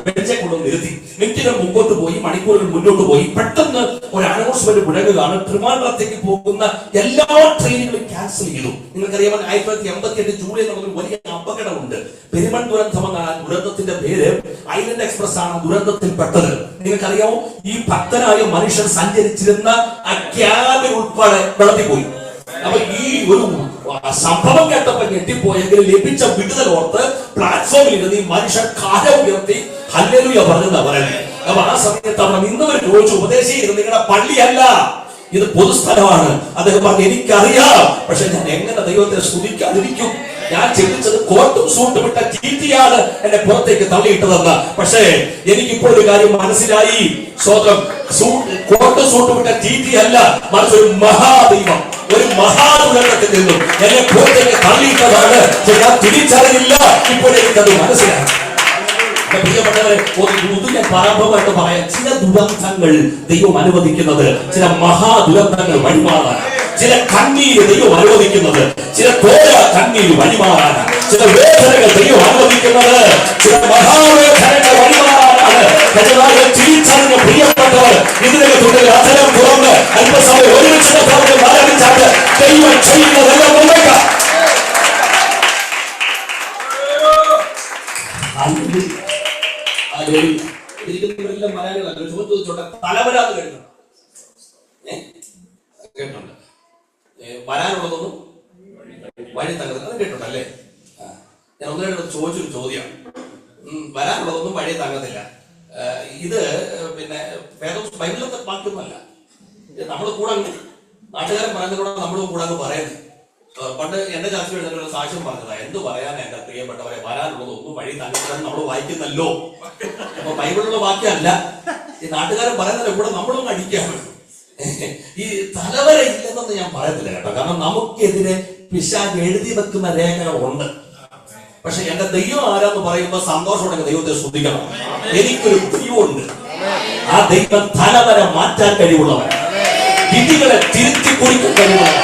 ബെഞ്ചെ കൊണ്ട് നിർത്തി. മിനിറ്റുകൾ മുമ്പോട്ട് പോയി, മണിക്കൂറുകൾ മുന്നോട്ട് പോയി. പെട്ടെന്ന് ഒരു അനൗൺസ്മെന്റ് മുഴങ്ങുകയാണ്, ട്രിവാൻഡ്രത്തേക്ക് പോകുന്ന എല്ലാ ട്രെയിനുകളും ക്യാൻസൽ ചെയ്തു. നിങ്ങൾക്കറിയാമോ, 1988 ജൂലൈ നമുക്ക് വലിയ അപകടമുണ്ട്. പെരുമൺ ദുരന്തം എന്ന ദുരന്തത്തിന്റെ പേര് ഐലൻഡ് എക്സ്പ്രസ് ആണ് ദുരന്തത്തിൽ പെട്ടത്. നിങ്ങൾക്കറിയാമോ, ഈ ഭക്തനായ മനുഷ്യൻ സഞ്ചരിച്ചിരുന്ന ആ ക്യാബിൻ ഉൾപ്പെടെ വെള്ളത്തിൽ പോയി. അപ്പൊ ഈ ഒരു സംഭവം കേട്ടപ്പോ ഞെട്ടിപ്പോയെങ്കിൽ ലഭിച്ച വിടുതൽ ഓർത്ത് പ്ലാറ്റ്ഫോമിൽ ഇരുന്ന് ഈ മനുഷ്യൻ കാലം ഉയർത്തി ഹല്ലേലൂയ പറഞ്ഞെന്നാ പറയുന്നത്. അപ്പൊ ആ സമയത്ത് അവിടെ നിന്നവർ ചോദിച്ചു, ഉപദേശി ഇത് നിങ്ങളുടെ പള്ളിയല്ല, ഇത് പൊതുസ്ഥലമാണ്. അദ്ദേഹം പറഞ്ഞു, എനിക്കറിയാം, പക്ഷെ ഞാൻ എങ്ങനെ ദൈവത്തെ സ്തുതിക്കാതിരിക്കും? ഞാൻ ചിന്തിച്ചത് കോട്ടും സൂട്ടും ഇട്ട ചീറ്റിയാണ് എന്നെ പുറത്തേക്ക് തള്ളിയിട്ടതെന്ന്. പക്ഷേ എനിക്കിപ്പോൾ ഒരു കാര്യം മനസ്സിലായി. സ്വന്തം കോട്ടും സൂട്ടും ഇട്ട ചീറ്റിയല്ല, മറിച്ച് ഒരു മഹാദൈവം, ഒരു മഹാദുരന്തത്തിൽ നിന്നും എന്നെ പുറത്തേക്ക് തള്ളിയിട്ടതാണ്. ഞാൻ തിരിച്ചറിയില്ല, ഇപ്പോൾ എനിക്കത് മനസ്സിലായി. പ്രിയപ്പെട്ടവരെ, ഞാൻ പ്രാരംഭമായിട്ട് പറയാം, ചില ദുരന്തങ്ങൾ ദൈവം അനുവദിക്കുന്നത് ചില മഹാദുരന്തങ്ങൾ വഴിമാറാൻ, ചില കണ്ണീര് ദൈവം അനുവദിക്കുന്നത് ചില തോര കണ്ണീര് വഴിമാറാനാണ്, ചില വേദനകൾ ദൈവം അനുവദിക്കുന്നത് ചില മഹാവേദനകൾ വഴിമാറാനാണ്. തിരിച്ചറിഞ്ഞ പ്രിയപ്പെട്ടവർ ഇതിനകത്തുള്ളിൽ അധരം തുറന്ന് അല്പസമയം ഒരുമിച്ച് ആരംഭിച്ചാൽ ദൈവം ചെയ്യുന്നതെല്ലാം മുന്നേക്കാം. ഇരിക്കുന്നവരെല്ലാം മലയാളികളല്ല. ചോദിച്ചോട്ടെ, തലവരാന്ന് കേട്ടിട്ടുണ്ട്? കേട്ടിട്ടുണ്ട്. വരാനുള്ളതൊന്നും വഴി തകർന്ന് അത് കേട്ടിട്ടുണ്ടല്ലേ? ഞാൻ ഒന്നിനോട് ചോദിച്ചൊരു ചോദ്യം, വരാനുള്ളതൊന്നും വഴി തകർന്നില്ല. ഇത് പിന്നെ ബൈബിളിലത്തെ വാക്യമല്ല, നമ്മൾ കൂടെ നാട്ടുകാരൻ പറയുന്നതിലൂടെ നമ്മളും കൂടെ അങ്ങ് പറയുന്നത്. പണ്ട് എന്റെ ചർച്ച എഴുതുന്ന സാക്ഷ്യം പറഞ്ഞതാ, എന്ത് പറയാൻ എന്റെ പ്രിയപ്പെട്ടവരെ, വരാനുള്ളത് ഒന്നും വഴി തകർക്കാൻ നമ്മൾ വായിക്കുന്നല്ലോ. അപ്പൊ ബൈബിളിലുള്ള വാക്യമല്ല, ഈ നാട്ടുകാരൻ പറയുന്നതിന്റെ കൂടെ നമ്മളും അടിക്കാണ്. ഈ തലവര ഇല്ലെന്നൊന്നും ഞാൻ പറയത്തില്ല കേട്ടോ, കാരണം നമുക്കെതിരെ പിശാച് എഴുതി വെക്കുന്ന രേഖകളുണ്ട്. പക്ഷെ എന്റെ ദൈവം ആരാന്ന് പറയുമ്പോ സന്തോഷമുണ്ടെങ്കിൽ ദൈവത്തെ സ്തുതിക്കണം. എനിക്കൊരു ദൈവമുണ്ട്, ആ ദൈവം തലവര മാറ്റാൻ കഴിവുള്ളവൻ, വിധികളെ തിരുത്തി കുറിക്കാൻ കഴിവുള്ളവൻ.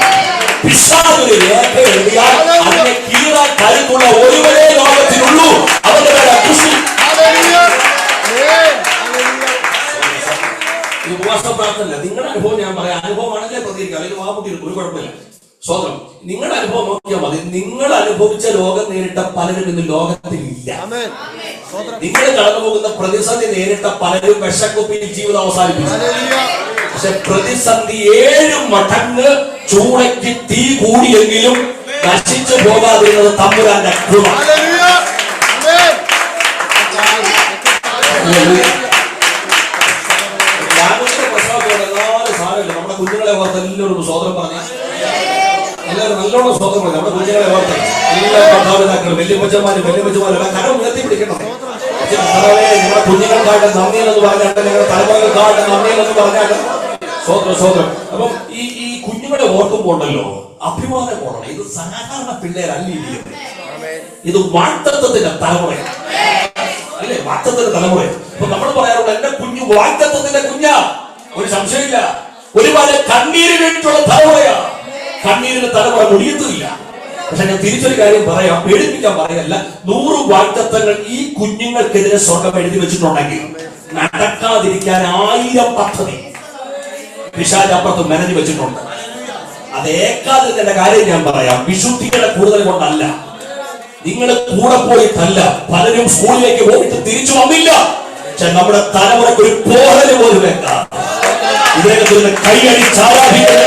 പിശാചൊരു രേഖ എഴുതിയാൽ അതിനെ കീറാൻ കരുത്തുള്ള ഒരുവരേ ലോകത്തിനുള്ളൂ, അവന്റെ പേര് കൃഷി. ഇത് ഉപവാസ പ്രാർത്ഥന. നിങ്ങളുടെ അനുഭവം ഞാൻ പറയാം, അനുഭവമാണെങ്കിലേ പ്രതികരിക്കാം, അല്ലെങ്കിൽ വാപ്പുട്ടി ഒരു കുഴപ്പമില്ല. സ്വതന്ത്രം നിങ്ങളുടെ അനുഭവം നോക്കിയാൽ മതി. നിങ്ങൾ അനുഭവിച്ച രോഗം നേരിട്ട പലരും ഇന്ന് ലോകത്തിലില്ല. നിങ്ങൾ കടന്നു പോകുന്ന പ്രതിസന്ധി നേരിട്ട പലരും വിഷക്കുപ്പിയിൽ ജീവിതം അവസാനിപ്പിച്ചു. പക്ഷെ പ്രതിസന്ധി 7 മടങ്ങ് ചൂടയ്ക്ക് തീ കൂടിയെങ്കിലും നശിച്ചു പോകാതിരുന്നത് തമ്പുരാന്റെ കൃപ. നമ്മുടെ കുഞ്ഞുങ്ങളെ ഓർത്ത് എല്ലാവരും സ്വതന്ത്രം പറഞ്ഞ എല്ലാവരും നല്ലോണം സ്വതന്ത്രം പറഞ്ഞു. നമ്മുടെ കുഞ്ഞുങ്ങളെ ഓർത്ത് എല്ലാ മാതാപിതാക്കളും വല്യപ്പച്ചന്മാരും കരം ഉയർത്തി പിടിക്കണം. നിങ്ങളുടെ കുഞ്ഞുങ്ങൾക്കായിട്ട് നന്ദിയെന്ന് പറഞ്ഞാട്ട്, നിങ്ങളുടെ തലമുറകൾക്കായിട്ട് നന്ദിയെന്ന് പറഞ്ഞാട്ട് സ്വതന്ത്രം. അപ്പം ഈ കുഞ്ഞുങ്ങളെ ഓർക്കുമ്പോണ്ടല്ലോ അഭിമാനം കൊള്ളണം. ഇത് സാധാരണ പിള്ളേരല്ല ഇരിക്കുന്നത്, ഇത് വാഗ്ദത്തത്തിന്റെ തലമുറയാണ്, അല്ലേ? വാഗ്ദത്തത്തിന്റെ തലമുറ. അപ്പൊ നമ്മൾ പറയാറുള്ള എന്റെ കുഞ്ഞു വാഗ്ദത്തത്തിന്റെ കുഞ്ഞാ, ഒരു സംശയമില്ല. ഒരുപാട് കണ്ണീര് വേണ്ടിയിട്ടുള്ള തലമുറയാണ്. കണ്ണീരിന്റെ തലമുറ മുടിയത്തുമില്ല. പക്ഷെ ഞാൻ തിരിച്ചൊരു കാര്യം പറയാം, പേടിപ്പിക്കാൻ പറയല്ല. 100 വാഗ്ദത്തങ്ങൾ ഈ കുഞ്ഞുങ്ങൾക്കെതിരെ സ്വർഗം എഴുതി വെച്ചിട്ടുണ്ടെങ്കിൽ നടക്കാതിരിക്കാൻ 1000 പദ്ധതി പിശാച് അപ്പുറത്ത് മെനഞ്ഞു വെച്ചിട്ടുണ്ട്. അത് ഏക്കാതിന്റെ കാര്യം ഞാൻ പറയാം, വിശുദ്ധിയുടെ കൂടുതൽ കൊണ്ടല്ല, നിങ്ങൾ കൂടെ പോയിട്ടല്ല. പലരും സ്കൂളിലേക്ക് പോയിട്ട് തിരിച്ചു വന്നില്ല. പക്ഷെ നമ്മുടെ തലമുറയ്ക്ക് ഒരു പോരല് പോലും വെക്കാം. ഇതിനെ കൈയടിച്ചാരാധിക്കുന്ന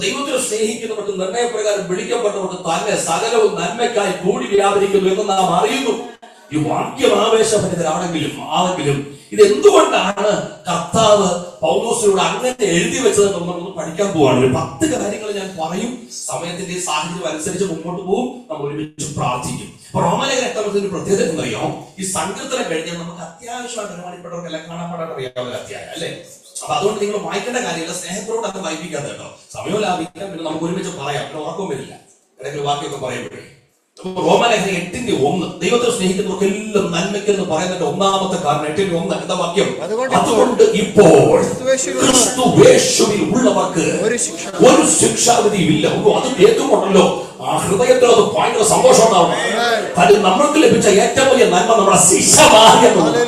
ദൈവത്തിന് സ്നേഹിക്കുന്നവർക്ക് നിർണയപ്രകാരം വിളിക്കപ്പെട്ടവർക്ക് തന്നെ സകലവും നന്മയ്ക്കായി കൂടി വ്യാപരിക്കുന്നു എന്ന് നാം അറിയുന്നു. ഈ വാക്യം ആവേശഭരിതരാണെങ്കിലും ഇതെന്തുകൊണ്ടാണ് കർത്താവ് പൗലോസിനോട് അങ്ങനെ എഴുതി വെച്ചതെന്ന് നമ്മളൊന്ന് പഠിക്കാൻ പോവാണ്. ഒരു 10 കാര്യങ്ങൾ ഞാൻ പറയും. സമയത്തിന്റെ സാഹചര്യം അനുസരിച്ച് മുമ്പോട്ട് പോകും. നമ്മൾ ഒരുമിച്ച് പ്രാർത്ഥിക്കും. അപ്പൊ റോമാലേഖനം 8-ാമത്തെ പ്രത്യേകത എന്നറിയാം, ഈ സങ്കീർത്തനം കഴിഞ്ഞാൽ നമുക്ക് അത്യാവശ്യമായിട്ട് ഒരുപാടിപ്പെട്ടവർക്കെല്ലാം കാണാൻ അറിയാവുന്ന അധ്യായം അല്ലേ. അപ്പൊ അതുകൊണ്ട് നിങ്ങൾ വായിക്കേണ്ട കാര്യമില്ല, സ്നേഹത്തോട് അത് വായിപ്പിക്കാത്ത കേട്ടോ. സമയം ലാഭിക്കാം, പിന്നെ നമുക്ക് ഒരുമിച്ച് പറയാം, പിന്നെ ഉറക്കം വരില്ല ഇടയ്ക്ക് വാക്യമൊക്കെ പറയുമ്പോഴേ. റോമാലേഖനം 8:1 ദൈവത്തെ സ്നേഹിക്കുന്നവർക്ക് എല്ലാം നന്മയ്ക്കെന്ന് പറയുന്നതിന്റെ 1-ാമത്തെ കാരണം 8:1 എന്താ വാക്യം? അതുകൊണ്ട് ഇപ്പോൾ ക്രിസ്തുയേശുവിൽ ഉള്ളവർക്ക് ഒരു ശിക്ഷാവിധിയും ഇല്ല. അത് കേൾക്കുമ്പോഴല്ലോ ആ ഹൃദയത്തിൽ അത് ഭയങ്കര സന്തോഷം ഉണ്ടാവണം. കാര്യം നമ്മൾക്ക് ലഭിച്ച ഏറ്റവും വലിയ നന്മ നമ്മുടെ ശിക്ഷ മാറിയെന്നുള്ളത്.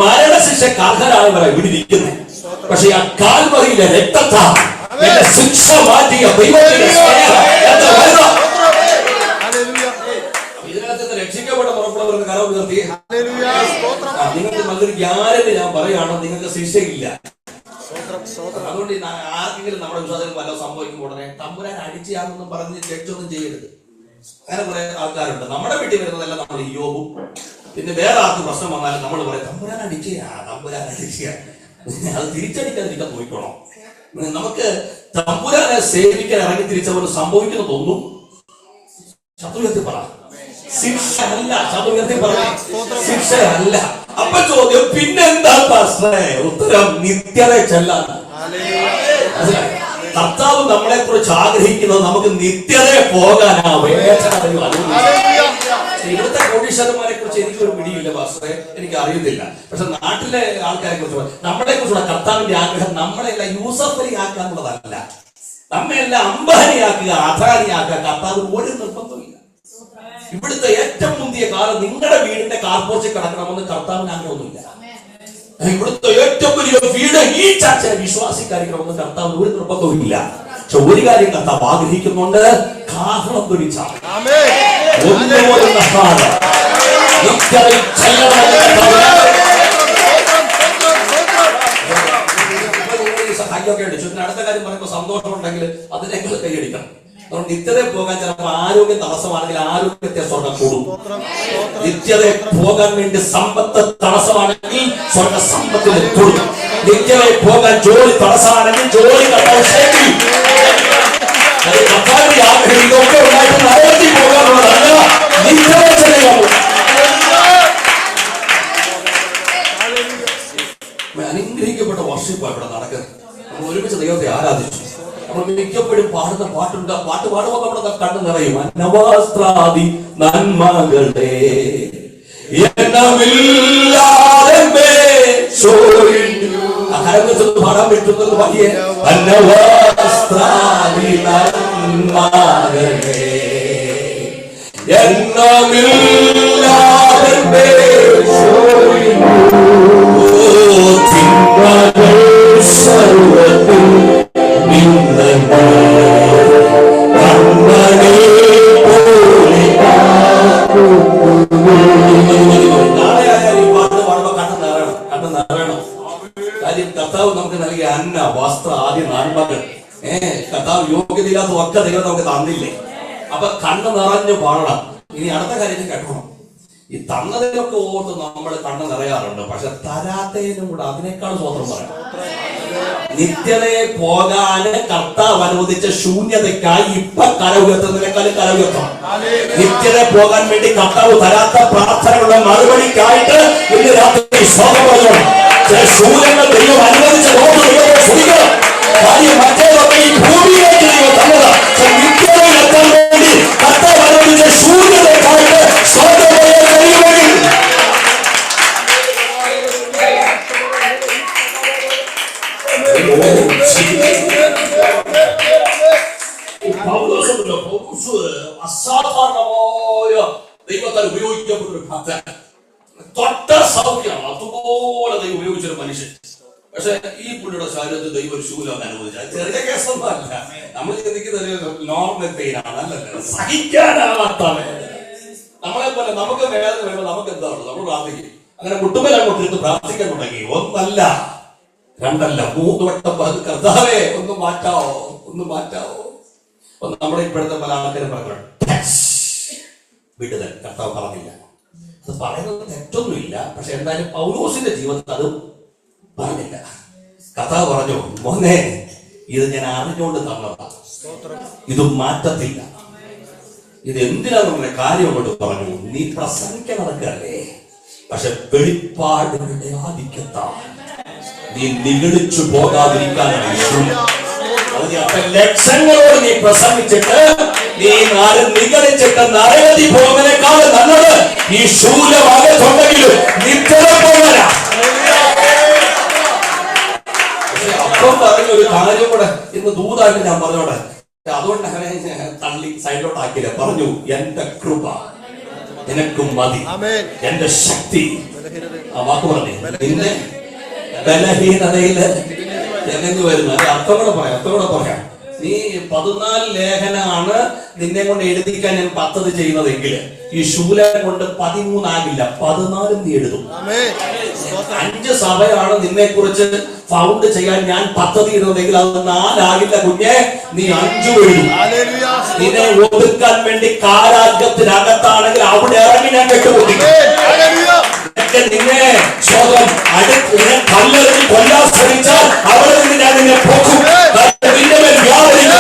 മരണശിക്ഷയ്ക്ക് അർഹരായവരായി വിടിയിരിക്കുന്നത്. പക്ഷെ ആ കാൽവറിയിലെ രക്തത്താൽ ശിക്ഷ മാറ്റിയ ദൈവത്തിന്റെ രക്ഷിക്കപ്പെട്ട പുറപ്പെടുന്ന കരം ഉയർത്തി. നിങ്ങൾക്ക് നല്ലൊരു ഗ്യാരണ്ടി ഞാൻ പറയുകയാണ്, നിങ്ങൾക്ക് ശിക്ഷയില്ല. അതുകൊണ്ട് ആർക്കെങ്കിലും നമ്മുടെ വിശ്വാസത്തിൽ വല്ല സംഭവിക്കുമ്പോൾ ഉടനെ തമ്പുരാൻ അടിച്ചാണെന്നും പറഞ്ഞ് തെറ്റൊന്നും ചെയ്യരുത്. അങ്ങനെ കുറെ ആൾക്കാരുണ്ട്. നമ്മുടെ വീട്ടിൽ വരുന്നതെല്ലാം നമ്മൾ യോബും, പിന്നെ വേറെ ആർക്ക് പ്രശ്നം വന്നാലും നമ്മൾ പറയും തമ്പുരാൻ അടിക്കുക. അത് തിരിച്ചടിക്കാതിരിക്കാൻ നോക്കണം. നമുക്ക് തമ്പുരാനെ സേവിക്കാൻ ഇറങ്ങി തിരിച്ചവർ സംഭവിക്കുന്നതൊന്നും ശത്രുവ്യക്തി പറ ശിക്ഷയല്ല. ശത്രുവ്യക്തി പറ ശിക്ഷയല്ല. അപ്പൊ ചോദ്യം പിന്നെന്താ പാസ്റ്ററേ? ഉത്തരം നിത്യത ചെല്ലാണ്. കർത്താവ് നമ്മളെ കുറിച്ച് ആഗ്രഹിക്കുന്നത് നമുക്ക് നിത്യതയെ പോകാനാ. ഇവിടുത്തെ കോടീശ്വരന്മാരെ കുറിച്ച് എനിക്കൊരു പിടിയില്ല പാസ്റ്ററെ, എനിക്ക് അറിയത്തില്ല. പക്ഷെ നാട്ടിലെ ആൾക്കാരെ കുറിച്ച് നമ്മളെ കുറിച്ചുള്ള കർത്താവിന്റെ ആഗ്രഹം നമ്മളെല്ലാം യൂസഫലി ആക്കാന്നുള്ളതല്ല, നമ്മയെല്ലാം അംബാനിയാക്കുക, അധാനിയാക്കുക. കർത്താവ് ഒരു നിർബന്ധമില്ല. ഇവിടുത്തെ ഏറ്റവും മുന്തിയ കാലം നിങ്ങളുടെ വീടിന്റെ കാർപോർച്ചിൽ കിടക്കണമെന്ന് കർത്താവിന് ആഗ്രഹമൊന്നുമില്ല. ഇവിടുത്തെ ഏറ്റവും വലിയ വീട് ഈ ചർച്ചയെ വിശ്വാസിക്കാരിക്കണമെന്ന് കർത്താവിന് ഒരു നിർബന്ധവുമില്ല. പക്ഷെ ഒരു കാര്യം കർത്താവ് ആഗ്രഹിക്കുന്നുണ്ട്, കാഹളം തൊഴിച്ചാൽ അടുത്ത കാര്യം പറയുമ്പോൾ സന്തോഷം ഉണ്ടെങ്കിൽ അതിനേക്കാൾ കൈയടിക്കണം. നിത്യത പോകാൻ ചിലപ്പോൾ ആരോഗ്യം തടസ്സമാണെങ്കിൽ ആരോഗ്യത്തെ സ്വർണ്ണം കൂടും. നിത്യത പോകാൻ വേണ്ടി സമ്പത്ത് തടസ്സമാണെങ്കിൽ സ്വർണ്ണ സമ്പത്തിന് കൂടും. നിത്യത പോകാൻ ജോലി തടസ്സമാണെങ്കിൽ ജോലി ഇതൊക്കെ ഉണ്ടായിട്ട് നരകത്തിൽ പോകാനുള്ളതല്ല, നിത്യത ചെയ്യുക. അനുഗ്രഹിക്കപ്പെട്ട വർഷിപ്പാണ് ഇവിടെ നടക്കുന്നത്. നമ്മൾ ഒരുമിച്ച് ദൈവത്തെ ആരാധിച്ചു. നമ്മൾ മിക്കപ്പോഴും പാടുന്ന പാട്ടുണ്ട്. പാട്ട് പാടുമ്പോൾ നമ്മുടെ കണ്ണ് നിറയും. അന്നവസ്ത്രാദി നന്മകളെ പാടാൻ പറ്റുന്നത് വലിയ അന്നവസ്ത്രാദി നന്മകളെ സർവത്തിൽ കർത്താവ് നമുക്ക് നൽകിയ അന്ന വസ്ത്ര ആദ്യ നന്മകൾ കർത്താവ് യോഗ്യതയില്ലാത്ത ഒക്കെ ദൈവം നമുക്ക് തന്നില്ലേ. അപ്പൊ കണ്ണ് നിറഞ്ഞു പാടണം. ഇനി അടുത്ത കാര്യത്തിൽ കേൾക്കണം. ഈ തന്നതിനൊക്കെ ഓർത്ത് നമ്മൾ കണ്ണ് നിറയാറുണ്ട്. പക്ഷെ തരാത്തതിനും കൂടെ അതിനേക്കാൾ സ്വതന്ത്രം പറയാം. നിത്യതയെ പോകാന് കർത്താവ് അനുവദിച്ച ശൂന്യതയ്ക്കായി ഇപ്പൊ കര ഉയർത്തുന്നതിനേക്കാളും കര ഉയർത്തണം. നിത്യതയെ പോകാൻ വേണ്ടി കർത്താവ് തരാത്ത പ്രാർത്ഥനകളുടെ മറുപടിക്കായിട്ട് ഇന്ന് രാത്രി സ്തോത്രം പറയണം. ചില ശൂന്യങ്ങൾ ദൈവം അനുവദിച്ച കാര്യം മറ്റേതൊക്കെ ഈ ഭൂമിയിലേക്ക് ദൈവം തന്നത്. നിത്യതയിലെത്താൻ വേണ്ടി കർത്താവ് അനുവദിച്ച ശൂന്യതയ്ക്കായിട്ട് സ്തോത്രം പറയാൻ കഴിയുമെങ്കിൽ അസാധാരണമായ ദൈവത്താൽ ഉപയോഗിക്കപ്പെട്ട ഒരു ഭക്തൻ. തൊട്ട സൗഖ്യമാണ്. അതുപോലെ ദൈവം ഉപയോഗിച്ചൊരു മനുഷ്യൻ. പക്ഷെ ഈ പുള്ളിയുടെ ശരീരത്തിൽ ദൈവം ഒരു ശൂലം അനുവദിച്ചാൽ ചെറിയ കേസൊന്നും അല്ല. നമ്മൾ ചിന്തിക്കുന്നത് നോർമൽ പെയിനാണ്. അല്ലല്ല, സഹിക്കാനാവാത്ത വേദന. നമ്മളെ പോലെ നമുക്ക് വേദന വരുമ്പോൾ നമുക്ക് എന്താണ്, നമ്മൾ പ്രാർത്ഥിക്കും. അങ്ങനെ മുട്ടുമേൽ അങ്ങോട്ടിരുന്ന് പ്രാർത്ഥിക്കാൻ തുടങ്ങി. ഒന്നല്ല, രണ്ടല്ല, 3 വട്ടം പറഞ്ഞു, കർത്താവേ ഒന്ന് മാറ്റാവോ, ഒന്ന് മാറ്റാവോ. നമ്മുടെ ഇപ്പോഴത്തെ പല ആൾക്കാരും പറഞ്ഞു വിടുതൽ. കർത്താവ് പറഞ്ഞില്ല. പറയുന്നത് തെറ്റൊന്നുമില്ല. പക്ഷെ എന്തായാലും പൗലോസിന്റെ ജീവിതത്തിൽ അത് പറഞ്ഞില്ല. കഥ പറഞ്ഞു, മോനെ ഇത് ഞാൻ അറിഞ്ഞുകൊണ്ട് തന്നതാ, ഇത് മാറ്റത്തില്ല. ഇത് എന്തിനാന്നുള്ള കാര്യം കൊണ്ട് പറഞ്ഞു, നീ പ്രസംഗിക്കാൻ നടക്കല്ലേ, പക്ഷെ വെളിപ്പാടുകളുടെ ആധിക്യത്താൽ നീ നിഗളിച്ചു പോകാതിരിക്കാനാണ്. ലക്ഷങ്ങളോട് നീ പ്രസംഗിച്ചിട്ട് നീ നിഗളിച്ചിട്ട് നരകതി പോകുന്നതിനേക്കാൾ നല്ലത് ഈ ശൂലമാകത്തുണ്ടെങ്കിലും നിത്യത പോകാനാ. അപ്പം പറഞ്ഞ ഒരു കാര്യം കൂടെ ഇന്ന് ദൂതായിട്ട് ഞാൻ പറഞ്ഞോട്ടെ, അതുകൊണ്ട് അങ്ങനെ തള്ളി സൈഡിലോട്ടാക്കില്ല. പറഞ്ഞു, എന്റെ കൃപ നിനക്കും മതി, എന്റെ ശക്തി. ആ വാക്ക് പറഞ്ഞേ, നിന്റെ ബലഹീനതയില് എന്നു വരുന്ന അർത്ഥം കൂടെ പറയാം. നീ 14 ലേഖനമാണ് നിന്നെ കൊണ്ട് എഴുതിക്കാൻ ഞാൻ പദ്ധതി ചെയ്യുന്നതെങ്കിൽ ഈ ശൂലം കൊണ്ട് 13 ആകില്ല, 14 നീ എഴുതും. 5 സഭയാണ് നിന്നെ കുറിച്ച് ഫൗണ്ട് ചെയ്യാൻ ഞാൻ പദ്ധതി ഇടുന്നതെങ്കിൽ അത് 4 ആകില്ല കുഞ്ഞെ, നീ 5 എഴുതും. നിന്നെ ഒതുക്കാൻ വേണ്ടി കാരാഗ്രഹത്തിനകത്താണെങ്കിൽ അവിടെ ഇറങ്ങി ഞാൻ കെട്ടുപൊട്ടി നിന്നെ സ്വന്തം നിന്നെ കല്ലെറിഞ്ഞ് കൊല്ലാൻ ശ്രമിച്ചാൽ അവിടെ നിന്ന് ഞാൻ നിന്നെ പൊക്കും. നിന്റെ മേൽ ഉയരത്തിലില്ല.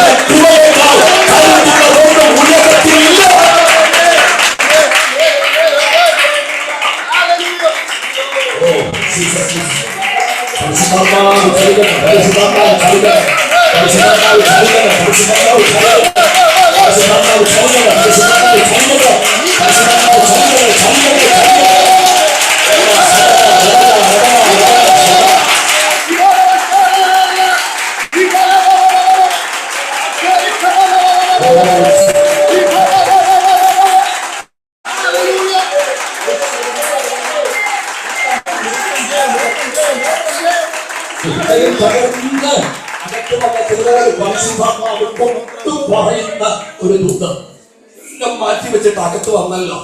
പറയുന്ന ഒരു ദൂതം എല്ലാം മാറ്റി വെച്ചിട്ട് അകത്ത് വന്നല്ലോ.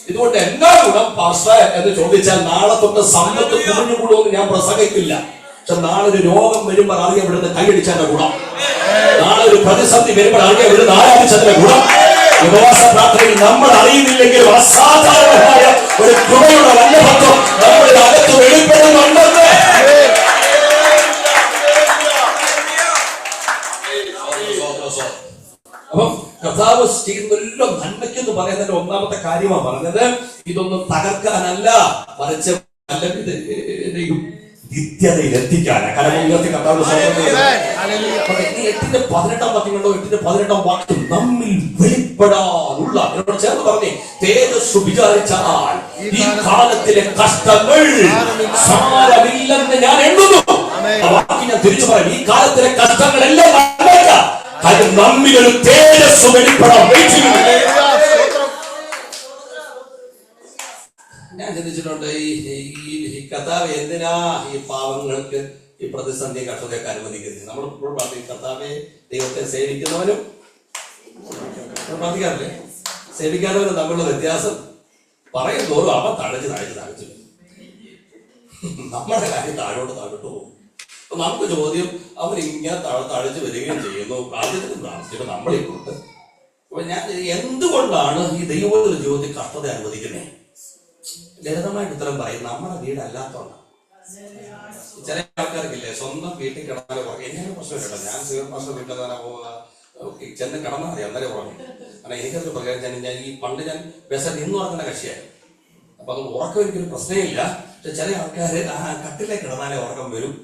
ഇതുകൊണ്ട് എന്നാ ഗുണം പാസ്റ്റർ എന്ന് ചോദിച്ചാൽ, നാളെ തൊട്ട് സമ്പത്ത് കുഞ്ഞുകൂടുമെന്ന് ഞാൻ പ്രസംഗിക്കില്ല. പക്ഷെ നാളെ ഒരു രോഗം വരുമ്പോൾ അറിയപ്പെടുന്ന കൈയടിച്ചതിന്റെ ഗുണം, നാളെ ഒരു പ്രതിസന്ധി വരുമ്പോൾ അറിയപ്പെടുന്ന ആരാധിച്ചതിന്റെ ഗുണം, ഉപവാസ പ്രാർത്ഥനയിൽ നമ്മൾ അറിയുന്നില്ലെങ്കിൽ അസാധാരണമായ ഒരു കൃപയുടെ വല്ലഭത്വം നമ്മുടെ അകത്ത് വെളിപ്പെടുന്നുണ്ടെന്ന്. അപ്പം കർത്താവ് ചെയ്യുന്നതെല്ലാം നന്മയ്ക്കെന്ന് പറയുന്നതിന്റെ ഒന്നാമത്തെ കാര്യമാണ് പറഞ്ഞത്. ഇതൊന്നും തകർക്കാനല്ല, മറിച്ച് നിത്യതയിൽ എത്തിക്കാനാ. കരമുയർത്തി കർത്താവ് 8:18 വാക്യങ്ങളോ 8:18 വാക്യം നമ്മിൽ വെളിപ്പെടാനുള്ള എന്നോട് ചേർന്ന് പറഞ്ഞേ, തേജസ് വിചാരിച്ചാൽ ഈ കാലത്തിലെ കഷ്ടങ്ങൾ സാരമില്ലെന്ന് ഞാൻ എണ്ണുന്നു. വാക്യം ഞാൻ തിരിച്ചു പറയാം, ഈ കാലത്തിലെ കഷ്ടങ്ങളെല്ലാം നമ്മിലൊരു തേജസ് വെളിപ്പെടാൻ. ഞാൻ ചിന്തിച്ചിട്ടുണ്ട്, ഈ കർത്താവ് എന്തിനാ ഈ പാവങ്ങൾക്ക് ഈ പ്രതിസന്ധി കഷ്ടതയൊക്കെ അനുവദിക്കുന്നത്? നമ്മൾ ഇപ്പോഴും പറയും, കർത്താവെ ദൈവത്തെ സേവിക്കുന്നവനും പ്രാർത്ഥിക്കാറില്ലേ, സേവിക്കാത്തവനും തമ്മിലുള്ള വ്യത്യാസം പറയും തോറും അവൻ തഴച്ചു നമ്മുടെ കാര്യം താഴോട്ട് പോകും. നമുക്ക് ചോദ്യം, അവരിങ്ങനെ തഴച്ചു വരികയും ചെയ്യുന്നു, പ്രാർത്ഥിച്ചിട്ട് നമ്മളിങ്ങോട്ട്. അപ്പൊ ഞാൻ എന്തുകൊണ്ടാണ് ഈ ദൈവത്തിന്റെ ജീവിതത്തിൽ കഷ്ടത അനുവദിക്കുന്നത്? ലളിതമായിട്ട് ഉത്തരം പറയും, നമ്മുടെ വീടല്ലാത്തോണ്ടാണ്. ചില ആൾക്കാർക്കില്ലേ, സ്വന്തം വീട്ടിൽ കിടന്നാലേ ഉറങ്ങും. എനിക്കൊരു പ്രശ്നം കേട്ടോ, ഞാൻ സീവർമാസം വീട്ടിൽ ചെന്ന് കിടന്നാൽ മതി, അന്നേരം ഉറങ്ങും. കാരണം എനിക്കതൊരു പ്രകാരം ഞാൻ ഈ പണ്ട് ഞാൻ ബസ്സിൽ നിന്ന് ഉറങ്ങുന്ന കക്ഷിയായിരുന്നു. അപ്പൊ അത് ഉറക്കം എനിക്കൊരു പ്രശ്നമില്ല. പക്ഷെ ചില ആൾക്കാർ കട്ടിലേ കിടന്നാലേ ഉറക്കം വരും,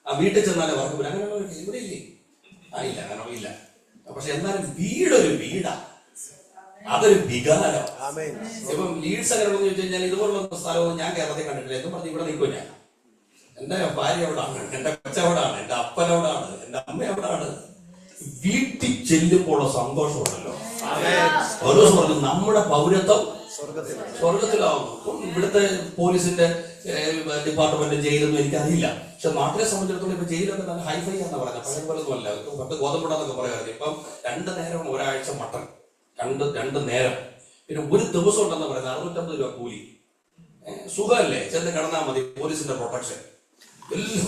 ആ വീട്ടിൽ ചെന്നാലേ ഉറക്കം വരും. അങ്ങനെയുള്ള ഇവിടെ ഇല്ലേ? ഇല്ല, അങ്ങനെ ഇല്ല. പക്ഷെ എന്നാലും വീടൊരു വീടാ, അതൊരു വികാരം. ഇപ്പം ലീഡ്സ് അങ്ങനെ ചോദിച്ചു കഴിഞ്ഞാൽ, ഇതുപോലുള്ള സ്ഥലവും ഞാൻ കേരളത്തിൽ കണ്ടിട്ടില്ല. എന്ന് പറഞ്ഞ് ഇവിടെ നിൽക്കും ഞാൻ. എന്റെ ഭാര്യ എവിടാണ്, എന്റെ കൊച്ചെവിടാണ്, എന്റെ അപ്പനെവിടാണ്, എന്റെ അമ്മ എവിടാണ്. വീട്ടിൽ ചെല്ലുമ്പോഴുള്ള സന്തോഷമുണ്ടല്ലോ. ഓരോ ദിവസം പറഞ്ഞു, നമ്മുടെ പൗരത്വം സ്വർഗത്തിലാവും. ഇവിടുത്തെ പോലീസിന്റെ ഡിപ്പാർട്ട്മെന്റ് ജയിലൊന്നും എനിക്കറിയില്ല. പക്ഷെ നാട്ടിലെ സംബന്ധിച്ചിടത്തോളം ഇപ്പൊ ജയിലൊക്കെ നല്ല ഹൈഫൈ ആണെന്ന് പറഞ്ഞത്. പഴയ പോലൊന്നും അല്ല, പണ്ട് ഗോതമ്പുടാന്നൊക്കെ പറയാറുണ്ട്. ഇപ്പം 2 നേരം ഒരാഴ്ച മട്ടൺ, രണ്ട് നേരം. പിന്നെ ഒരു ദിവസം ഉണ്ടെന്ന് പറയുന്നത് 650 രൂപ കൂലി. സുഖമല്ലേ, ചെന്ന് കിടന്നാൽ മതി, പോലീസിന്റെ പ്രൊട്ടക്ഷൻ എല്ലാം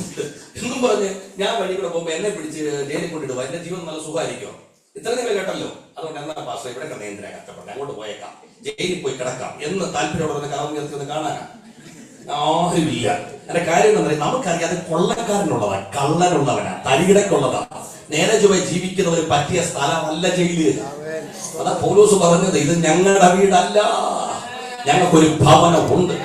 എന്നും പറഞ്ഞ് ഞാൻ വഴി കൂടെ പോകുമ്പോ എന്നെ പിടിച്ച് ജയിലിൽ കൊണ്ടിടുക, എന്റെ ജീവൻ നല്ല സുഖമായിരിക്കും. ഇത്ര നിങ്ങൾ കേട്ടല്ലോ. അതുകൊണ്ട് എന്നാ പാസ്റ്റർ ഇവിടെ എന്തിനാ കഷ്ടപ്പെട്ടെ, അങ്ങോട്ട് പോയേക്കാം, ജയിലിൽ പോയി കിടക്കാം എന്ന് താല്പര്യമുള്ളവരെ കഥ നിർത്തി ഒന്ന് കാണാനാ ആരുമില്ല. എന്റെ കാര്യം എന്താ പറയുക, നമുക്കറിയാതെ കൊള്ളക്കാരനുള്ളതാ, കള്ളനുള്ളവനാ, തരികിടക്കുള്ളതാ. നേരെ ചൊവ്വേ ജീവിക്കുന്നവര് പറ്റിയ സ്ഥലമല്ല ജയില്. അതാ പൗലോസ് പറഞ്ഞത്, ഇത് ഞങ്ങളുടെ വീടല്ല, ഞങ്ങൾക്കൊരു ഭവനമുണ്ട്.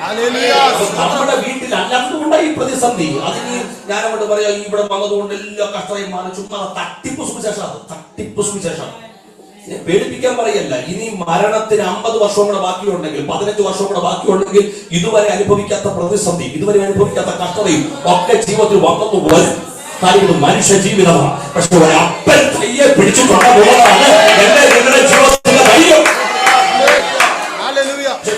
നമ്മുടെ വീട്ടിൽ അല്ലാത്തതുകൊണ്ടാണ് ഈ പ്രതിസന്ധി. അതിന് ഞാൻ അങ്ങോട്ട് പറയാം, ഇവിടെ വന്നതുകൊണ്ട് എല്ലാ കഷ്ടതയും മാറി. ചുമ്മാ തട്ടിപ്പ് സുവിശേഷം, തട്ടിപ്പ് സുവിശേഷം. പേടിപ്പിക്കാൻ പറയല്ല. ഇനി മരണത്തിന് 50 വർഷവും കൂടെ ബാക്കിയുണ്ടെങ്കിൽ, 15 വർഷവും കൂടെ ബാക്കിയുണ്ടെങ്കിൽ, ഇതുവരെ അനുഭവിക്കാത്ത പ്രതിസന്ധി, ഇതുവരെ അനുഭവിക്കാത്ത കഷ്ടതയും ഒക്കെ ജീവിതത്തിൽ വന്നു വരും. കാര്യം മനുഷ്യ ജീവിതമാണ്. പക്ഷെ ഒരപ്പൻ കയ്യെ പിടിച്ചിട്ടുള്ള പോലാണ് നിങ്ങളുടെ ജീവിതത്തിന്റെ ധൈര്യം.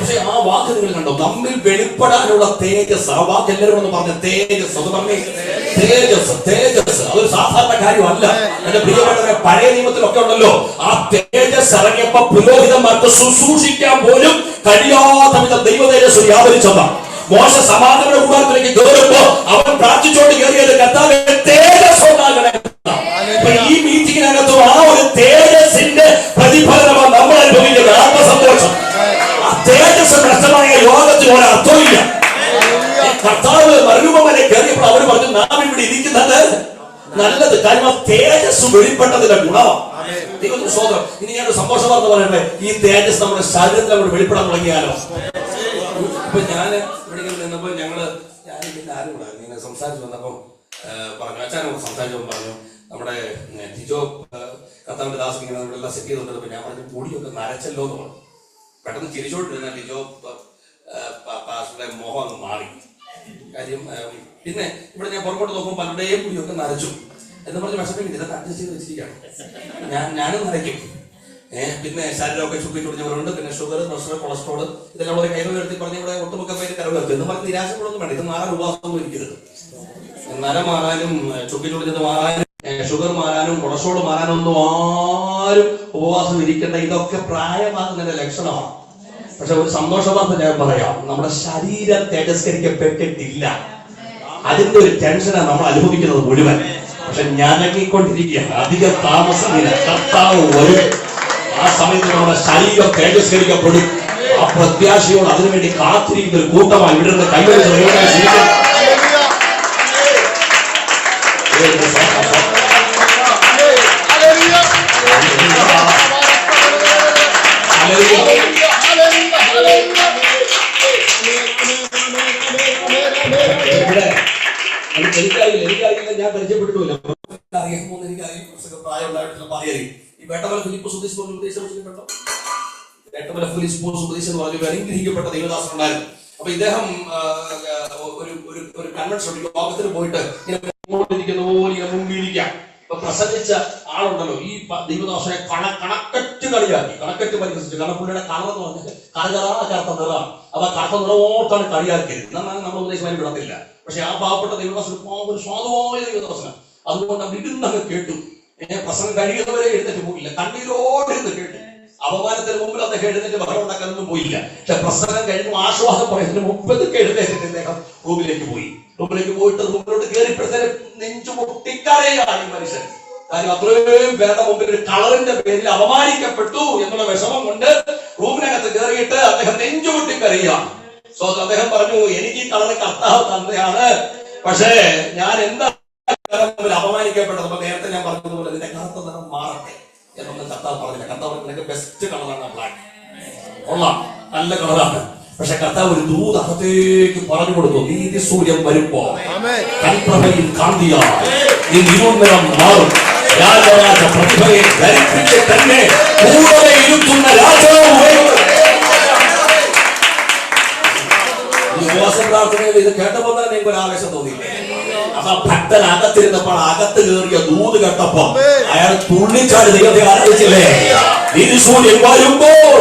പക്ഷെ ആ വാക്ക് നിങ്ങൾ കണ്ടോ, നമ്മിൽ വെളിപ്പെടാനുള്ള തേജസ്. ആ വാക്ക് എല്ലാവരും ഒന്ന് പറഞ്ഞ തേജസ്. അത് പറഞ്ഞേ, തേജസ്, തേജസ്. അതൊരു സാധാരണ കാര്യമല്ല. എന്റെ പ്രിയപ്പെട്ടവരെ, പഴയ നിയമത്തിലൊക്കെ ഉണ്ടല്ലോ, ആ തേജസ് ഇറങ്ങിയപ്പോ പുരോഹിതന്മാർക്ക് ശുശ്രൂഷിക്കാൻ പോലും കഴിയാത്ത വിധം ദൈവ തേജസ് വ്യാപരിച്ചതാണ്. മോശ സമാഗമന കൂടാരത്തിലേക്ക് കയറുമ്പോ അവൻ പ്രാർത്ഥിച്ചോണ്ട് കയറിയത്, കർത്താവേ തേജസ് ഉണ്ടാകണേ. ഈ മീറ്റിംഗിനകത്തും ആ ഒരു തേജസിന്റെ പ്രതിഫലനമാണ് നമ്മൾ അനുഭവിക്കുന്നത്. ആത്മസന്തോഷം. ആ തേജസ് നഷ്ടമായ യോഗത്തിന് ഒരർത്ഥമില്ല. കർത്താവ് മരുഭൂമിയിലെ കയറിയപ്പോൾ അവർ പറഞ്ഞു, നാം ഇവിടെ ഇരിക്കുന്നത് നല്ലത്. കാര്യം ആ തേജസ് വെളിപ്പെട്ടതിന്റെ ഗുണമാണ്. ദൈവത്തിന് സ്തോത്രം. ഇനി ഞാൻ സന്തോഷ വാർത്ത പറയട്ടെ, ഈ തേജസ് നമ്മുടെ ശരീരത്തിൽ നമ്മൾ വെളിപ്പെടാൻ തുടങ്ങിയാലോ. ഇപ്പൊ ഞാൻ ഇവിടെ നിന്നപ്പോ ഞാനിതിന്റെ ആരും കൂടെ ഇങ്ങനെ സംസാരിച്ചു വന്നപ്പോ പറഞ്ഞു, അച്ഛനോട് സംസാരിച്ചപ്പോൾ പറഞ്ഞു, നമ്മുടെ ടിജോ കർത്താവിന്റെ ദാസ് ഇങ്ങനെ ഇവിടെ എല്ലാം സെറ്റ് ചെയ്തുകൊണ്ടിരുന്നപ്പോ ഞാൻ പറഞ്ഞു, പൊടിയൊക്കെ നരച്ചല്ലോ എന്ന് പറഞ്ഞു. പെട്ടെന്ന് ചിരിച്ചോണ്ടിരുന്ന ടിജോ പാസ്റ്ററുടെ മോഹം അങ്ങ് മാറി. കാര്യം പിന്നെ ഇവിടെ ഞാൻ പുറകോട്ട് നോക്കുമ്പോൾ പലരുടെയും പൊടിയൊക്കെ നരച്ചു എന്ന് പറഞ്ഞ് വിഷമില്ല. ഇതൊക്കെ അഡ്ജസ്റ്റ് ചെയ്ത് വെച്ചിരിക്കുകയാണ്. ഞാനും നരയ്ക്കും. പിന്നെ ശരീരമൊക്കെ ചുക്കി ചുടിഞ്ഞവരുണ്ട്. പിന്നെ ഷുഗർ, പ്രഷർ, കൊളസ്ട്രോൾ, ഇതെല്ലാം വളരെ കൈകൾ എടുത്തി പറഞ്ഞ് ഇവിടെ ഒട്ടുമുക്ക പേര് കരവെടുത്ത് എന്ന് പറഞ്ഞ് നിരാശകളൊന്നും വേണ്ട. ഇത് മാറാൻ ഉപവാസമൊന്നും ഇരിക്കരുത്. നര മാറാനും ചുക്കി ചുടിഞ്ഞത് മാറാനും ഷുഗർ മാറാനും കൊളസ്ട്രോൾ മാറാനും ഒന്നും ആരും ഉപവാസം ഇരിക്കേണ്ട. ഇതൊക്കെ പ്രായമാകുന്നതിന്റെ ലക്ഷണമാണ്. പക്ഷെ ഒരു സന്തോഷ വാർത്ത ഞാൻ പറയാം, നമ്മുടെ ശരീരം തേജസ്കരിക്കപ്പെട്ടിട്ടില്ല. അതിന്റെ ഒരു ടെൻഷനാണ് നമ്മൾ അനുഭവിക്കുന്നത് മുഴുവൻ. പക്ഷെ ഞാനങ്ങിക്കൊണ്ടിരിക്കുകയാണ്. അധികം താമസമില്ല, കർത്താവ് വരും. ആ സമയത്ത് നമ്മുടെ ശരീരം തേജസ്കരിക്കപ്പെടും. ആ പ്രത്യാശയോട് അതിനുവേണ്ടി കാത്തിരിക്കുന്ന ഒരു കൂട്ടമായി ഇവിടുന്ന് കൈവരിച്ച് എനിക്കറിയില്ല, ഞാൻ പരിചയപ്പെട്ടിട്ടില്ല. പ്രായം ഉണ്ടായിട്ടുള്ള പാതിയായി ഈ വേട്ടമല ഫിലിപ്പോസ് വേട്ടമല ഫിലിപ്പോസ് ഉപദേശം എന്ന് പറഞ്ഞ അനുഗ്രഹിക്കപ്പെട്ട ദൈവദാസൻ ഉണ്ടായിരുന്നു. അപ്പൊ ഇദ്ദേഹം ഒരു കൺവെൻഷൻ യോഗത്തിന് പോയിട്ട് ഇങ്ങനെ മുങ്ങിയിരിക്കാം. ഇപ്പൊ പ്രസംഗിച്ച ആളുണ്ടല്ലോ, ഈ ദൈവദാസനെ കണക്കറ്റ് കളിയാക്കി, കണക്കറ്റ് പരിഹസിച്ചു. കാരണം പുള്ളിയുടെ കളർ എന്ന് പറഞ്ഞാൽ കറുത്ത നിറം. അപ്പൊ കറുത്ത നിറമോട്ടാണ് കളിയാക്കിയത്. എന്നാൽ നമ്മൾ ഉപദേശമായി വിടത്തില്ല. പക്ഷെ ആ പാവപ്പെട്ട ദൈവദാസൻ ഒരു സ്വാദമായ ദൈവദാസന. അതുകൊണ്ട് ഇരുന്നങ്ങ് കേട്ടു. പ്രസംഗം കഴിയുന്നവരെ എഴുന്നേറ്റ് പോയില്ല. കണ്ണീരോടെ ഇരുന്ന് കേട്ടു. അപമാനത്തിന് മുമ്പിൽ അദ്ദേഹം എഴുന്നേറ്റ് ബഹളം ഉണ്ടാക്കാനൊന്നും പോയില്ല. പക്ഷെ പ്രസംഗം കഴിഞ്ഞു ആശ്വാസം പറയുന്നതിന് മുമ്പതൊക്കെ എഴുന്നേറ്റിട്ട് അദ്ദേഹം റൂമിലേക്ക് പോയി. റൂമിലേക്ക് പോയിട്ട് റൂമിലോട്ട് കയറിയപ്പോഴത്തേനും നെഞ്ചു പൊട്ടിക്കരയാണ് ഈ മനുഷ്യൻ. കാര്യം അത്രയും പേരുടെ മുമ്പിൽ ഒരു കളറിന്റെ പേരിൽ അപമാനിക്കപ്പെട്ടു എന്നുള്ള വിഷമം കൊണ്ട് റൂമിനകത്ത് കയറിയിട്ട് അദ്ദേഹം നെഞ്ചു പൊട്ടിക്കരയാണ്. സോ അദ്ദേഹം പറഞ്ഞു, എനിക്ക് ഈ കളറ് കർത്താവ് തന്നെയാണ്, പക്ഷേ ഞാൻ എന്താ അപമാനിക്കപ്പെട്ടത്. അപ്പൊ നേരത്തെ ഞാൻ പറഞ്ഞതുപോലെ ഇതിന്റെ കറുത്ത നിറം മാറട്ടെ എന്നൊന്നും കർത്താവ് പറഞ്ഞില്ല. കർത്താവ് നിനക്ക് ബെസ്റ്റ് കളറാണ് ബ്ലാക്ക്, കൊള്ളാം, നല്ല കളറാണ്. പക്ഷെ കർത്താവ് ഒരു ദൂത് അകത്തേക്ക് പറഞ്ഞു കൊടുത്തു, നീതി സൂര്യൻ വരുമ്പോ കൽപ്രഭയിൽ കാന്തിയായി നീ നിരന്തരം മാറും. രാജരാജ പ്രതിഭയെ ധരിപ്പിച്ച് തന്നെ കൂടെ ഇരുത്തുന്ന രാജാവ്. ഉപവാസ പ്രാർത്ഥനയിൽ ഇത് കേട്ടപ്പോൾ തന്നെ എനിക്ക് ഒരു ആവേശം തോന്നിയില്ലേ? അപ്പൊ ഭക്തൻ അകത്തിരുന്നപ്പോൾ അകത്ത് കയറിയ ദൂത് കേട്ടപ്പോ അയാൾ തുള്ളിച്ചാടി ദൈവത്തെ ആരാധിച്ചില്ലേ? നീതി സൂര്യൻ വരുമ്പോൾ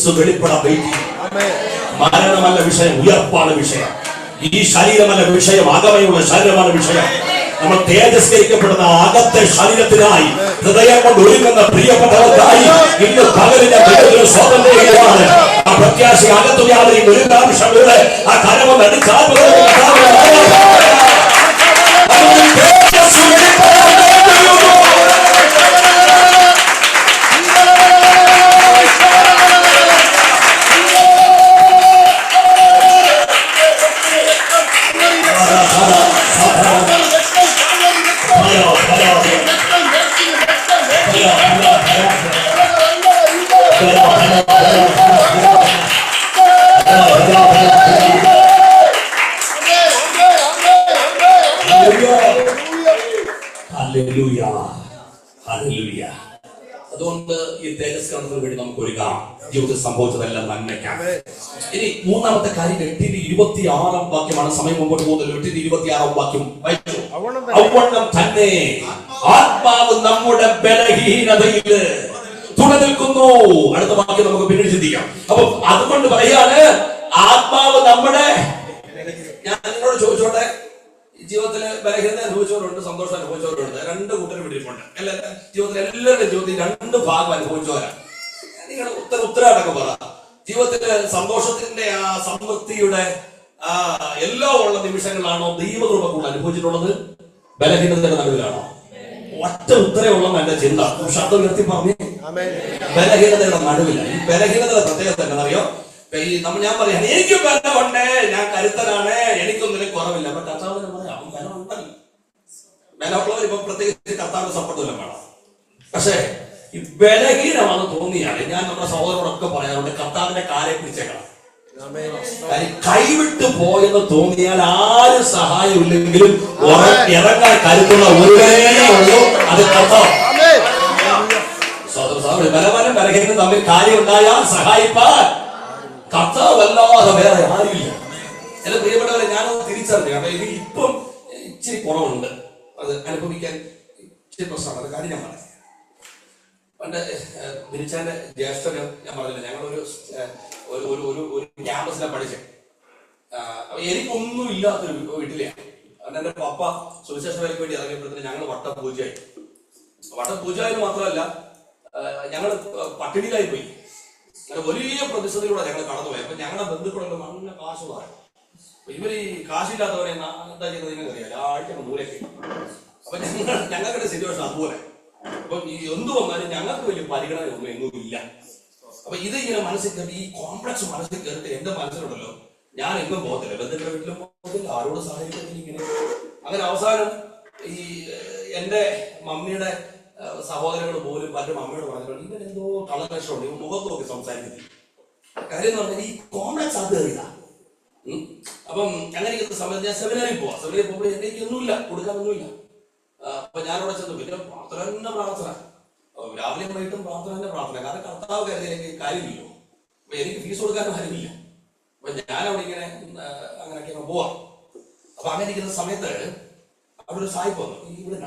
തേജസ് വെളിപ്പെടാൻ വെയിറ്റ്. മരണമല്ല വിഷയം, ഉയർപ്പാണ് വിഷയം. ഈ ശരീരമല്ല വിഷയം, അകമയുള്ള ശരീരമാണ് വിഷയം. നമ്മൾ തേജസ്കരിക്കപ്പെടുന്ന അകത്തെ ശരീരത്തിനായി ഹൃദയം കൊണ്ട് ഒരുങ്ങുന്ന പ്രിയപ്പെട്ടവർക്കായി ഇന്ന് പകലിന്റെ സ്വാതന്ത്ര്യമാണ്. ആ പ്രത്യാശ അകത്തു യാതൊരു ഒരു പ്രാവശ്യങ്ങളുടെ ആ കരമൊന്ന് അടിച്ചാൽ അതുകൊണ്ട് ഈ തേജസ് കാണുന്നതിന് വേണ്ടി നമുക്ക് ഒരുങ്ങാം. ജീവിതത്തിൽ സംഭവിച്ചതെല്ലാം നന്മയ്ക്കാണ്. ഇനി മൂന്നാമത്തെ കാര്യം 8:26 വാക്യമാണ്. സമയം മുമ്പോട്ട് പോകുന്നത്. 8:26 വാക്യം വായിച്ചു. അവണ്ണം തന്നെ ആത്മാവ് നമ്മുടെ ബലഹീനതയിൽ തുണ നിൽക്കുന്നു. അടുത്ത വാക്യം നമുക്ക് പിന്നീട് ചിന്തിക്കാം. അപ്പൊ അതുകൊണ്ട് പറയാണ് ആത്മാവ് നമ്മുടെ, ഞാൻ നിങ്ങളോട് ചോദിച്ചോട്ടെ, ജീവിതത്തില് ബലഹീനത അനുഭവിച്ചവരുണ്ട്, സന്തോഷം അനുഭവിച്ചവരുണ്ട്. രണ്ട് കൂട്ടരും വിട്ടിട്ടുണ്ട്. ജീവിതത്തിൽ എല്ലാവരുടെ ജീവിതത്തിൽ രണ്ട് ഭാഗം അനുഭവിച്ചവരാണ്. നിങ്ങളുടെ ഉത്തരവായിട്ടൊക്കെ പറ. ജീവിതത്തില് സന്തോഷത്തിന്റെ ആ സമൃദ്ധിയുടെ എല്ലാം ഉള്ള നിമിഷങ്ങളാണോ ദൈവകൃപ കൂടുതൽ അനുഭവിച്ചിട്ടുള്ളത്? ബലഹീനതയുടെ നടുവിലാണോ? ഒറ്റ ഉത്തരവുള്ളതാണ് എന്റെ ചിന്ത. ശബ്ദം ഉയർത്തി പറഞ്ഞു. ബലഹീനതയുടെ നടുവില്ല. ഈ ബലഹീനതയുടെ പ്രത്യേകത എന്താണെന്നറിയോ? ഞാൻ പറയാം, എനിക്ക് ബലമുണ്ട്, ഞാൻ കരുത്തനാണ്, എനിക്കൊന്നിനും കുറവില്ല. അപ്പൊ കർത്താവിന് പറയാം, അവൻ ബലമുണ്ടല്ലോ. ബലമുള്ളവർ ഇപ്പൊ പ്രത്യേകിച്ച് കർത്താവിന് സപ്പോർട്ട് വല്ലതും വേണം. പക്ഷേ ഈ ബലഹീനമാണെന്ന് തോന്നിയാല് ഞാൻ നമ്മുടെ സഹോദരനോടൊക്കെ പറയാറുണ്ട്, കർത്താവിന്റെ കാലെ പിടിച്ചേക്കണം. കൈവിട്ട് പോയെന്ന് തോന്നിയാൽ ആരും സഹായം ഇല്ലെങ്കിലും ഇറങ്ങാൻ കരുത്തുള്ള ഒരുവേ ഉള്ളൂ, അത് കർത്താവ്. ബലവാനും ബലഹീനും തമ്മിൽ കാര്യം ഉണ്ടായാൽ സഹായിപ്പാൻ കർത്താവല്ലാതെ വേറെ ആരുമില്ല. എന്റെ പ്രിയപ്പെട്ടവരെ, ഞാനത് തിരിച്ചറിഞ്ഞു. കാരണം എനിക്ക് ഇപ്പം ഇച്ചിരി കുറവുണ്ട്, അത് അനുഭവിക്കാൻ ഇച്ചിരി പ്രശ്നമാണ്. അത് കാര്യം ഞാൻ പറയാം. പണ്ട് ബിരിച്ചാന്റെ ജ്യേഷ്ഠന് ഞാൻ പറഞ്ഞില്ല, ഞങ്ങളൊരു ഒരു ക്യാമ്പസിലാണ് പഠിച്ചത്. എനിക്കൊന്നും ഇല്ലാത്തൊരു വീട്ടിലെയാണ്. എന്റെ പപ്പ സുവിശേഷ വേലയ്ക്ക് വേണ്ടി ഇറങ്ങിയപ്പോഴത്തേന് ഞങ്ങൾ വട്ടപൂജയായി. വട്ടപൂജയായി മാത്രമല്ല, ഞങ്ങൾ പട്ടിണിയിലായി പോയി. വലിയ പ്രതിസന്ധിയിലൂടെ ഞങ്ങൾ കടന്നുപോയി. അപ്പൊ ഞങ്ങളുടെ ബന്ധുക്കളുടെ നല്ല കാശ് പറയും. ഇവര് ഈ കാശില്ലാത്തവരെ എന്താ ചെയ്യുന്നത് നിങ്ങൾക്ക് അറിയാം, ആഴ്ച മൂലയ്ക്ക്. അപ്പൊ ഞങ്ങളുടെ സിറ്റുവേഷൻ അതുപോലെ. അപ്പൊ ഈ എന്തു വന്നാലും ഞങ്ങൾക്ക് വലിയ പരിഗണന ഒന്നും എങ്ങും ഇല്ല. അപ്പൊ ഇത് ഇങ്ങനെ മനസ്സിൽ കയറി, ഈ കോംപ്ലക്സ് മനസ്സിൽ കയറിട്ട് എന്റെ മനസ്സിലുണ്ടല്ലോ, ഞാൻ എങ്ങും പോകത്തില്ല, ബന്ധുക്കളുടെ വീട്ടിലും പോകത്തില്ല, ആരോട് സഹായിക്കത്തില്ല. ഇങ്ങനെ അങ്ങനെ അവസാനം ഈ എന്റെ മമ്മിയുടെ സഹോദരങ്ങൾ പോലും പലരും അമ്മയോട് പറഞ്ഞിട്ടുണ്ട്, ഇവൻ എന്തോ കളലക്ഷമുണ്ട്, ഇവൻ മുഖത്ത് നോക്കി സംസാരിക്കുന്നില്ല. കാര്യം എന്ന് പറഞ്ഞാൽ ഈ കോംപ്ലക്സ് അത് കയറിയതാ. അപ്പം അങ്ങനെ സമയത്ത് ഞാൻ സെമിനാറിൽ പോവാം. സെമിനാറിൽ പോകുമ്പോൾ എനിക്ക് ഒന്നുമില്ല, കൊടുക്കാനൊന്നുമില്ല. അപ്പൊ ഞാനവിടെ ചെന്നു. പിന്നെ പ്രാർത്ഥന തന്നെ പ്രാർത്ഥന, രാവിലെയും വൈകിട്ടും പ്രാർത്ഥന തന്നെ പ്രാർത്ഥന. കാരണം കർത്താവ് കരുതി എനിക്ക് കാര്യമില്ലല്ലോ. അപ്പൊ എനിക്ക് ഫീസ് കൊടുക്കാനും കാര്യമില്ല. അപ്പൊ ഞാനവിടെ ഇങ്ങനെ അങ്ങനെയൊക്കെ പോവാം. അപ്പൊ അങ്ങനെ ഇരിക്കുന്ന സമയത്ത് അവിടെ ഒരു സായിപ്പ് വന്നു. ഇവിടെ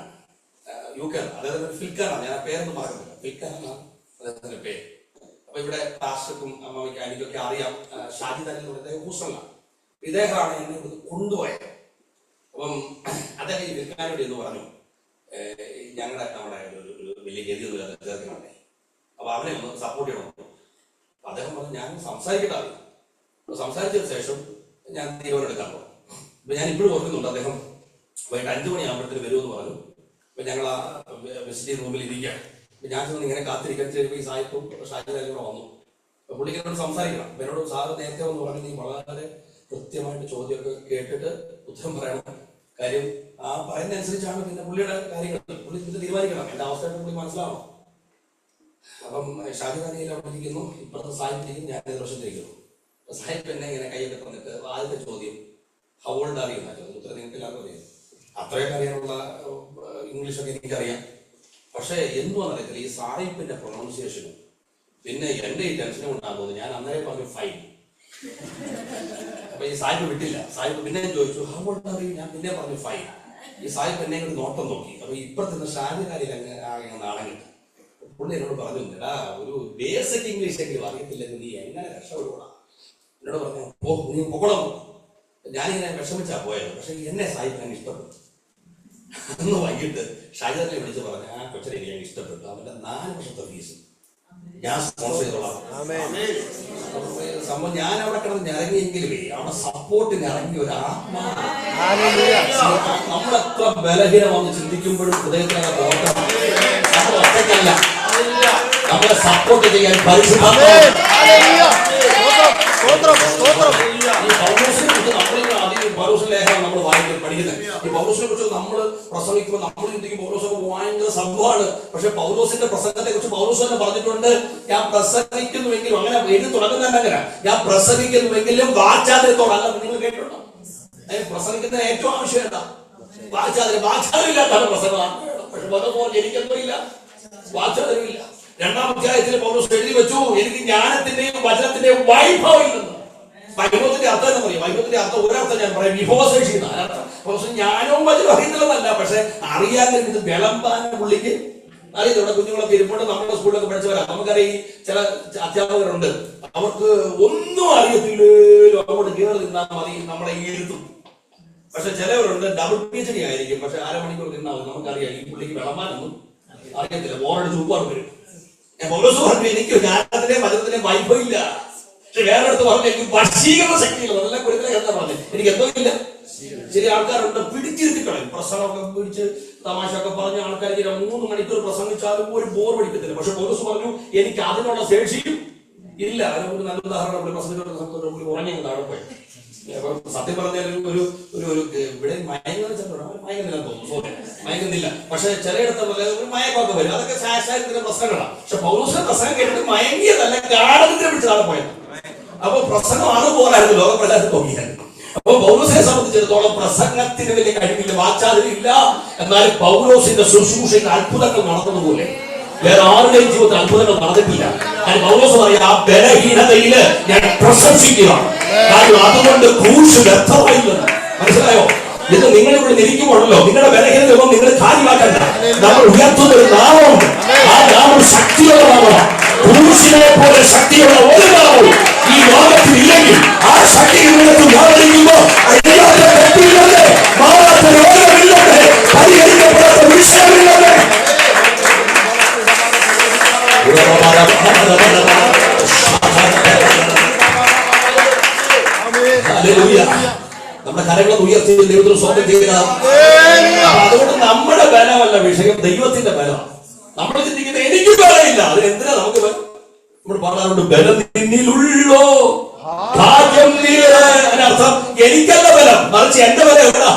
UK, അദ്ദേഹത്തിന്റെ ഫിൽക്കാനാണ്, ഞാൻ ആ പേരൊന്നും പറയുന്നില്ല, ഫിൽക്കാനാണ് അദ്ദേഹത്തിന്റെ പേര്. അപ്പൊ ഇവിടെ പാസ്റ്റർക്കും അമ്മയ്ക്കും എനിക്കൊക്കെ അറിയാം. ഷാജിദ് അലി എന്ന് പറയുന്നത് ഹൂസ്റ്റണിലാണ്. ഇദ്ദേഹമാണ് എന്നെ ഇവിടുന്ന് കൊണ്ടുപോയത്. അപ്പം അദ്ദേഹം ഈ ഫിൽക്കാനോട് എന്ന് പറഞ്ഞു, നമ്മുടെ ഒരു വലിയ ഗതിയൊന്നും ചേർക്കുന്നുണ്ടേ, അപ്പൊ അവനെ ഒന്ന് സപ്പോർട്ട് ചെയ്യണം. അപ്പൊ അദ്ദേഹം പറഞ്ഞു, ഞാൻ സംസാരിക്കട്ടെ. സംസാരിച്ചതിന് ശേഷം ഞാൻ തീരുമാനം എടുക്കാൻ പോകും. അപ്പൊ ഞാൻ ഇപ്പോഴും ഓർക്കുന്നുണ്ട്, അദ്ദേഹം വൈകിട്ട് 5 മണിയാകുമ്പോഴത്തേന് വരുമെന്ന് പറഞ്ഞു. അപ്പൊ ഞങ്ങൾ ആ വിസിറ്റിംഗ് റൂമിൽ ഇരിക്കുകയാണ്. അപ്പൊ ഞാൻ ചെന്ന് ഇങ്ങനെ കാത്തിരിക്കാൻ ഈ സായിപ്പും ഷാജിദും കൂടെ വന്നു. അപ്പൊ പുള്ളിക്കാരോട് സംസാരിക്കണം. അപ്പൊ എന്നോട് സാറ് നേരത്തെ ഒന്ന് പറഞ്ഞു, നീ വളരെ കൃത്യമായിട്ട് ചോദ്യമൊക്കെ കേട്ടിട്ട് ഉത്തരം പറയണം. കാര്യം ആ പറയുന്നതനുസരിച്ചാണ് പിന്നെ പുള്ളിയുടെ കാര്യങ്ങൾ. പുള്ളി ഇത് തീരുമാനിക്കണം, എന്റെ അവസ്ഥയായിട്ട് പുള്ളി മനസ്സിലാവണം. അപ്പം ഷാജിദ് അലിയിൽ അവിടെ ഇരിക്കുന്നു, ഇപ്പോഴത്തെ സാഹിബിലേക്കും ഞാൻ എതിർവശത്തിരിക്കുന്നു. സാഹിബ് എന്നെ ഇങ്ങനെ കൈയൊക്കെ തന്നിട്ട് ആദ്യത്തെ ചോദ്യം ഹൗ ഓൾഡ് ആർ യു എന്നാ ചോദ്യം. ഉത്തരം നിങ്ങൾക്ക് എല്ലാവർക്കും അറിയാം. അത്രയൊക്കെ അറിയാനുള്ള ഇംഗ്ലീഷൊക്കെ എനിക്കറിയാം. പക്ഷെ എന്തുവാന്ന് അറിയത്തില്ല, ഈ സാഹിബിന്റെ പ്രൊണൗൺസിയേഷനും പിന്നെ എന്റെ ഈ ടെൻഷനും ഉണ്ടാകുന്നത്. ഞാൻ അന്നേരം പറഞ്ഞു ഫൈൻ. അപ്പൊ ഈ സാഹിബ് വിട്ടില്ല. സാഹിബ് പിന്നെ ചോദിച്ചു ഹൗ ഓൾഡ് ആർ യു, ഞാൻ പിന്നെ പറഞ്ഞു ഫൈൻ. ഈ സാഹിബ് എന്നെ കൂടി നോട്ടം നോക്കി. അപ്പൊ ഇപ്പുറത്തുനിന്ന് ഷാജിദ് അലിയിൽ ആകെ നാണം കിട്ടും. പുള്ളി എന്നോട് പറഞ്ഞു, എടാ ഒരു ബേസിക് ഇംഗ്ലീഷ് എങ്കിലും അറിയത്തില്ലെങ്കിൽ നീ എങ്ങനെ രക്ഷപ്പെടുകൂടാ. എന്നോട് പറഞ്ഞു, നീ പൊക്കോളം. ഞാനിങ്ങനെ വിഷമിച്ചാ പോയത്. പക്ഷെ എന്നെ സായിക്കാൻ ഇഷ്ടപ്പെട്ടു. അന്ന് വൈകിട്ട് ഷാജിദനെ വിളിച്ച് പറഞ്ഞു, ആ കൊച്ചിനെ ഞാൻ ഇഷ്ടപ്പെട്ടു, അവന്റെ 4 വർഷത്തെ ഫീസ് ഞാൻ സ്പോൺസർ ചെയ്തോളാം. സംഭവം ഞാൻ അവിടെ കിടന്ന് ഇറങ്ങിയെങ്കിലും അവിടെ സപ്പോർട്ടിന് ഇറങ്ങിയ ഒരു ആത്മാ. നമ്മളെത്ര ബലഹീനമാണെന്ന് ചിന്തിക്കുമ്പോഴും ഹൃദയത്തിനകത്ത് ഓർക്കണം, നമ്മൾ ഒറ്റയ്ക്കല്ല, നമ്മളെ സപ്പോർട്ട് ചെയ്യാൻ പരിശുദ്ധാത്മാവ്. പൗലോസിന്റെ ലേഖനം നമ്മൾ പഠിക്കുന്നത്. ഈ പൗലോസിനെ കുറിച്ച് നമ്മൾ പ്രസംഗിക്കുമ്പോൾ നമ്മൾ ചിന്തിക്കും പൗലോസൊക്കെ ഭയങ്കര സംഭവമാണ്. പക്ഷെ പൗലോസിന്റെ പ്രസംഗത്തെ കുറിച്ച് പൗലോസ് തന്നെ പറഞ്ഞിട്ടുണ്ട്, ഞാൻ പ്രസംഗിക്കുന്നുവെങ്കിലും, അങ്ങനെ എഴുതി തുടങ്ങുന്നതല്ല, അങ്ങനെ ഞാൻ പ്രസംഗിക്കുന്നുവെങ്കിലും വാചാലത്തോടല്ല. നിങ്ങൾ കേട്ടിട്ടുണ്ടോ? പ്രസംഗിക്കുന്ന ഏറ്റവും ആവശ്യം എന്താ? വാചാലില്ലാത്താണ് പ്രസംഗമാണ്. പക്ഷെ പലപ്പോഴും എനിക്കെന്തോയില്ല, വാചാലില്ല. 2-ാം അധ്യായത്തിൽ പൗലോസ് എഴുതി വെച്ചു, എനിക്ക് ജ്ഞാനത്തിന്റെയും വചനത്തിന്റെയും വൈഭവം ഇല്ലെന്ന്. വൈഭവത്തിന്റെ അർത്ഥം എന്താ പറയുക? വൈഭവത്തിന്റെ അർത്ഥം ഒരർത്ഥം ഞാൻ പറയാം, വിഭവശേഷി. ജ്ഞാനവും വചനവും അറിയുന്നില്ലെന്നല്ല, പക്ഷെ അറിയാൻ ഇത് വിളമ്പാൻ പുള്ളിക്ക് അറിയാം. ഇവിടെ കുഞ്ഞുങ്ങളൊക്കെ ഇരിപ്പോട്ട് നമ്മുടെ സ്കൂളിലൊക്കെ പഠിച്ചവരാ. നമുക്കറിയാം, ഈ ചില അധ്യാപകരുണ്ട്, അവർക്ക് ഒന്നും അറിയത്തില്ലോ, അങ്ങോട്ട് കയറി നിന്നാൽ മതി, നമ്മളെ ഈ എഴുത്തും. പക്ഷെ ചിലവരുണ്ട് ഡബിൾ PhD ആയിരിക്കും, പക്ഷെ 1/2 മണിക്കൂർ നിന്നാൽ നമുക്കറിയാം ഈ പുള്ളിക്ക് വിളമ്പാനൊന്നും അറിയത്തില്ല, ബോറടിച്ച് ഉപ്പാട് വരും. പൗലോസ് പറഞ്ഞു, എനിക്ക് ജ്ഞാനത്തിന്റെയും വചനത്തിന്റെയും വൈഭവം ഇല്ല. പക്ഷെ വേറെ അടുത്ത് പറഞ്ഞു, എനിക്ക് വശീകരണ ശക്തിയില്ല. നല്ല കുരുത്തനെ എന്താ പറഞ്ഞു, എനിക്ക് എന്തോ ഇല്ല. ചില ആൾക്കാരുണ്ട് പിടിച്ചിരുത്തി കളയും, പ്രസംഗമൊക്കെ പിടിച്ച് തമാശ ഒക്കെ പറഞ്ഞ ആൾക്കാർ 3 മണിക്കൂർ പ്രസംഗിച്ചാലും ഒരു ബോർ പഠിക്കത്തില്ല. പക്ഷെ പൗലോസ് പറഞ്ഞു, എനിക്ക് അതിനുള്ള ശേഷിയും ഇല്ല. അതിനൊരു നല്ല ഉദാഹരണം, പ്രസംഗിച്ചോട്ട് ഉറങ്ങി താഴെ പോയി. സത്യം പറഞ്ഞാൽ ഇവിടെ മയങ്ങുന്നില്ല തോന്നുന്നു, സോറി മയങ്ങുന്നില്ല. പക്ഷെ ചിലയിടത്ത് മയക്കൊക്കെ വരും, അതൊക്കെ ശാരീരിക പ്രശ്നങ്ങളാണ്. പക്ഷെ പൗലോസിന്റെ പ്രസംഗം കേട്ടിട്ട് മയങ്ങിയതല്ല, ഗാഠത്തിന്റെ പിടിച്ചതാണ് പോയത്. അപ്പൊ പ്രസംഗം അതുപോലായിരുന്നു, ലോകപ്രചാരം തോന്നിയായിരുന്നു. അപ്പൊ പൗലോസിനെ സംബന്ധിച്ചിടത്തോളം പ്രസംഗത്തിന് വലിയ കഴിവില്ല, വാചാലില്ല. എന്നാൽ പൗലോസിന്റെ ശുശ്രൂഷയിൽ അത്ഭുതങ്ങൾ നടന്നതുപോലെ വേറെ ആരുടെയും ജീവിതത്തിൽ അത്ഭുതങ്ങൾ നടന്നിട്ടില്ല. പൗലോസ് പറയാം, ആ ബലഹീനതയില് ഞാൻ പ്രശംസിക്കുക, കാരണം അതുകൊണ്ട് ക്രൂശ് വ്യർത്ഥമായില്ലെന്ന്. മനസ്സിലായോ? ഇത് നിങ്ങൾ ഇവിടെ ഇരിക്കുമ്പോഴല്ലോ, നിങ്ങളുടെ ബലഹീനതയൊന്നും നിങ്ങൾ കാര്യമാക്കണ്ട. നമ്മൾ ഉയർത്തുന്ന ഒരു നാമമുണ്ട്, ആ നാമം ശക്തിയുള്ള നാമമാണ്. ക്രൂശിനെ പോലെ ശക്തിയുള്ള ഒരു നാമവും ഈ ലോകത്തിൽ ഇല്ലെങ്കിൽ ആ ശക്തി നിങ്ങൾക്ക് വ്യാപരിക്കുമ്പോ മാറാത്ത രോഗമില്ലത്, പരിഹരിക്കപ്പെടാത്ത വിഷയമില്ലത്. നമ്മുടെ കരങ്ങളെ ഉയർത്തി ദൈവത്തിന് സ്വാഗതം ചെയ്യുക. അതുകൊണ്ട് നമ്മുടെ ബലമല്ല വിഷയം, ദൈവത്തിന്റെ ബലമാണ്. നമ്മൾ ചിന്തിക്കുന്നത് എനിക്ക് ബലമില്ല, അത് എന്തിനാ നമുക്ക് ബലം? നമ്മൾ പാടാറുണ്ട്, ബലം നിന്നിലുള്ളോ ഭാഗ്യം നീളെ. അതിനർത്ഥം എനിക്കല്ല ബലം, മറിച്ച് എന്റെ ബലം എവിടാ?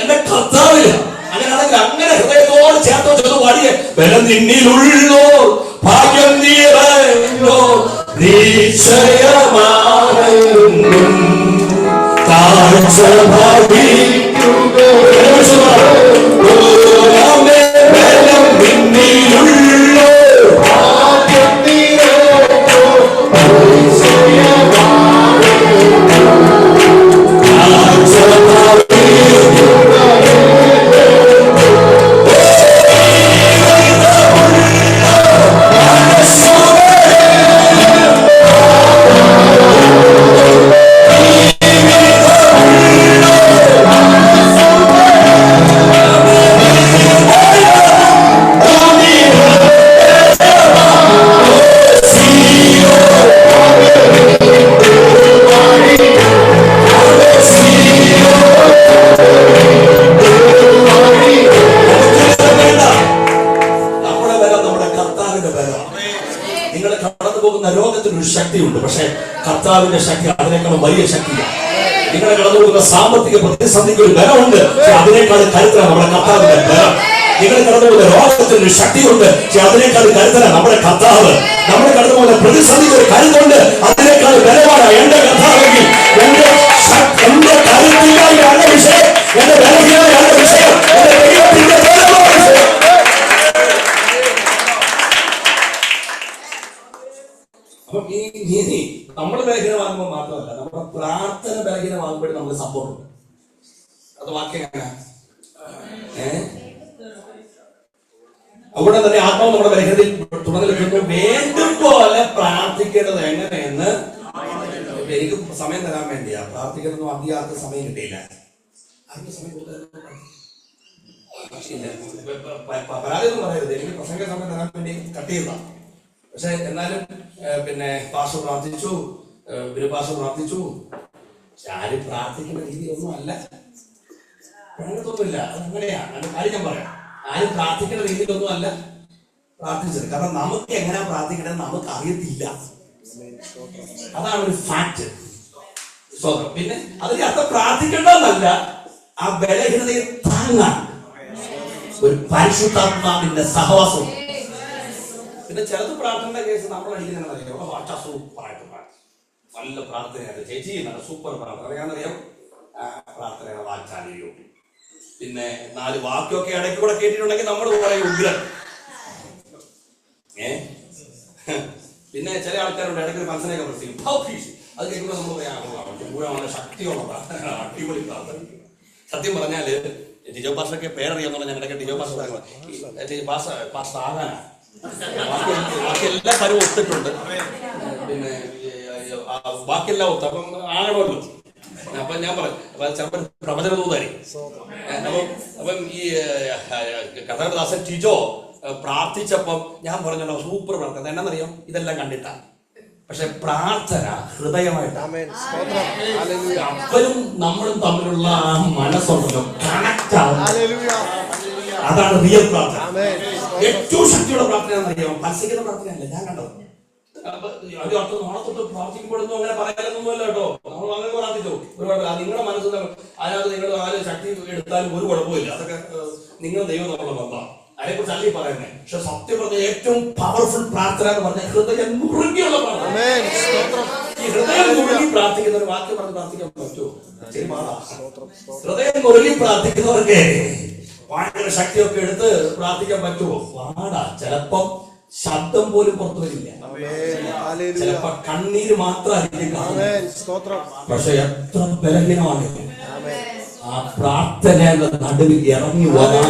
എന്റെ കർത്താവില്ല. അങ്ങനെയാണെങ്കിൽ അങ്ങനെ ഹൃദയത്തോട് ചേർത്ത് പാടിയ ബലം നിന്നിലുള്ളോ ഭാഗ്യം നീളോ ശക്തിയുണ്ട്. പക്ഷെ കർത്താവിന്റെ ശക്തി അതിനേക്കാളും വലിയ ശക്തിയാണ്. നിങ്ങളെ കടന്നു പോകുന്ന സാമ്പത്തിക പ്രതിസന്ധിക്ക് ഒരു ബലമുണ്ട്, അതിനേക്കാൾ കരുത്തലാണ് നമ്മുടെ കർത്താവിന്റെ ബലം. നിങ്ങൾ കടന്നു പോകുന്ന രോഗത്തിന് ശക്തിയുണ്ട്, അതിനേക്കാൾ കരുത്തലാണ് നമ്മുടെ കർത്താവ്. നമ്മൾ കടന്നു പോകുന്ന പ്രതിസന്ധിക്ക് ഒരു കരുത്തുണ്ട്, അതിനേക്കാൾ ബലമാണ് എന്റെ കർത്താവെങ്കിൽ. എന്റെ കരുത്തില്ല വിഷയം, എന്റെ ബലഹീനതയാണ് വിഷയം, എന്റെ ദൈവത്തിന്റെ ബലമാണ് വിഷയം. അപ്പൊ ഈ നീതി നമ്മൾ ബലഹീനമാകുമ്പോൾ മാത്രമല്ല, നമ്മുടെ പ്രാർത്ഥന ബലഹീനമാകുമ്പോഴും നമുക്ക് സപ്പോർട്ടുണ്ട്. അത് വാക്യം അവിടെ തന്നെ ആത്മാവ് നമ്മുടെ ബലഹീനതയിൽ തുടർന്ന് നിൽക്കുന്നു. വേണ്ടും പോലെ പ്രാർത്ഥിക്കേണ്ടത് എങ്ങനെയെന്ന് എനിക്ക് സമയം തരാൻ വേണ്ടിയാ പ്രാർത്ഥിക്കുന്നതൊന്നും അധികം ആർക്കും സമയം കിട്ടിയില്ല. ആർക്കും സമയം പരാതിയൊന്നും പറയരുത്, എനിക്ക് പ്രസംഗ സമയം തരാൻ വേണ്ടി കട്ട് ചെയ്തതാണ്. പക്ഷെ എന്നാലും പിന്നെ പാസ്റ്റർ പ്രാർത്ഥിച്ചു, പാസ്റ്റർ പ്രാർത്ഥിച്ചു. ആരും പ്രാർത്ഥിക്കുന്ന രീതിയൊന്നും അല്ല, അങ്ങനത്തൊന്നുമില്ല. അതങ്ങനെയാണ്, അതിന്റെ കാര്യം ഞാൻ പറയാം. ആരും പ്രാർത്ഥിക്കുന്ന രീതിയിലൊന്നും അല്ല പ്രാർത്ഥിച്ചത്. കാരണം നമുക്ക് എങ്ങനെയാ പ്രാർത്ഥിക്കേണ്ടത് നമുക്ക് അറിയത്തില്ല. അതാണ് ഒരു ഫാക്ട്. പിന്നെ അതിന് അർത്ഥം പ്രാർത്ഥിക്കേണ്ടതെന്നല്ല, ആ ബലഹീനതയെ താങ്ങാൻ ഒരു പരിശുദ്ധാത്മാവിന്റെ സഹവാസം. പിന്നെ ചിലത് പ്രാർത്ഥനയുടെ കേസ് നമ്മൾ അടിക്കുന്നറിയാം, സൂപ്പറായിട്ട് നല്ല പ്രാർത്ഥനയാണ് ചേച്ചി, നല്ല സൂപ്പർ പ്രാർത്ഥന അറിയാന്നറിയാം. പ്രാർത്ഥനയുടെ വാചാലിയോ പിന്നെ 4 വാക്യമൊക്കെ ഇടയ്ക്ക് കൂടെ കേട്ടിട്ടുണ്ടെങ്കിൽ നമ്മൾ പറയും ഉഗ്രൻ. പിന്നെ ചില ആൾക്കാരുണ്ട് ഇടയ്ക്ക് മനസ്സിലാക്കാൻ പ്രശ്നം, അത് കേൾക്കുമ്പോൾ നമ്മൾ പറയാം ശക്തിയുള്ള പ്രാർത്ഥന, അടിപൊളി പ്രാർത്ഥന. സത്യം പറഞ്ഞാല് ടിജോ പാസ്റ്റൊക്കെ പേരറിയാന്ന് പറഞ്ഞാൽ ഞങ്ങളുടെ ടിജോ പാസ്റ്റർ ആകാനാ. ബാക്കി എല്ലാ കാര്യവും ഒത്തിട്ടുണ്ട്, പിന്നെ ബാക്കിയെല്ലാം ഒത്തു. അപ്പം ആകണമല്ലോ. അപ്പൊ ഞാൻ പറഞ്ഞു അപ്പൊ ചിലപ്പോൾ പ്രവചന ദൂതായിരിക്കും. അപ്പം ഈ കഥാദാസൻ ടിജോ പ്രാർത്ഥിച്ചപ്പം ഞാൻ പറഞ്ഞല്ലോ സൂപ്പർ പ്രാർത്ഥന. എന്നാന്നറിയാം, ഇതെല്ലാം കണ്ടിട്ടാണ്. പക്ഷെ പ്രാർത്ഥന ഹൃദയമായിട്ടാണ്. അപ്പനും നമ്മളും തമ്മിലുള്ള ആ മനസ്സുണ്ടല്ലോ, കണക്ട് ആവും. അതാണ് റിയൽ പ്രാർത്ഥന. ഏറ്റവും ശക്തിയുള്ള പ്രാർത്ഥന എന്നറിയാം, മത്സരിക്കുന്ന പ്രാർത്ഥനയല്ല ഞാൻ കണ്ടത്. ഒരു അർത്ഥം നാളെ തൊട്ട് പ്രാർത്ഥിക്കപ്പെടുന്നു അങ്ങനെ പറയാനൊന്നുമല്ല കേട്ടോ. നമ്മൾ അങ്ങനെ പ്രാർത്ഥിച്ചോ ഒരുപാട്. നിങ്ങളുടെ മനസ്സിൽ അതിനകത്ത് നിങ്ങൾ 4 ശക്തി എടുത്താലും ഒരു കുഴപ്പമില്ല. അതൊക്കെ നിങ്ങൾ ദൈവം നമ്മളെ ബന്ധമാണ്, അതിനെക്കുറിച്ച് അല്ലേ പറയുന്നത്. പക്ഷെ സത്യം പറഞ്ഞ ഏറ്റവും പവർഫുൾ പ്രാർത്ഥന എന്ന് പറഞ്ഞാൽ ഹൃദയം മുറുകിയുള്ള പ്രാർത്ഥന. ഈ ഹൃദയം മുറുകി പ്രാർത്ഥിക്കുന്ന ഒരു വാക്യം പറഞ്ഞ് പ്രാർത്ഥിക്കാൻ പറ്റുമോ? ഹൃദയം മുറുകി പ്രാർത്ഥിക്കുന്നവർക്ക് ഭയങ്കര ശക്തിയൊക്കെ എടുത്ത് പ്രാർത്ഥിക്കാൻ പറ്റുമോ? പാടാ. ചിലപ്പം ശബ്ദം പോലും പുറത്തു വരില്ല, ചിലപ്പോ കണ്ണീര് മാത്രമായിരിക്കും. പക്ഷെ എത്ര ബലഹീനമാണ് ആ പ്രാർത്ഥനയുടെ നടുവിൽ ഇറങ്ങി വരാൻ.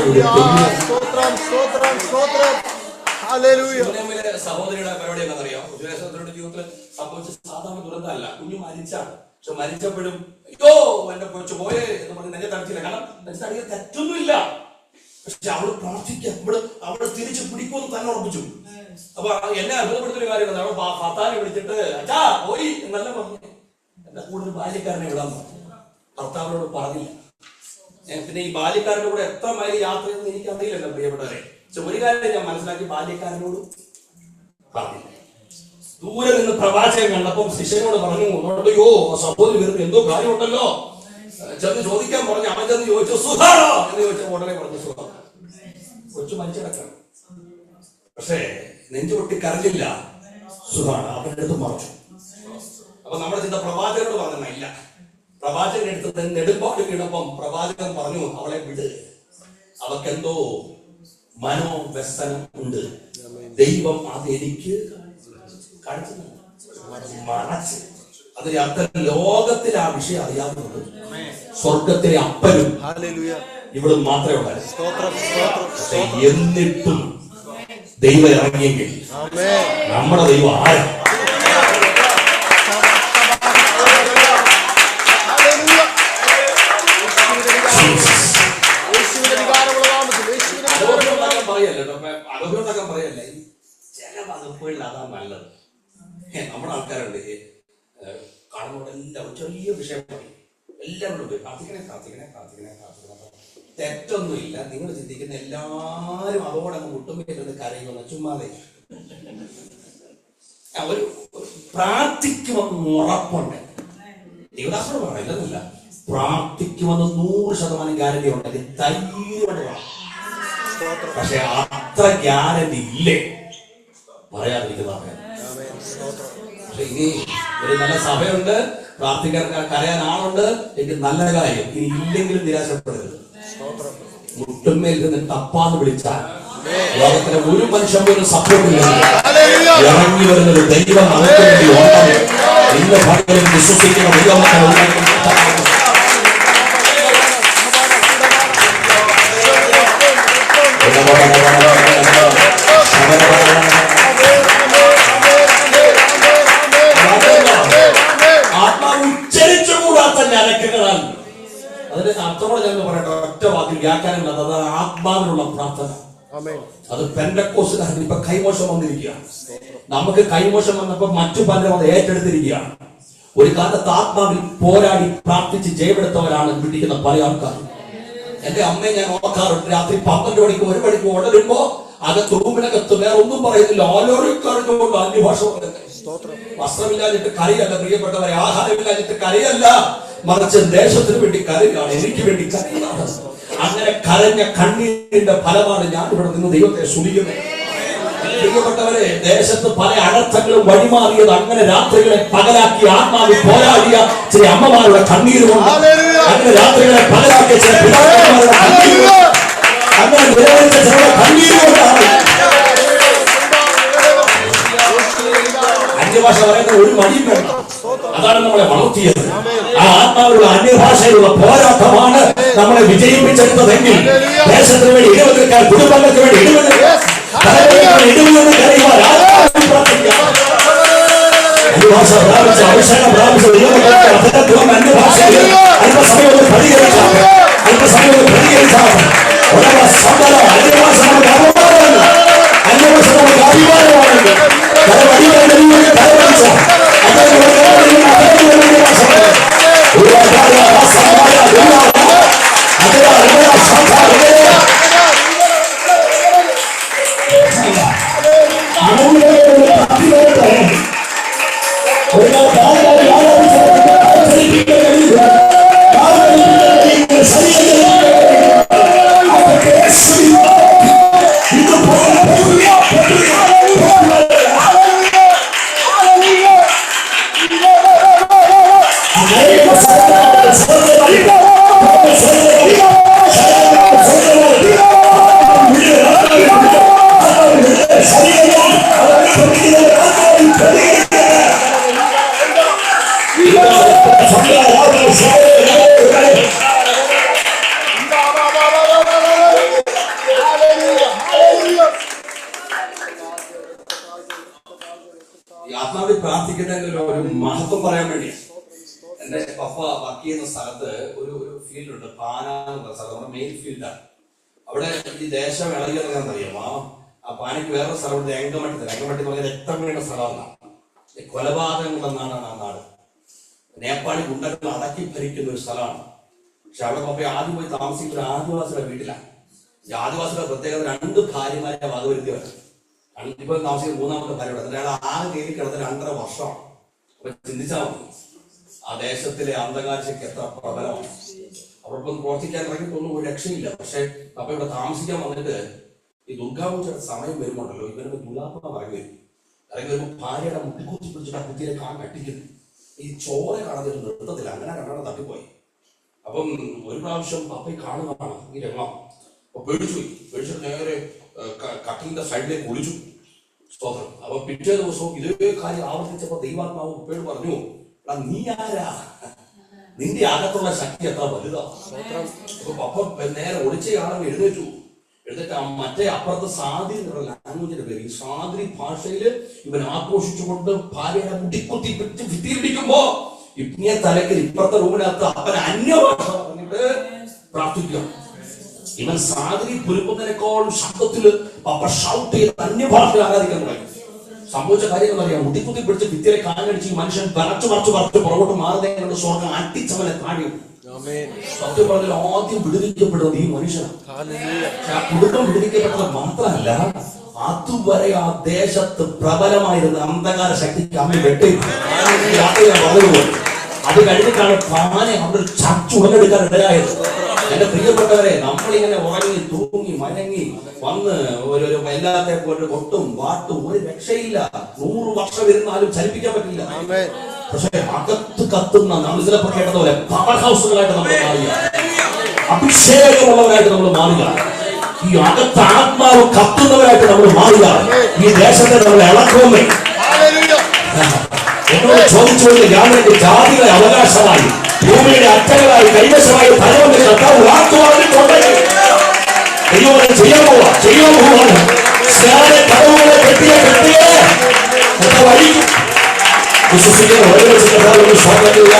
സഹോദരിയുടെ പരിപാടി എന്താണെന്നറിയാം? സഹോദരിയുടെ ജീവിതത്തിൽ സംഭവിച്ച സാധാരണ ദുരന്തമല്ല. കുഞ്ഞു മരിച്ചാണ്. പക്ഷെ മരിച്ചപ്പോഴും അയ്യോ എന്റെ കൊച്ചു പോയേ എന്ന് പറഞ്ഞ് നെഞ്ച തടിച്ചില്ല. കാരണം നെഞ്ചടിക്കാൻ തെറ്റൊന്നുമില്ല. പക്ഷെ അവള് പ്രാർത്ഥിക്കാം, അവള് തിരിച്ചു പിടിക്കുമെന്ന് തന്നെ ഉറപ്പിച്ചു. അപ്പൊ എന്നെ അത്ഭുതപ്പെടുത്തൊരു കാര്യമാണ്, അവൾ ഭർത്താവിനെ വിളിച്ചിട്ട് അച്ഛാ പോയി എന്നല്ല പറഞ്ഞു. എന്റെ കൂടെ ഒരു ബാല്യക്കാരനെ വിടാൻ പറഞ്ഞു. ഭർത്താവിനോട് പറഞ്ഞില്ല. പിന്നെ ഈ ബാല്യക്കാരന്റെ കൂടെ എത്ര മൈൽ യാത്ര ചെയ്യുന്നത് എനിക്ക് അറിയില്ലല്ലോ പ്രിയപ്പെട്ടവരെ. പക്ഷെ ഒരു കാര്യം ഞാൻ മനസ്സിലാക്കി, ബാല്യക്കാരനോട് പറഞ്ഞില്ല. ദൂരെ നിന്ന് പ്രവാചകൻ കണ്ടപ്പം ശിഷ്യനോട് പറഞ്ഞു, അയ്യോ സഹോദരി വരുന്ന എന്തോ കാര്യമുണ്ടല്ലോ, ചെന്ന് ചോദിക്കാൻ പറഞ്ഞു. അവൻ ചെന്ന് ചോദിച്ചു സുഖാണോ എന്ന് ചോദിച്ച ഉടനെ പറഞ്ഞു സുഖം. കൊച്ചു മരിച്ചിടക്കാണ്. പക്ഷേ നെഞ്ചു പൊട്ടി കരഞ്ഞില്ല, സുഖാണ്. അവന്റെ അടുത്ത് മറച്ചു. അപ്പൊ നമ്മുടെ ചിന്ത പ്രവാചകനോട് പറഞ്ഞ ഇല്ല. പ്രവാചകൻ എടുത്തത് നെടുമ്പാട് വീണപ്പം പ്രവാചകൻ പറഞ്ഞു അവളെ വിട്, അവക്കെന്തോ മനോവ്യസനം ഉണ്ട്. ദൈവം അത് എനിക്ക് മറച്ച്. അതിന് അർത്ഥം ലോകത്തിലെ ആ വിഷയം അറിയാവുന്നത് സ്വർഗത്തിലെ അപ്പനും ഇവിടെ മാത്രമേ ഉണ്ടായിരുന്നു. എന്നിട്ടും ദൈവം ഇറങ്ങിയെങ്കിൽ നമ്മുടെ ദൈവം ആരാ? അലോഹ്യം പറയല്ല, ചില വകുപ്പുകളിൽ അതാ നല്ലത്. നമ്മുടെ ആൾക്കാരുണ്ട് കാണുമ്പോൾ എല്ലാവരും ചെറിയ വിഷയം പറയും, എല്ലാവരോടും പോയി പ്രാർത്ഥിക്കണേ പ്രാർത്ഥിക്കണേ പ്രാർത്ഥിക്കണേ പ്രാർത്ഥിക്കണം. തെറ്റൊന്നുമില്ല. നിങ്ങൾ ചിന്തിക്കുന്ന എല്ലാരും അതോടെ മുട്ടുമ്പേരുന്ന് കരയുമെന്ന് ചുമ്മാതെ. ഒരു പ്രാർത്ഥിക്കുമെന്ന് ഉറപ്പുണ്ട്. ദേവദാസോട് പറയില്ലെന്നില്ല, പ്രാർത്ഥിക്കുമെന്ന് 100% ഗ്യാരണ്ടി ഉണ്ടെങ്കിൽ ധൈര്യമാണ്. പക്ഷെ അത്ര ഗ്യാരണ്ടി ഇല്ലേ പറയാതിരിക്കുന്ന. പക്ഷെ ഇനി ഒരു നല്ല സഭയുണ്ട്, പ്രാർത്ഥിക്കാൻ കരയാൻ ആളുണ്ട്, എനിക്ക് നല്ല കാര്യം. ഇനി ഇല്ലെങ്കിലും നിരാശപ്പെടരുത്. മുട്ടുമേൽ നിന്ന് തപ്പാന്ന് വിളിച്ചാൽ ലോകത്തിലെ ഒരു മനുഷ്യൻ പോലും സപ്പോർട്ടില്ല. ഇറങ്ങി വരുന്നൊരു ദൈവം നമുക്ക് വേണ്ടി ഓർമ്മ ഇന്ന് ഭയങ്കര വിശ്വസിക്കുന്ന ദൈവം അതിന്റെ അർത്ഥത്തോടെ ഞാൻ പറയട്ടെ, ഒറ്റ വാക്കിൽ വ്യാഖ്യാനമില്ലാത്ത അത് ആത്മാവിനുള്ള പ്രാർത്ഥന. അത് പെന്തക്കോസ്തുകാരൻ ഇപ്പൊ കൈമോശം വന്നിരിക്കുകയാണ്. നമുക്ക് കൈമോശം വന്നപ്പോ മറ്റു പലരും അത് ഏറ്റെടുത്തിരിക്കുകയാണ്. ഒരു കാലത്ത് ആത്മാവിൽ പോരാടി പ്രാർത്ഥിച്ച് ജയമെടുത്തവരാണ് പിടിക്കുന്ന പല ആൾക്കാരും. എന്റെ അമ്മയെ ഞാൻ ഓർക്കാറുണ്ട്. രാത്രി 12 മണിക്ക് 1 മണിക്ക് ഉണരുമ്പോ അകത്ത് റൂമിനകത്ത് വേറെ ഒന്നും പറയുന്നില്ല, ഓരോരുത്തർക്കും അന്യഭാഷ പറയുന്നത്. വസ്ത്രമില്ലാഞ്ഞിട്ട് കരയല്ല പ്രിയപ്പെട്ടവരെ, ആഹാരമില്ലാഞ്ഞിട്ട് കരയല്ല, മറിച്ച് ദേശത്തിന് വേണ്ടി കരയാണ്, എനിക്ക് വേണ്ടി കരയാണ്. അങ്ങനെ കരഞ്ഞ കണ്ണീരിന്റെ ഫലമാണ് ഞാൻ ഇവിടെ നിന്ന് ദൈവത്തെ സ്തുതിക്കുന്നത്. പ്രിയപ്പെട്ടവരെ, ദേശത്ത് പല അനർത്ഥങ്ങളും വഴിമാറിയത് അങ്ങനെ രാത്രികളെ പകലാക്കി ആത്മാവിൽ പോരാടിയ ചില അമ്മമാരുടെ കണ്ണീരുമുണ്ട്. അങ്ങനെ രാത്രികളെ പകലാക്കിയ ചില പിതാക്കന്മാരുടെ കണ്ണീരുമുണ്ട്. അങ്ങനെ വിലപിച്ച ചില കണ്ണീരുകൊണ്ടാണ് അന്യഭാഷ പറയുന്ന ഒരു മടിയും വേണ്ട. അതാണ് നമ്മളെ വളർത്തിയത്. ആ ആത്മാവിലുള്ള അന്യഭാഷയിലുള്ള പോരാട്ടമാണ് നമ്മളെ വിജയിപ്പിച്ചെടുത്തതെങ്കിൽ ദേശത്തിന് വേണ്ടി ഇടവെടുക്കാൻ, കുടുംബങ്ങൾക്ക് വേണ്ടി ഇടവെടുക്കാൻ, ഇടവെന്ന് കരയുവാൻ അഭിഷേകം പ്രാപിച്ച അന്യഭാഷയിൽ അല്പസമയം ഒന്ന് പ്രതികരിച്ചാൽ അന്യഭാഷ നമുക്ക് അഭിമാനമാണ്. അന്യഭാഷ നമുക്ക് അഭിമാനമാണെങ്കിൽ ആത്മാവിൽ പ്രാർത്ഥിക്കുന്നതിന് ഒരു മഹത്വം പറയാൻ വേണ്ടിയാണ്. എന്റെ പപ്പ വർക്ക് ചെയ്യുന്ന സ്ഥലത്ത് ഒരു ഫീൽഡുണ്ട്, പാന എന്ന സ്ഥലം, നമ്മുടെ മെയിൻ ഫീൽഡാണ്. അവിടെ ഈ ദേശം ഇളകിയെന്ന് അറിയാമോ? ആ പാനയ്ക്ക് വേറൊരു സ്ഥലമുണ്ട്, രംഗമട്ടി എന്ന് പറഞ്ഞാൽ രക്തം വീണ സ്ഥലമെന്നാണ്, കൊലപാതകങ്ങളെന്നാണ് ആ നാട്. നേപ്പാളി ഗുണ്ടകൾ അടക്കി ഭരിക്കുന്ന ഒരു സ്ഥലമാണ്. പക്ഷെ അവിടെ പപ്പ ആദ്യം പോയി താമസിക്കുന്ന ഒരു ആദിവാസിയുടെ വീട്ടിലാണ്. ഈ ആദിവാസിയുടെ പ്രത്യേകത 2 ഭാര്യമാരെ വകവരുത്തിയവർ. ഇപ്പൊ താമസിക്കുന്ന 3ാമത്തെ ഭാര്യ. അയാൾ ആകെ കയറി കിടന്ന 2.5 വർഷമാണ്. അപ്പൊ ചിന്തിച്ചാൽ മതി ആ ദേശത്തിലെ അന്ധകാരശക്തി എത്ര പ്രബലമാണ്. അവർക്കൊന്നും പ്രവർത്തിക്കാൻ ഇറങ്ങിയിട്ടൊന്നും ഒരു രക്ഷയില്ല. പക്ഷെ അപ്പൊ ഇവിടെ താമസിക്കാൻ വന്നിട്ട് ഈ ദുർഗാപൂജയുടെ സമയം വരുമ്പോണ്ടല്ലോ, ഇവരുടെ ദുർഗാപ്പ ഇറങ്ങി വരുമ്പോൾ ഭാര്യയുടെ മുട്ടിക്കുത്തി പിടിച്ചിട്ട് ആ കുത്തിയെ കട്ടിക്കുന്നു. ഈ ചോര കാണാതെ നൃത്തത്തില്ല, അങ്ങനെ കണ്ണാണ് തട്ടിപ്പോയി. അപ്പം ഒരു പ്രാവശ്യം പപ്പയെ കാണുകയാണ് ഈ രംഗം. അപ്പൊ പേടിച്ചിട്ട് നേരെ കട്ടിലിന്റെ സൈഡിലേക്ക് ഒളിച്ചു. സ്തോത്രം. അപ്പൊ പിറ്റേ ദിവസവും ഇതേ കാര്യം ആവർത്തിച്ചപ്പോ ദൈവാത്മാവ് ഉപ്പയോട് പറഞ്ഞു, നീ ആരാ? നിന്റെ അകത്തുള്ള ശക്തി എത്ര വലുതാ. അപ്പൊ പപ്പ നേരെ ഒളിച്ചയാണെന്ന് എഴുന്നേറ്റു. മറ്റേ അപ്പുറത്ത് സാദ്രി എന്നുള്ള ലാംഗ്വേജിന്റെ പേര്, ഈ സാദ്രി ഭാഷയില് ഇവൻ ആഘോഷിച്ചുകൊണ്ട് ഭാര്യയുടെ മുടിക്കുത്തി ഭിത്തിയിൽ പിടിക്കുമ്പോ ഇപ്പിയെ തലക്കിൽ ഇപ്പുറത്തെ റൂമിനകത്ത് അവൻ അന്യഭാഷ പറഞ്ഞിട്ട് പ്രാർത്ഥിക്കുക. ഇവൻ സാദ്രി പുരുക്കുന്നതിനേക്കാളും ശബ്ദത്തില് പപ്പ ഷൗട്ട് ചെയ്ത് അന്യഭാഷ ആരാധിക്കാൻ തുടങ്ങി. സംഭവിച്ച കാര്യങ്ങൾ അറിയാം. മുടിക്കുത്തി പിടിച്ച് ഭിത്തിയെ കാഞ്ഞടിച്ച് ഈ മനുഷ്യൻ വരച്ചു പുറകോട്ട് മാറുന്നതിനെ കണ്ട് സ്വർഗം അട്ടിച്ചവനെ താഴെ. സത്യം പറഞ്ഞാൽ ആദ്യം വിടുവിക്കപ്പെടുന്നത് ഈ മനുഷ്യനാണ്. ആ കുടുംബം വിടുവിക്കപ്പെട്ടത് മാത്രമല്ല, അതുവരെ ആ ദേശത്ത് പ്രബലമായിരുന്ന അന്ധകാര ശക്തിക്ക് അമ്മ വെട്ടി വളരുപോയി. അത് കഴിഞ്ഞിട്ടാണ് പാനെ അവിടെ ഒരു ചർച്ച ഉടലെടുക്കാൻ ഇടയായത്. എന്റെ പ്രിയപ്പെട്ടവരെ, നമ്മളിങ്ങനെ ഉറങ്ങി തൂങ്ങി മയങ്ങി വന്ന് ഒരു എല്ലാത്തെ പോലെ കൊട്ടും വാട്ടും ഒരു രക്ഷയില്ല. 100 വർഷം ഇരുന്നാലും ചലിപ്പിക്കാൻ പറ്റില്ല. പക്ഷെ അകത്ത് കത്തുന്ന നമ്മൾ ഇതിലൊക്കെ കേട്ടതുപോലെ പവർ ഹൗസുകളായിട്ട് നമ്മൾ മാറുക, അഭിഷേകമുള്ളവരായിട്ട് നമ്മൾ മാറുക, ഈ അകത്ത് ആത്മാവ് കത്തുന്നവരായിട്ട് നമ്മൾ മാറുക. ഈ ദേശത്തെ നമ്മൾ ഇളക്കുമേ. എന്നോട് ചോദിച്ചുകൊണ്ട് ഞാൻ എന്റെ ജാതികളെ അവകാശമായി ഭൂമിയുടെ അറ്റകളായി കൈവശമായി തലവന്റെ കർത്താവ് വാക്കുവാങ്ങിട്ടുണ്ടെങ്കിൽ ദൈവം ചെയ്യാൻ പോവാണ്. കടവുകളെ കെട്ടിയെ വഴിക്കും വിശ്വസിക്കുന്ന ഒരുമിച്ച് കർത്താവിന് സ്വാഗതമില്ല.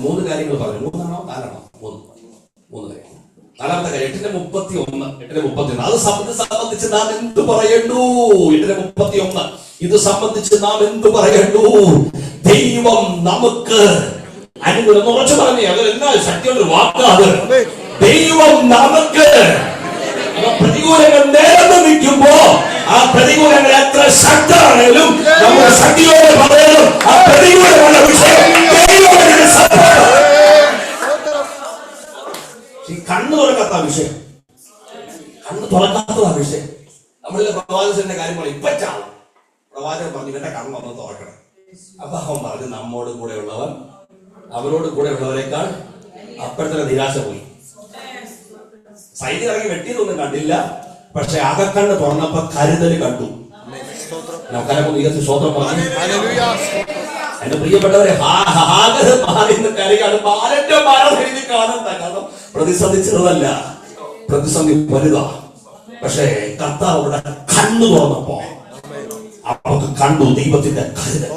മൂന്ന് കാര്യങ്ങൾ പറഞ്ഞു. മൂന്നാണോ നാലാണോ? മൂന്ന് കാര്യം. നാലാമത്തെ കാര്യം 8:31. അത് സംബന്ധിച്ച് നാം എന്ത് പറയണ്ടു? 8:31. ഇത് സംബന്ധിച്ച് നാം എന്ത് പറയണ്ടു? ദൈവം നമുക്ക് അനുകൂലം ഉറച്ചു പറഞ്ഞേ. അതെന്നാ ശക്തിയുള്ളൊരു വാക്കാത്. ദൈവം നമുക്ക് പ്രതികൂലങ്ങൾ നേർന്ന് നിൽക്കുമ്പോ ആ പ്രതികൂലങ്ങൾ എത്ര ശക്തമാണെങ്കിലും നമ്മുടെ ശക്തിയോടെ പറയണം. ആ പ്രതികൂലമുള്ള വിഷയം കണ്ണു തുറക്കാത്ത വിഷയം, കണ്ണ് തുറക്കാത്ത വിഷയം. നമ്മളിലെ പ്രവാചകന്റെ കാര്യം പറയും. ഇപ്പൊ ചാവും. പ്രവാചകൻ പറഞ്ഞു ഇവന്റെ കണ്ണൊന്ന് തുറക്കണം. അപ്പൊ അവൻ പറഞ്ഞു നമ്മോട് കൂടെ ഉള്ളവൻ അവരോട് കൂടെ ഉള്ളവരെക്കാൾ അപ്പോഴത്തെ നിരാശ പോയി. സൈന്യം ഇറങ്ങി വെട്ടിയതൊന്നും കണ്ടില്ല. പക്ഷെ അകക്കണ്ണ് തുറന്നപ്പോ കരുതല് കണ്ടു. സ്വന്തം പറഞ്ഞു. എന്റെ പ്രിയപ്പെട്ടവരെ, ബാലന്റെ മരം എഴുതി കാണാൻ കാരണം പ്രതിസന്ധി ചെറുതല്ല, പ്രതിസന്ധി വലുതാ. പക്ഷേ കർത്താവ് അവിടെ കണ്ണു തുറന്നപ്പോ അവർക്ക് കണ്ടു ദൈവത്തിന്റെ കരുതൽ.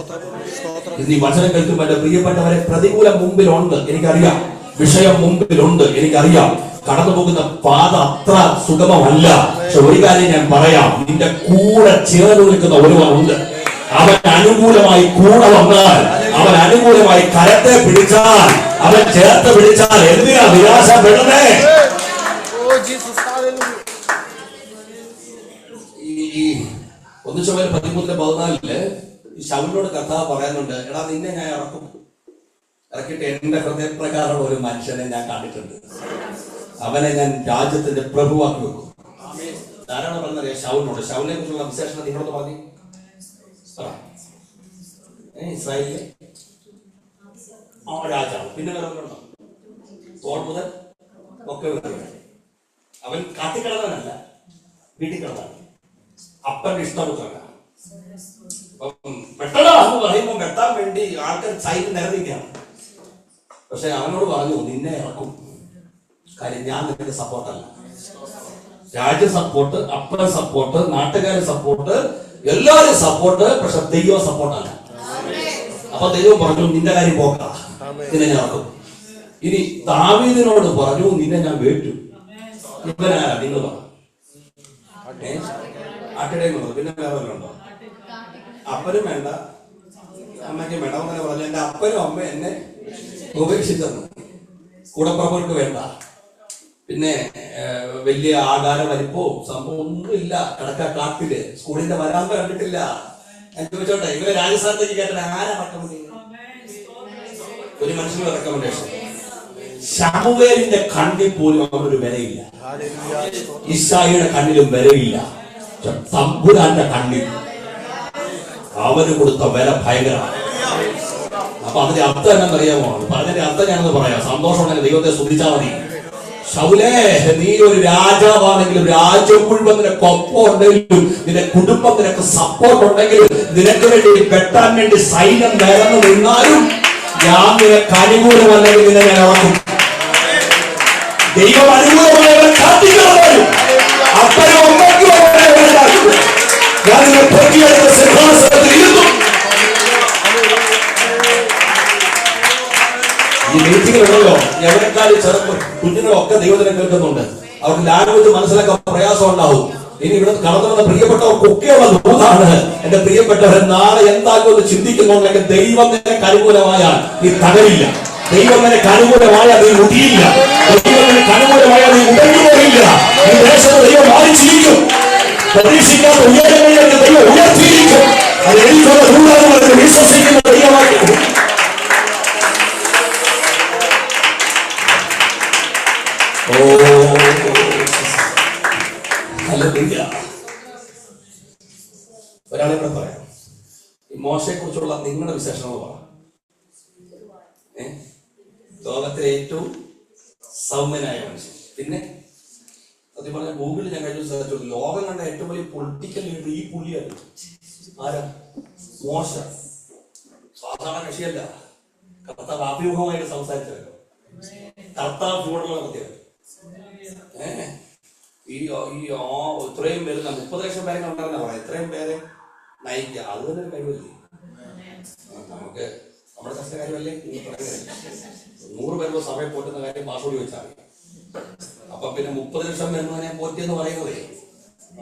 ഇന്ന് ഈ വചനം കേൾക്കുമ്പോൾ എന്റെ പ്രിയപ്പെട്ടവരെ, പ്രതികൂലം മുമ്പിലുണ്ട്, എനിക്കറിയാം. വിഷയം മുമ്പിലുണ്ട്, എനിക്കറിയാം. കടന്നു പോകുന്ന പാത അത്ര സുഗമമല്ല. പക്ഷെ ഒരു കാര്യം ഞാൻ പറയാം, നിന്റെ കൂടെ ചേർന്ന് നിൽക്കുന്ന ഒരുവനുണ്ട്. അവൻ അനുകൂലമായി കൂടെ വന്നാൽ, അവൻ അനുകൂലമായി കരത്തെ പിടിച്ചാൽ, അവൻ ചേർത്ത് പിടിച്ചാൽ എന്തിനാ നിരാശപ്പെടുന്നേ? ഈ 1 ശമൂവേൽ 13:14 ഈ ശൗലിനോട് കർത്താവ് പറയുന്നുണ്ട്, എടാ നിന്നെ ഞാൻ ഇറക്കും, ഇറക്കിയിട്ട് എന്റെ ഹൃദയപ്രകാരം ഒരു മനുഷ്യനെ ഞാൻ കണ്ടിട്ടുണ്ട്, അവനെ ഞാൻ രാജ്യത്തിന്റെ പ്രഭുവാക്കി വെക്കും. ധാരാളം പറഞ്ഞറിയാം ശൗലിനോട്. ശൗലിനെ കുറിച്ചുള്ള വിശേഷണം നിങ്ങളോട് പറഞ്ഞു. ഇസ്രായേലിലെ രാജാവ്. പിന്നെ വേറൊന്നുണ്ടോ? തോൾ മുതൽ ഒക്കെ അവൻ കാട്ടിക്കിടന്നവനല്ല, വീട്ടിൽ കിടന്നാണ്. അപ്പന്റെ ഇഷ്ടപുത്രനാണ്. വെട്ടടാ എന്ന് പറയുമ്പോൾ വെട്ടാൻ വേണ്ടി ആൾക്കാർ സൈഡിൽ നിരന്നിരിക്കുകയാണ്. പക്ഷെ അവനോട് പറഞ്ഞു നിന്നെ ഇറക്കും. കാര്യം ഞാൻ നിനക്ക് സപ്പോർട്ടല്ല. രാജ്യ സപ്പോർട്ട്, അപ്പൻ സപ്പോർട്ട്, നാട്ടുകാരെ സപ്പോർട്ട്, എല്ലാവരും സപ്പോർട്ട്, പക്ഷെ ദൈവം സപ്പോർട്ടല്ല. അപ്പൊ ദൈവം പറഞ്ഞു നിന്റെ കാര്യം പോക്ക, നിന്നെ ഞാൻ ഇറക്കും. ഇനി ദാവീദിനോട് പറഞ്ഞു നിന്നെ ഞാൻ വേട്ടു. ഇവനാരാ? നിങ്ങൾ പറഞ്ഞു ആട്ടിടയും വന്നു. പിന്നെ വേറെ വല്ലതുണ്ടോ? അപ്പനും വേണ്ട അമ്മയ്ക്കും വേണ്ട. അങ്ങനെ പറഞ്ഞു എന്റെ അപ്പനും അമ്മ എന്നെ ഉപേക്ഷിച്ചെന്ന്. കൂടപ്പുറപ്പുകൾക്ക് വേണ്ട. പിന്നെ വലിയ ആകാര വലിപ്പോ സംഭവം ഒന്നുമില്ല. കിടക്ക കാട്ടില് സ്കൂളിന്റെ വരാന്ത കണ്ടിട്ടില്ല. ഞാൻ ചോദിച്ചോട്ടെ, ഇവരെ രാജസ്ഥാനത്തേക്ക് കേട്ടാൽ ആരാ റെക്കമെൻഡ്? ഒരു മനുഷ്യന് റെക്കമെൻഡേഷൻ. ശമൂവേലിന്റെ കണ്ണിൽ പോലും അവനൊരു വിലയില്ല. ഇശായിയുടെ കണ്ണിലും വിലയില്ല. തമ്പുരാന്റെ കണ്ണിൽ അവന് കൊടുത്ത വില ഭയങ്കരമാണ്. അപ്പൊ അതിന്റെ അർത്ഥം എന്നറിയാമോ? പറഞ്ഞതിന്റെ അർത്ഥം ഞാനൊന്ന് പറയാം. സന്തോഷം ഉണ്ടെങ്കിൽ ദൈവത്തെ സ്തുതിച്ചാൽ മതി. ശൗലേ, നീ ഒരു രാജാവാണെങ്കിലും രാജ്യം മുഴുവൻ നിനക്കൊപ്പം ഉണ്ടെങ്കിലും നിന്റെ കുടുംബം നിനക്ക് സപ്പോർട്ട് ഉണ്ടെങ്കിലും നിനക്ക് വേണ്ടി വെട്ടാൻ വേണ്ടി സൈന്യം നിരന്നു നിന്നാലും ഞാൻ നിനക്ക് അനുകൂലമല്ലെങ്കിൽ നിന്നെ ഞാൻ ഇറക്കും. ദൈവം അനുകൂലമായവരെ കാത്തിക്കളയും. അപ്പനും അമ്മയ്ക്കും ഞാൻ നിന്നെ പൊക്കിയെടുത്ത സിംഹാസനത്തിൽ ഇരുന്നു. ഈ മീറ്റിംഗിലുണ്ടല്ലോ എവരെക്കാളും ചെറുപ്പം കുഞ്ഞുങ്ങളൊക്കെ ദൈവത്തിനെ കേൾക്കുന്നുണ്ട്. അവർക്ക് ലാംഗ്വേജ് മനസ്സിലാക്കാൻ പ്രയാസം ഉണ്ടാവും. ഇനി ഇവിടെ കടന്നു വന്ന പ്രിയപ്പെട്ടവർക്കൊക്കെയുള്ള ദൂതാണ്. എന്റെ പ്രിയപ്പെട്ടവരെ, നാളെ എന്താകുമെന്ന് ചിന്തിക്കുന്നുണ്ടെങ്കിൽ ദൈവം നിനക്ക് അനുകൂലമായാൽ നീ തകരില്ല. ദൈവം നിനക്ക് അനുകൂലമായാൽ നീ മുടിയില്ല. ദൈവം നിനക്ക് അനുകൂലമായാൽ നീ ഉടഞ്ഞു പോയില്ല. ഈ ദേശത്ത് ദൈവം മാറിച്ചിരിക്കും. പ്രതീക്ഷിക്കാത്ത ഉയരങ്ങളിലേക്ക് ദൈവം ഉയർത്തിയിരിക്കും. അത് എനിക്കുള്ള ദൂതാണെന്ന് വിശ്വസിക്കുന്ന ദൈവമായിരിക്കും. ഒരാളെ ഇവിടെ പറയാം. ഈ മോശയെ കുറിച്ചുള്ള നിങ്ങളുടെ വിശേഷങ്ങൾ പറയാം. ലോകത്തിലെ ഏറ്റവും സൗമ്യനായ മനുഷ്യൻ. പിന്നെ സത്യം പറഞ്ഞ ഗൂഗിളിൽ ഞാൻ കഴിഞ്ഞ ദിവസം ലോകം കണ്ട ഏറ്റവും വലിയ പൊളിറ്റിക്കൽ ലീഡർ ഈ പുള്ളിയാണ്. ആരാ? മോശ. സാധാരണ കക്ഷിയല്ല. കർത്താവ് അഭിമുഖമായിട്ട് സംസാരിച്ചല്ലോ. കർത്താവ് ചൂടുള്ള പ്രത്യേകത. ഇത്രയും വരുന്ന 30 ലക്ഷം പേരെ ഉണ്ടാകുന്ന പറയാം, ഇത്രയും പേരെ നയിക്കുക, അത് തന്നെ ഒരു കഴിവല്ലേ നമുക്ക്, നമ്മുടെ കഷ്ട കാര്യമല്ലേ. 100 പേരുടെ സഭയിൽ പോറ്റുന്ന കാര്യം പാസ്വേഡ് വെച്ചാൽ മതി. അപ്പൊ പിന്നെ 30 ലക്ഷം വരുന്നതിനെ പോറ്റിയെന്ന് പറയുന്നതേ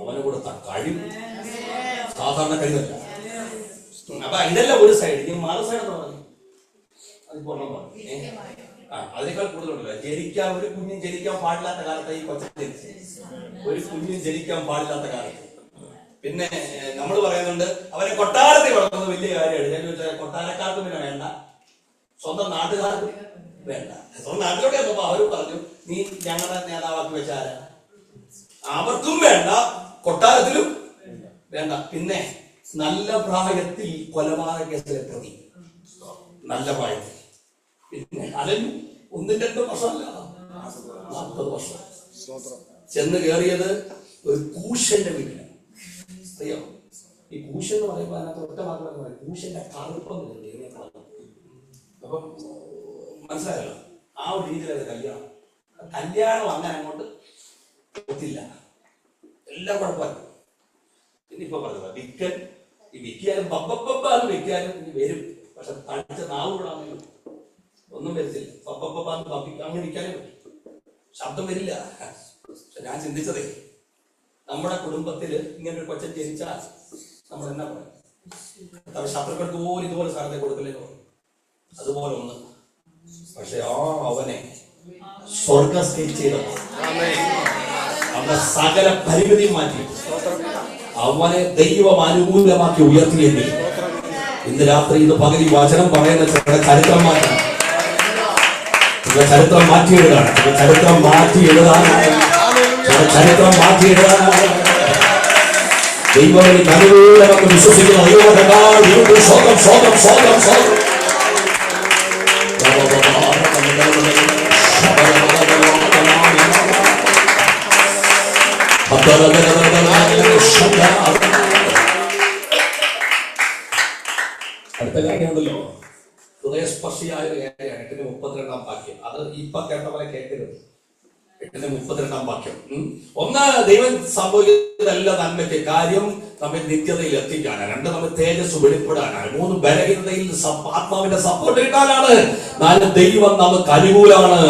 അവന് കൊടുത്ത കഴിവ് സാധാരണ കഴിവല്ല. അപ്പൊ ഇതെല്ലാം ഒരു സൈഡ്. ഇനി മറു സൈഡ് എന്ന് പറഞ്ഞു അതിനേക്കാൾ കൂടുതലുണ്ടല്ലോ. ജനിക്കാൻ ഒരു കുഞ്ഞും ജനിക്കാൻ പാടില്ലാത്ത കാലത്ത് ഈ കൊച്ചു ജനിച്ചു, ഒരു കുഞ്ഞും ജനിക്കാൻ പാടില്ലാത്ത കാലത്ത്. പിന്നെ നമ്മൾ പറയുന്നുണ്ട് അവരെ കൊട്ടാരത്തിൽ വളർന്നത് വലിയ കാര്യമാണ്. ഞാൻ ചോദിച്ചാൽ കൊട്ടാരക്കാർക്കും പിന്നെ വേണ്ട, സ്വന്തം നാട്ടുകാർക്കും വേണ്ട. സ്വന്തം നാട്ടിലോട്ട് ചെന്നപ്പോ അവര് പറഞ്ഞു നീ ഞങ്ങളുടെ നേതാവാക്കി വെച്ചാരാ, അവർക്കും വേണ്ട, കൊട്ടാരത്തിലും വേണ്ട. പിന്നെ നല്ല പ്രായത്തിൽ കൊലപാതക കേസിലെ പ്രതി, നല്ല പ്രായത്തിൽ. പിന്നെ അതിൽ 1-2 വർഷമല്ല, 40 വർഷം. ചെന്ന് കയറിയത് ഒരു കൂശന്റെ വീട്ടിലാണ്. അറിയോ ഈ കൂശൻ എന്ന് പറയുമ്പോൾ അതിനകത്ത് ഒറ്റ മാത്രമല്ല പറയും, കൂശന്റെ കറുപ്പം. അപ്പം മനസ്സിലായല്ലോ, ആ ഒരു രീതിയിലത് കല്യാണം അങ്ങനെ അങ്ങോട്ട് ഒത്തില്ല, എല്ലാം കുഴപ്പമില്ല. ഇനിയിപ്പോ പറഞ്ഞത് വിൽക്കൻ, ഈ വിൽക്കിയാലും പപ്പപ്പാന്ന് വിൽക്കാനും ഇനി വരും, പക്ഷെ തടിച്ച നാവുകളാണെങ്കിലും ഒന്നും വരത്തില്ല. പപ്പപ്പാന്ന് പപ്പി അങ്ങനെ വിൽക്കാനേ പറ്റും, ശബ്ദം വരില്ല. ഞാൻ ചിന്തിച്ചതേ, നമ്മുടെ കുടുംബത്തില് ഇങ്ങനെ ഒരു കൊച്ചൻ ജനിച്ചാൽ നമ്മൾ എന്നാ പറയും, ശത്രുക്കൾക്ക് പോലും ഇതുപോലെ സ്ഥലത്തെ കൊടുക്കലേ പറയും, അതുപോലെ ഒന്ന്. പക്ഷെ അവനെ സ്വർഗം ചെയ്തത്, അവന്റെ സകല പരിമിതി മാറ്റി അവനെ ദൈവം അനുകൂലമാക്കി ഉയർത്തിയെങ്കിൽ ഇന്ന് രാത്രി ഇത് പകരി വചനം പറയുന്ന ചരിത്രം മാറ്റണം. ചരിത്രം മാറ്റിയിടുകയാണ്, ചരിത്രം മാറ്റിയിടുകയാണ്, ചരിത്രം മാറ്റിയിടുകയാണ്. ദൈവം അനുകൂലമെന്ന് വിശ്വസിക്കുന്ന ദൈവം സ്വന്തം സ്വന്തം സ്വന്തം സ്വന്തം അടുത്ത കാര്യമുണ്ടല്ലോ, ഹൃദയസ്പർശിയായ ഒരു കാര്യമാണ് 8:32 വാക്യം. അത് ഇപ്പൊ കേട്ട പോലെ കേൾക്കരുത്. 8:32 വാക്യം. ഒന്ന്, ദൈവം സംഭവിക്കുന്നതെല്ലാം നന്മയ്ക്ക്, കാര്യം നമ്മെ നിത്യതയിൽ എത്തിക്കാനാണ്. 2, നമ്മെ തേജസ് വെളിപ്പെടാനാണ്. 3, ബലഹീനതയിൽ ആത്മാവിന്റെ സപ്പോർട്ട് കിട്ടാനാണ്. 4, ദൈവം നമുക്ക് അനുകൂലമാണ്.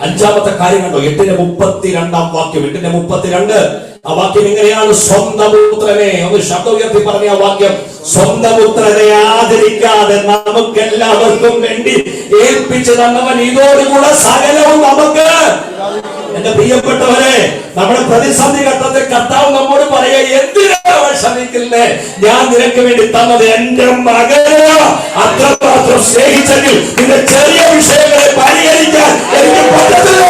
5-ാമത്തെ കാര്യം കണ്ടോ, 8:32 വാക്യം. 8:32 ആ വാക്യം ഇങ്ങനെയാണ്, സ്വന്തം പുത്രനെ, ഒന്ന് ശബ്ദം ഉയർത്തി പറഞ്ഞ ആ വാക്യം, സ്വന്തം പുത്രനെ ആദരിക്കാതെ നമുക്ക് എല്ലാവർക്കും വേണ്ടി ഏൽപ്പിച്ചു തന്നവൻ ഇതോടുകൂടെ സകലവും നമുക്ക്. എന്റെ പ്രിയപ്പെട്ടവരെ, നമ്മുടെ പ്രതിസന്ധി ഘട്ടത്തിൽ കർത്താവ് നമ്മോട് പറയുക, എന്തിനാണ് ശ്രമിക്കുന്നേ, ഞാൻ നിനക്ക് വേണ്ടി തന്നത് എന്റെ മകനെ അത്രമാത്രം സ്നേഹിച്ചെങ്കിൽ നിന്റെ ചെറിയ വിഷയങ്ങളെ പരിഹരിക്കാൻ എനിക്ക് പറ്റത്തില്ല.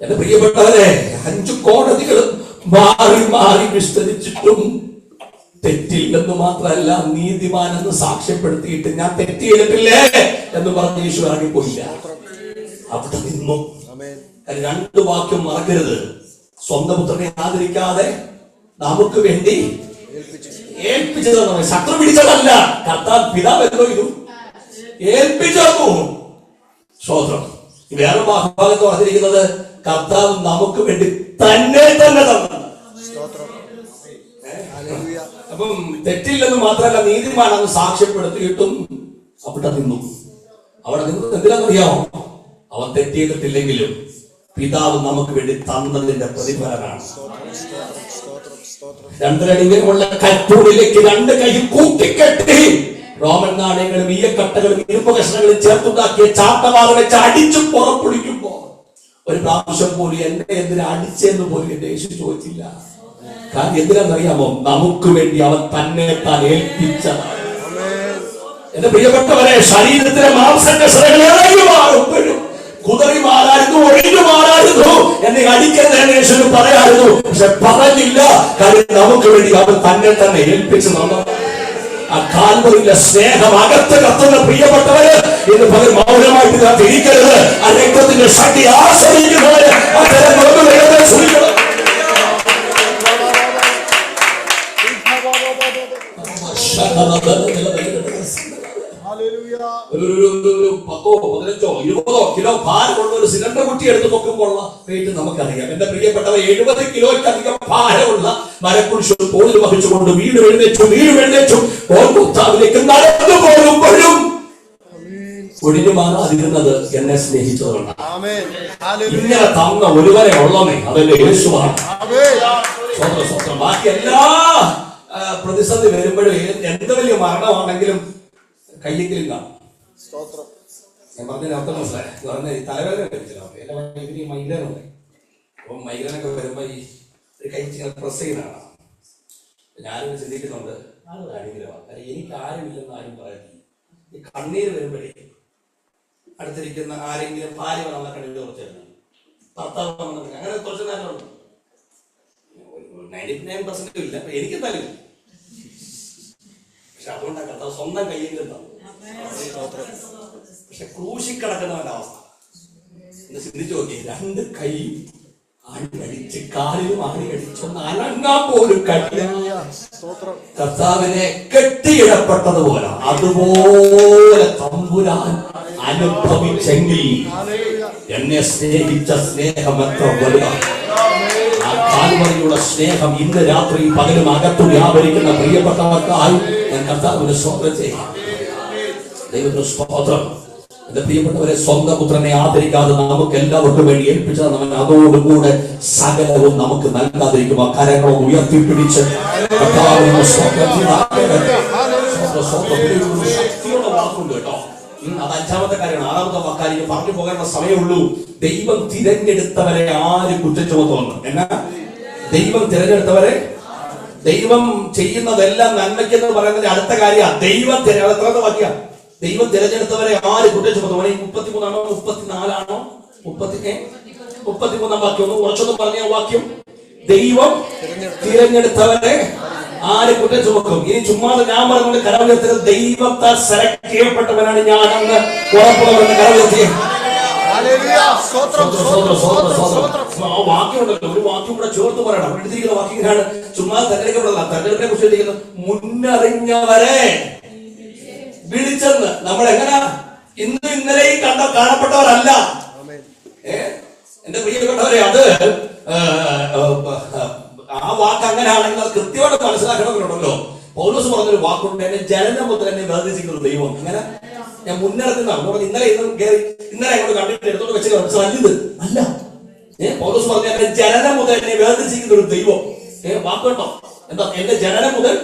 എന്റെ പ്രിയപ്പെട്ടവരെ, 5 കോടതികളും മാറി മാറി വിസ്തരിച്ചിട്ടും തെറ്റില്ലെന്ന് മാത്രമല്ല, നീതിമാനെന്ന് സാക്ഷ്യപ്പെടുത്തിയിട്ട് ഞാൻ തെറ്റ് ചെയ്തിട്ടില്ലേ എന്ന് പറഞ്ഞ് യേശു ഇറങ്ങിപ്പോയില്ല, അവിടെ നിന്നു. 2 വാക്യം മറക്കരുത്, സ്വന്തം പുത്രനെ ആദരിക്കാതെ നമുക്ക് വേണ്ടി ഏൽപ്പിച്ചതെന്ന്. ശത്രു പിടിച്ചതല്ല, കർത്താവ് പിതാവ് എന്തോ ഇത് ഏൽപ്പിച്ചു. സ്വതന്ത്രം. വേറെ ഭാഗത്ത് പറഞ്ഞിരിക്കുന്നത്, കർത്താവ് നമുക്ക് വേണ്ടി തന്നെ തന്നെ തന്നു. അപ്പം തെറ്റില്ലെന്ന് മാത്രമല്ല, നീതിമാനെന്ന് സാക്ഷ്യപ്പെടുത്തിയിട്ടും അവിടെ നിന്നു. അവിടെ നിന്നത് എന്തിനാണെന്നറിയാമോ? അവൻ തെറ്റിയിട്ടില്ലെങ്കിലും പിതാവ് നമുക്ക് വേണ്ടി തന്നതിന്റെ പ്രതിഫലമാണ്. 2 അടി ഉയരമുള്ള കൽപ്പൂരിലേക്ക് 2 കൈ കൂട്ടിക്കെട്ടി റോമൻ നാണയങ്ങളും ഈയക്കട്ടകളും ഇരുമ്പ് കഷ്ണങ്ങളും ചേർത്തുണ്ടാക്കിയ ചാട്ടവാറ് വെച്ച് അടിച്ചു പുറപ്പൊടിക്കുമ്പോ ഒരു പ്രാവശ്യം പോലും എന്നെ എന്തിനാ അടിച്ചെന്ന് പോലും എന്റെ യേശു ചോദിച്ചില്ല. കാരണം എന്തിനാണെന്നറിയാമോ? നമുക്ക് വേണ്ടി അവൻ തന്നെ താൻ ഏൽപ്പിച്ചതാണ്. എന്റെ പ്രിയപ്പെട്ടവരെ, ശരീരത്തിലെ മാംസകഷണങ്ങൾ ഇളകി മാറും, കുതറി മാറായിരുന്നു, ഒഴിഞ്ഞു മാറായിരുന്നു, എന്നെ അടിക്കരുതെന്ന് യേശു പറയായിരുന്നു. പക്ഷെ പറഞ്ഞില്ല, കാര്യം നമുക്ക് വേണ്ടി അവൻ തന്നെ തന്നെ ഏൽപ്പിച്ചു തന്നു. ആ കാൽവരിയിലെ സ്നേഹം അകത്ത് കത്തുന്ന പ്രിയപ്പെട്ടവര് ഇന്ന് പകൽ മൗനമായിട്ട് തിരിക്കരുത്. ആ രക്തത്തിന്റെ ശക്തി ആസ്വദിക്കുന്നവര് ഒരു 10, 15, 20 കിലോ ഭാരമുള്ള ഒരു സിലിണ്ടർ കുറ്റി എടുത്ത് നോക്കുമ്പോൾ റേറ്റ് നമുക്കറിയാം. എന്റെ പ്രിയപ്പെട്ടവ, 70 കിലോയ്ക്കധികം ഭാരമുള്ള മരക്കുരിശും തോളിൽ വഹിച്ചുകൊണ്ട് വീട് എഴുന്നേച്ചു ഗോൽഗോഥാവിലേക്ക് നടന്നു പോകുമ്പോഴും ഒഴിഞ്ഞു മാറാതിരുന്നത് എന്നെ സ്നേഹിച്ചതുകൊണ്ടാണ്. ഇങ്ങനെ തന്ന ഒരുവരെ ഉള്ളമേ അതെന്റെ യേശുവാണ്. സ്വന്തം ബാക്കി എല്ലാ പ്രതിസന്ധി വരുമ്പോഴും എന്ത് വലിയ മരണമാണെങ്കിലും കയ്യെങ്കിലും കാണും. ഞാൻ പറഞ്ഞ അർത്ഥം മനസ്സിലായി. തലവേദന കഴിച്ചില്ല, എന്റെ മൈഗ്രേൻ ഉണ്ട്. അപ്പൊ മൈഗ്രേനൊക്കെ വരുമ്പോ ഈ ഒരു കൈ പ്രസ് ചെയ്യുന്നതാണ്. ഞാനും ചിന്തിക്കുന്നുണ്ട്, എനിക്ക് ആരുമില്ലെന്ന് ആരും പറയത്തില്ല. ഈ കണ്ണീര് വരുമ്പോഴേ അടുത്തിരിക്കുന്ന ആരെങ്കിലും ഭാര്യ നമ്മളെ കണ്ണിൽ കുറച്ച് ഭർത്താവ് വന്നിട്ട് അങ്ങനെ കുറച്ച് നേരമുണ്ട്. 99% ഇല്ല, എനിക്ക് എന്തായാലും. പക്ഷെ അതുകൊണ്ടാണ് കർത്താവ് സ്വന്തം കയ്യെങ്കിലും തന്നു. പക്ഷെ ക്രൂശി കിടക്കുന്നവന്റെ അവസ്ഥ എന്ന് ചിന്തിച്ചു നോക്കി. 2 കൈ ആണിയടിച്ച് കാലിലും ആണിയടിച്ചൊന്ന് അനങ്ങാൻ പോലും കഴിയില്ല. കർത്താവിനെ കെട്ടിയിടപ്പെട്ടതുപോലെ അതുപോലെ തമ്പുരാൻ അനുഭവിച്ചെങ്കിൽ എന്നെ സ്നേഹിച്ച സ്നേഹം എത്ര വലുതാണ്. ആ കാൽവരിയുടെ സ്നേഹം ഇന്ന് രാത്രി പകലും അകത്തു വ്യാപരിക്കുന്ന പ്രിയപ്പെട്ടവർക്കായി ഞാൻ കർത്താവിന് സ്തോത്രം ചെയ്യാം. ദൈവത്തിന് സ്തോത്രം. എന്റെ പ്രിയപ്പെട്ടവരെ, സ്വന്തം പുത്രനെ ആദരിക്കാതെ നമുക്ക് എല്ലാവർക്കും വേണ്ടി ഏൽപ്പിച്ചത് അവൻ അതോടുകൂടെ സകലവും നമുക്ക് നൽകാതിരിക്കും. ആ കരങ്ങളെ ഉയർത്തിപ്പിടിച്ച് കർത്താവിനെ സ്തോത്രം ശക്തിയുടെ വാക്കുണ്ട് കേട്ടോ. അത് 5ാമത്തെ കാര്യമാണ്. 6ാമത്തെ കാര്യം പറഞ്ഞു പോകാനുള്ള സമയമുള്ളൂ. ദൈവം തിരഞ്ഞെടുത്തവരെ ആര് കുറ്റം ചുമത്തുന്നു? എന്നാ ദൈവം തിരഞ്ഞെടുത്തവരെ, ദൈവം ചെയ്യുന്നതെല്ലാം നന്മയ്ക്കെന്ന് പറയുന്നതിന്റെ അടുത്ത കാര്യമാണ് ദൈവം എത്രാമത്തെ വാക്യം? ദൈവം തിരഞ്ഞെടുത്തവരെ ആര് കുറ്റം ചുമത്തും? 33ആണോ 34ആണോ 33ആം വാക്യം? ഒന്ന് കുറച്ചൊന്നും പറഞ്ഞ വാക്യം. ദൈവം തിരഞ്ഞെടുത്തവരെ ആര് കുറ്റം ചുമക്കും? ഇനി ചുമ്മാതെ ഞാൻ പറഞ്ഞുകൊണ്ട് കരവുയർത്തരുത്. ദൈവത്താൽ സെലക്ട് ചെയ്യപ്പെട്ടവനാണ് ഞാൻ എന്ന് ഉറപ്പുള്ളവരെന്ന് കരവുയർത്തി. വാക്യമുണ്ടല്ലോ, ഒരു വാക്യം കൂടെ ചേർത്ത് പറയണം. എടുത്തിരിക്കുന്ന വാക്യങ്ങളാണ്. ചുമ്മാ തെരഞ്ഞെടുക്കപ്പെടല്ല, തെരഞ്ഞെടുപ്പിനെ കുറിച്ച് എഴുതിയിരിക്കുന്നത് മുന്നറിഞ്ഞവരെ വിളിച്ചെന്ന്. നമ്മൾ എങ്ങനെ ഇന്നും ഇന്നലെയും കാണപ്പെട്ടവരല്ല. എന്റെ പ്രിയപ്പെട്ടവരെ, അത് ആ വാക്ക് അങ്ങനെയാണെങ്കിൽ അത് കൃത്യമായിട്ട് മനസ്സിലാക്കണമെന്നുണ്ടല്ലോ. പൗലോസ് പറഞ്ഞൊരു വാക്കുണ്ട്, എന്നെ ജനനം മുതൽ എന്നെ വേർതിരിച്ചിരിക്കുന്ന ദൈവം. അങ്ങനെ ഞാൻ മുന്നിറക്കുന്നതാണ്. ഇന്നലെ അങ്ങോട്ട് കണ്ടിട്ട് എടുത്തോണ്ട് വെച്ച് മനസ്സിലാക്കിയത് അല്ല. പൗലോസ് പറഞ്ഞ എന്റെ ജനനം മുതൽ എന്നെ വേർതിരിച്ചിരിക്കുന്ന ഒരു ദൈവം. വാക്കുണ്ടോ? എന്താ? എന്റെ ജനനം മുതൽ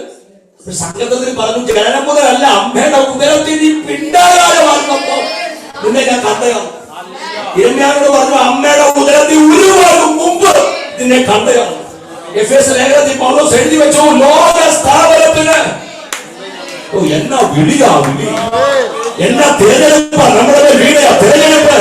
സംഘത്തിൽ പറഞ്ഞു, ജനനം മുതലല്ല, അമ്മയുടെ ഉദരത്തിൽ നീ പിണ്ടാകാരമാകുമ്പോ നിന്നെ ഞാൻ കണ്ടയാണ്. ഇരമ്യാവിനോട് പറഞ്ഞു, അമ്മയുടെ ഉദരത്തിൽ ഉരുവാകും മുമ്പ് നിന്നെ കണ്ടയാണ്. എഫേസ്യ ലേഖനത്തിൽ പൗലോസ് എഴുതി വെച്ചു, ലോക സ്ഥാപനത്തിന് എന്നാ വിളിയാ വിളി, എന്നാ തിരഞ്ഞെടുപ്പ്, നമ്മുടെ വീടയാ തിരഞ്ഞെടുപ്പ്.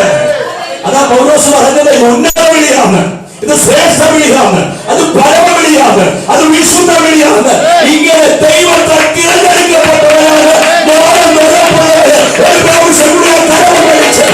അതാ പൗലോസ് പറഞ്ഞത്, ഉന്നത വിളിയാണ്, ഇത് ശ്രേഷ്ഠ വിളിയാണ്, അത് പരമ വിളിയാണ്, അത് വിശുദ്ധ വിളിയാണ്. ഇങ്ങനെ ദൈവത്താൽ തിരഞ്ഞെടുക്കപ്പെട്ടവരാണ് ഒരു പ്രാവശ്യം കൂടി കരവ് കഴിച്ച്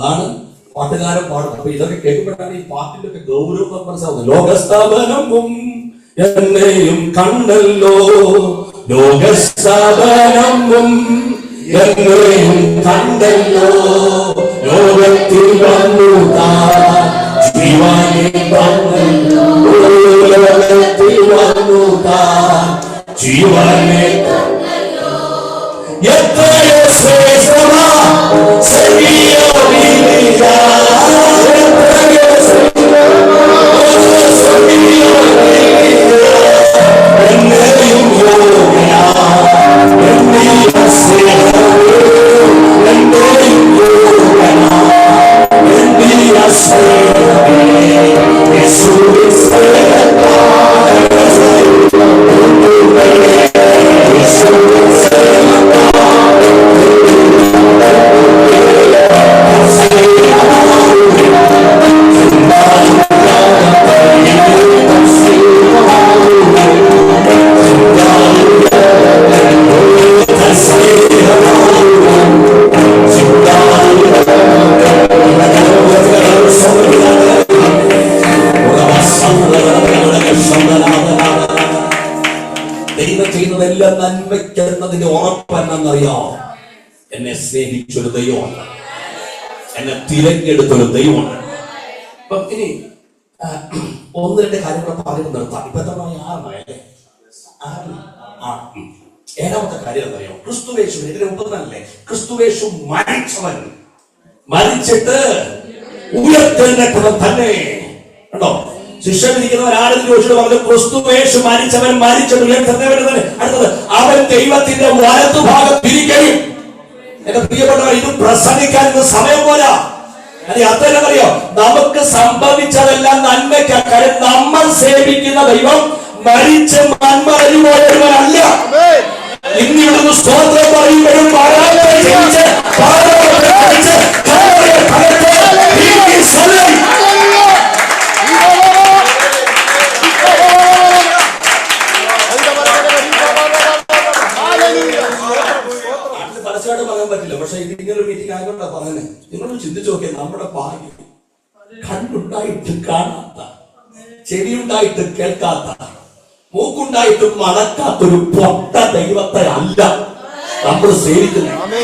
ആണ് പാട്ടുകാരൻ പാടുന്നത്. അപ്പൊ ഇതൊക്കെ കേൾക്കുമ്പോഴാണ് ഈ പാട്ടിന്റെ ഒക്കെ ഗൗരവം മനസ്സിലാവുന്നത്. ലോകസ്ഥാപനവും എന്നെയും കണ്ടല്ലോ, ലോകസ്ഥാപനവും എന്നെയും കണ്ടല്ലോ, ലോകത്തിൽ വന്നു ജീവനെ വന്നല്ലോ, ലോകത്തിൽ വന്നു ജീവനെ എത്രയോ ശ്രേഷ്ഠമാ എന്നെയും യേശുവേ ദൈവം ചെയ്യുന്നതെല്ലാം നന്മയ്ക്കെന്നതിന്റെ ഉറപ്പെന്നറിയോ? എന്നെ സ്നേഹിച്ചൊരു ദൈവമുണ്ട്, എന്നെ തിരഞ്ഞെടുത്തൊരു ദൈവമുണ്ട്. അപ്പൊ ഇനി ഒന്ന് രണ്ട് കാര്യങ്ങൾ പറഞ്ഞു നിർത്താം. ഇപ്പൊ എത്ര 6 ഏഴാമത്തെ കാര്യം എന്നറിയോ? ക്രിസ്തുവേശു ഇതിന് മുമ്പല്ലേ ക്രിസ്തുവേശു മരിച്ചവൻ, മരിച്ചിട്ട് ഉയർത്തെഴുന്നേറ്റവൻ തന്നെ. കണ്ടോ? ശിഷ്യനിരിക്കുന്നവർ ആരെന്ന് ചോദിച്ചിട്ട് പറഞ്ഞു ക്രിസ്തുവേശു മരിച്ചവൻ, മരിച്ചിട്ട് ഉയർത്തെഴുന്നേറ്റവൻ തന്നെ. അടുത്തത് അവൻ ദൈവത്തിന്റെ വലതുഭാഗത്തിരിക്കുകയും. എന്റെ പ്രിയപ്പെട്ടവർ, ഇത് പ്രസംഗിക്കാൻ ഇത് സമയം പോരാ. അതെന്നറിയോ? നമുക്ക് സംഭവിച്ചതെല്ലാം നന്മയ്ക്കാ. കാര്യം നമ്മൾ സേവിക്കുന്ന ദൈവം മരിച്ച് മന്മറിയുപോയവനല്ല. ഇന്നിവിടുന്ന് സ്തോത്രം പറയുമ്പോഴും പരസ്യമായിട്ട് പറയാൻ പറ്റില്ല. പക്ഷെ ഇതിങ്ങനെ മീറ്റിംഗ് ആയതുകൊണ്ടാ പറയുന്നത്. നിങ്ങളൊന്ന് ചിന്തിച്ചു നോക്കിയാൽ നമ്മുടെ ഭാഗ്യം കണ്ണുണ്ടായിട്ട് കാണാത്ത, ചെവിയുണ്ടായിട്ട് കേൾക്കാത്ത, മൂക്കുണ്ടായിട്ടും മണക്കാത്തൊരു പൊട്ട ദൈവത്തെ അല്ല നമ്മൾ സേവിക്കുന്നത്.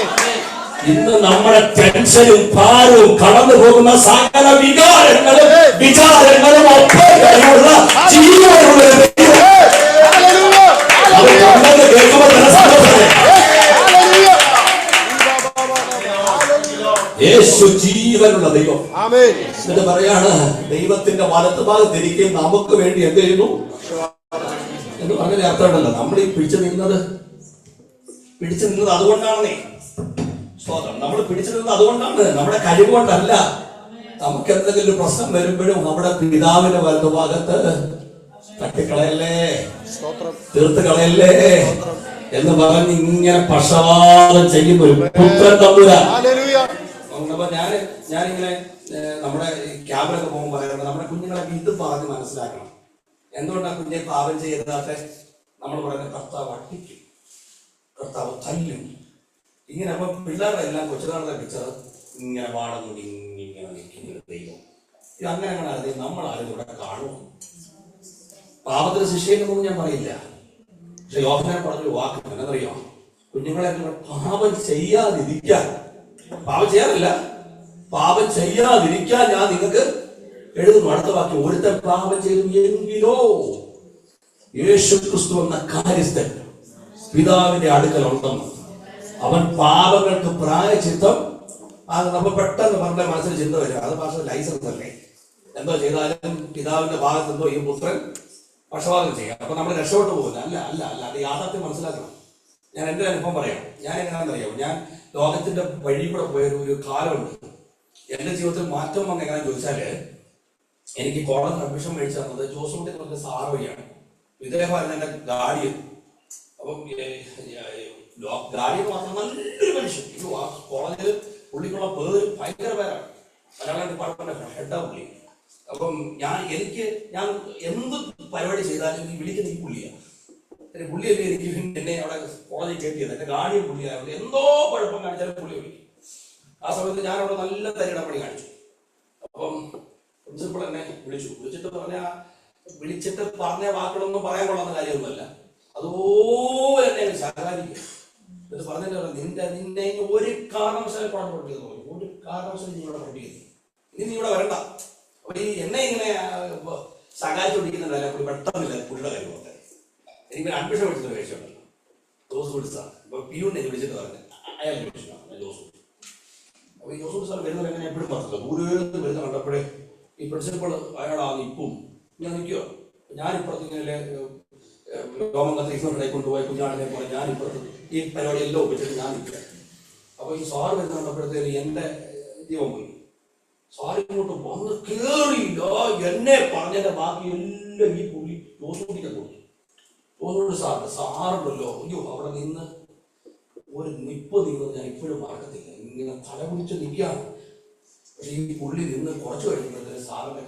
ഇന്ന് നമ്മുടെ ടെൻഷനും ഭാരവും കടന്നു പോകുന്ന സകല വികാരങ്ങളും വിചാരങ്ങളും ഒപ്പം കഴിവുള്ള ജീവനുള്ള കേൾക്കുമ്പോൾ തന്നെ സന്തോഷമേ. യേശു ജീവനുള്ള ദൈവം. എന്നിട്ട് പറയാണ് ദൈവത്തിന്റെ വലത്തുഭാഗത്തിരിക്കും നമുക്ക് വേണ്ടി എന്ത് ചെയ്യുന്നു എന്ന് പറഞ്ഞ അർത്ഥമുണ്ടല്ലോ. നമ്മൾ ഈ പിടിച്ചു നിന്നത് അതുകൊണ്ടാണെന്നേ. സ്വതം നമ്മൾ പിടിച്ചു നിന്നത് അതുകൊണ്ടാണ്, നമ്മുടെ കഴിവ് കൊണ്ടല്ല. നമുക്ക് എന്തെങ്കിലും ഒരു പ്രശ്നം വരുമ്പോഴും നമ്മുടെ പിതാവിന്റെ വലതുഭാഗത്ത് തട്ടിക്കളയല്ലേ, തീർത്ത് കളയല്ലേ എന്ന് പറഞ്ഞ് ഇങ്ങനെ പക്ഷപാതം ചെയ്യുന്ന ഒരു പുത്രൻ തമ്പുരാൻ. അപ്പൊ ഞാനിങ്ങനെ നമ്മുടെ ക്യാബിലൊക്കെ പോകുമ്പോൾ പറയാറുണ്ട്, നമ്മുടെ കുഞ്ഞുങ്ങളൊക്കെ ഇത് പറഞ്ഞ് മനസ്സിലാക്കണം. എന്തുകൊണ്ടാണ് കുഞ്ഞെ പാപം ചെയ്താത്ത നമ്മൾ പറയുന്നത്? കർത്താവ് അടിക്കും, കർത്താവ് തല്ലും, ഇങ്ങനെ. അപ്പൊ പിള്ളേരുടെ എല്ലാം കൊച്ചുകാരുടെ പിക്ചർ ഇങ്ങനെ പാടുന്നു, ഇങ്ങനെ നിൽക്കുന്ന ദൈവം. ഇത് അങ്ങനെ നമ്മളാരും ഇവിടെ കാണുമോ? പാപത്തിന് ശിക്ഷയെന്നൊന്നും ഞാൻ പറയില്ല. പക്ഷെ യോഹന്നാൻ പറഞ്ഞൊരു വാക്ക് എന്നറിയോ? കുഞ്ഞുങ്ങളെ പാപം ചെയ്യാതിരിക്കാൻ, പാപം ചെയ്യാറില്ല, പാപം ചെയ്യാതിരിക്കാൻ ഞാൻ നിങ്ങൾക്ക് എഴുതുന്നു. അടുത്ത വാക്യം, ഒരുത്തൻ പാപം ചെയ്തു എങ്കിലോ യേശു ക്രിസ്തു എന്ന കാര്യസ്ഥൻ പിതാവിന്റെ അടുക്കൽ ഉണ്ടെന്ന്, അവൻ പാപങ്ങൾക്ക് പ്രായശ്ചിത്തം. അത് നമ്മൾ പെട്ടെന്ന് പറഞ്ഞ മനസ്സിൽ ചിന്ത വരും, അത് ഭാഷ ലൈസൻസ് അല്ലേ, എന്തോ ചെയ്താലും പിതാവിന്റെ ഭാഗത്ത് എന്തോ ഈ പുത്രൻ പക്ഷപാതം ചെയ്യാം, അപ്പൊ നമ്മൾ രക്ഷപ്പെട്ടു പോകില്ല. അല്ല അല്ല അല്ല അത് യാഥാർത്ഥ്യം മനസ്സിലാക്കണം. ഞാൻ എന്റെ അനുഭവം പറയാം. ഞാൻ എങ്ങനെയാണെന്നറിയാം, ഞാൻ ലോകത്തിന്റെ വഴി കൂടെ പോയ ഒരു കാലമുണ്ട്. എന്റെ ജീവിതത്തിൽ മാറ്റം വന്ന എങ്ങനെ ചോദിച്ചാല്, എനിക്ക് കോളേജ് അഡ്മിഷൻ മേടിച്ചു തന്നത് ജോസൂട്ടി എന്ന് പറഞ്ഞ സാർ വഴിയാണ്. ഇദ്ദേഹമായിരുന്നു എന്റെ ഗാർഡിയൻ. അപ്പം ഗാർഡിയൻ മാത്രം നല്ലൊരു മനുഷ്യൻ. ഇത് കോളേജിൽ പുള്ളിക്കുള്ള പേര് ഭയങ്കര പേരാണ്, മലയാളം ഡിപ്പാർട്ട്മെന്റ് ഹെഡാ പുള്ളി. അപ്പം ഞാൻ എന്ത് പരിപാടി ചെയ്താലും ഈ വിളിക്കുന്ന ഈ പുള്ളിയാണ്. പുള്ളിയല്ലേ എനിക്ക് എന്നെ അവിടെ കോളേജിൽ കയറ്റിയത്. എന്റെ ഗാർഡിയൻ പുള്ളിയായത്. എന്തോ കുഴപ്പം കാണിച്ചാലും പുള്ളി വിളിക്കും. ആ സമയത്ത് ഞാൻ അവിടെ നല്ല തരിടപ്പണി കാണിച്ചു. അപ്പം പ്രിൻസിപ്പൾ എന്നെ വിളിച്ചിട്ട് പറഞ്ഞ വാക്കുകളൊന്നും പറയാൻ കൊള്ളുന്ന കാര്യമൊന്നുമല്ല. അതുപോലെ എന്നെ ശകാരിക്കും. എന്നിട്ട് പറഞ്ഞിട്ട് നിന്നെ ഒരു കാരണവശാലും പാഠം പഠിപ്പിക്കുന്നു, ഒരു കാരണവശാലും നീ ഇവിടെ പഠിപ്പിക്കുന്നു, ഇനി നീ ഇവിടെ വരണ്ട. അപ്പൊ ഈ എന്നെ ഇങ്ങനെ ശകാരിച്ചുകൊണ്ടിരിക്കുന്നുണ്ടല്ല പുള്ളി പെട്ടെന്നില്ല പുള്ളിയുടെ കാര്യം പോലെ. എനിക്ക് അഡ്മിഷൻ മേടിച്ചൊരു കഴിച്ചുണ്ടല്ലോ, ജോസ് വിളിച്ചാണ്. അപ്പൊ പിയൂൺ എനിക്ക് വിളിച്ചിട്ട് പറഞ്ഞു അയാൾ വിളിച്ചിട്ടാണ് ജോസ്. അപ്പൊ ഈ ജോസ് സാർ വരുന്നത് എങ്ങനെ എപ്പോഴും പറഞ്ഞില്ല, ദൂരത്ത് വരുന്ന കണ്ടപ്പോഴേ ഈ പ്രിൻസിപ്പൾ അയാളാണ് ഇപ്പം ഞാൻ നിൽക്കുമോ, ഞാനിപ്പുറത്ത് ഇങ്ങനെ രോമം കത്തി കൊണ്ടുപോയി കുഞ്ഞാടിനെ പോലെ ഞാനിപ്പുറത്ത് ഈ പരിപാടി എല്ലാം ഒപ്പിച്ചിട്ട് ഞാൻ നിൽക്കുക. അപ്പൊ ഈ സാറ് വരുന്ന കണ്ടപ്പോഴത്തേക്ക് എന്റെ ജീവൻ പോയി. സാർ ഇങ്ങോട്ട് വന്ന് കേറിയില്ല, എന്നെ പറഞ്ഞതിന്റെ ബാക്കി എല്ലാം ഈ പുള്ളി ജോസൂട്ടിക്ക് കൊടുത്തു. ജോസൂട്ടി സാറുണ്ടല്ലോ, അയ്യോ അവിടെ നിന്ന് ഒരു നിപ്പ് നീങ്ങുന്നത് ഞാൻ ഇപ്പോഴും മറക്കത്തില്ല. ഇങ്ങനെ തലപിടിച്ച് നിൽക്കുകയാണ്. പക്ഷെ ഈ പുള്ളി നിന്ന് കുറച്ച് കഴിയുമ്പോഴത്തേന് സാറിന്റെ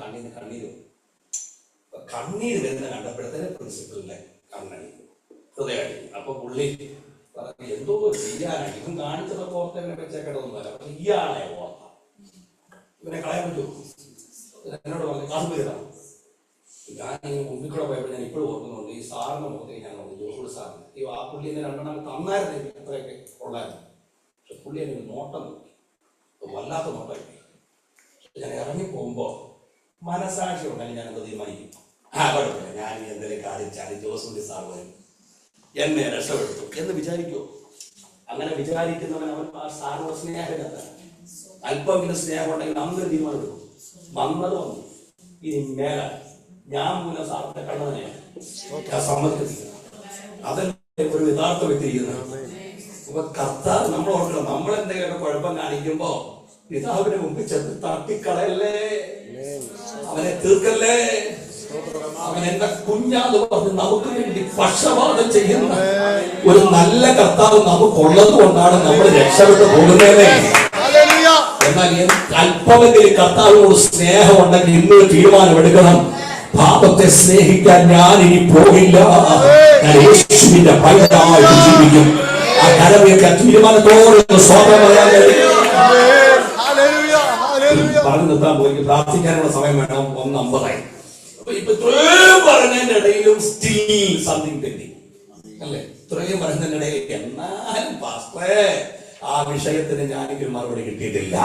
കണ്ണീര് വരുന്ന കണ്ടപ്പോഴത്തേന് പ്രിൻസിപ്പലിന്റെ കണ്ണടി ഹൃദയടി. അപ്പൊ പുള്ളി പറഞ്ഞു എന്തോ ചെയ്യാനാണ് ഇവൻ കാണിച്ചതൊക്കെ ഓർത്ത് ഇവനെ വെച്ചേക്കേണ്ടതൊന്നുമല്ല, പക്ഷെ ഇയാളെ ഓർത്ത ഇവനെ കളയാൻ പറ്റുമോ? എന്നോട് പറഞ്ഞു കാശ്മീരാണ്. ഞാൻ ഈ മുമ്പിൽ കൂടെ പോയപ്പോൾ ഞാൻ ഇപ്പോഴും ഓർക്കുന്നുണ്ട്, ഈ സാറിന്റെ മുഖത്തേക്ക് ഞാൻ നോക്കി, ജോസൂട് സാറിന്. ഈ ആ പുള്ളി എന്നെ രണ്ടെണ്ണം തന്നായിരുന്നു, എനിക്ക് എത്രയൊക്കെ ഉള്ളായിരുന്നു. പക്ഷെ പുള്ളി എനിക്ക് നോട്ടം നോക്കി, വല്ലാത്ത നോട്ടമാക്കി. ഞാൻ ഇറങ്ങി പോകുമ്പോ മനസാക്ഷി ഉണ്ടെങ്കിൽ ഞാൻ എന്ത് തീരുമാനിക്കും, കുഴപ്പമില്ല, ഞാൻ എന്തെങ്കിലും കാണിച്ചാൽ ജോസൂടി സാർ വരും, എന്നെ രക്ഷപ്പെടുത്തു എന്ന് വിചാരിക്കുമോ? അങ്ങനെ വിചാരിക്കുന്നവൻ അവൻ ആ സാറിനോട് സ്നേഹമില്ലാത്ത, അല്പമെങ്കിലും സ്നേഹം ഉണ്ടെങ്കിൽ അന്ന് തീരുമാനം എടുക്കും. വന്നത് വന്നു, ഇനി മേല ഞാൻ മൂലം സാറിന്റെ കണ്ണതനെയാണ് ഞാൻ സമ്മതിക്കുന്നത്. അതല്ലേ ഒരു യഥാർത്ഥ വ്യക്തി ചെയ്യുന്നത്. അപ്പൊ കർത്താവ് നമ്മൾ ഓർക്കണം, നമ്മൾ എന്തെങ്കിലുമൊക്കെ കുഴപ്പം കാണിക്കുമ്പോ പിതാവിന്റെ മുമ്പിൽ ചെന്ന് തട്ടിക്കളയല്ലേ, അവനെ തീർക്കല്ലേ. അവൻ എന്റെ കുഞ്ഞാന്ന് പറഞ്ഞ് നമുക്ക് വേണ്ടി പക്ഷപാതം ചെയ്യുന്ന ഒരു നല്ല കർത്താവ് നമുക്കുള്ളത് കൊണ്ടാണ് നമ്മൾ രക്ഷപ്പെട്ട് പോകുന്നതേ. എന്നാൽ അല്പമെങ്കിലും കർത്താവിനോട് സ്നേഹമുണ്ടെങ്കിൽ ഇന്നൊരു തീരുമാനമെടുക്കണം, പാപത്തെ സ്നേഹിക്കാൻ ഞാൻ ഇനി പോകില്ല, ഞാൻ യേശുവിന്റെ പൈതലായിട്ട് ജീവിക്കും. ആ കരമയൊക്കെ തീരുമാനത്തോടെ സ്വന്തം പറയാൻ പറഞ്ഞു നിർത്താൻ പോയി. പ്രാർത്ഥിക്കാനുള്ള സമയം വേണം, 1:50. അപ്പൊ ഇപ്പൊ ഇത്രയും പറഞ്ഞതിന്റെ ഇടയിലും സ്റ്റിൽ സംതിങ് പെൻഡിങ് അല്ലേ? ഇത്രയും പറയുന്നതിന്റെ ഇടയിൽ എന്നാലും പാസ്റ്ററേ ആ വിഷയത്തിന് ഞാനെങ്കിലും മറുപടി കിട്ടിയിട്ടില്ല.